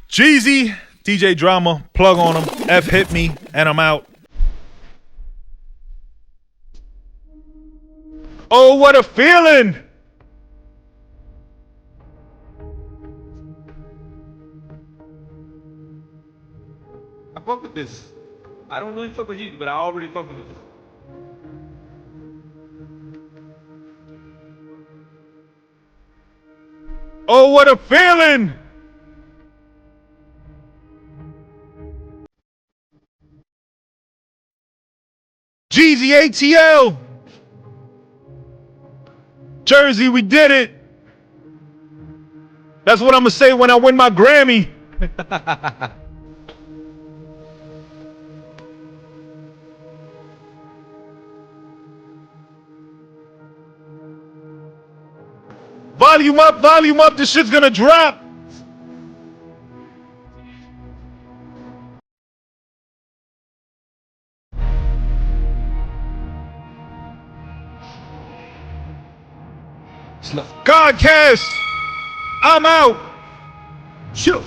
Jeezy, DJ Drama, plug on him. F hit me, and I'm out. Oh, what a feeling! I fuck with this. I don't really fuck with you, but I already fuck with this. Oh, what a feeling! Jeezy ATL! Jersey, we did it! That's what I'm gonna say when I win my Grammy. Volume up, this shit's gonna drop. Gahhd Cast, I'm out. Chill.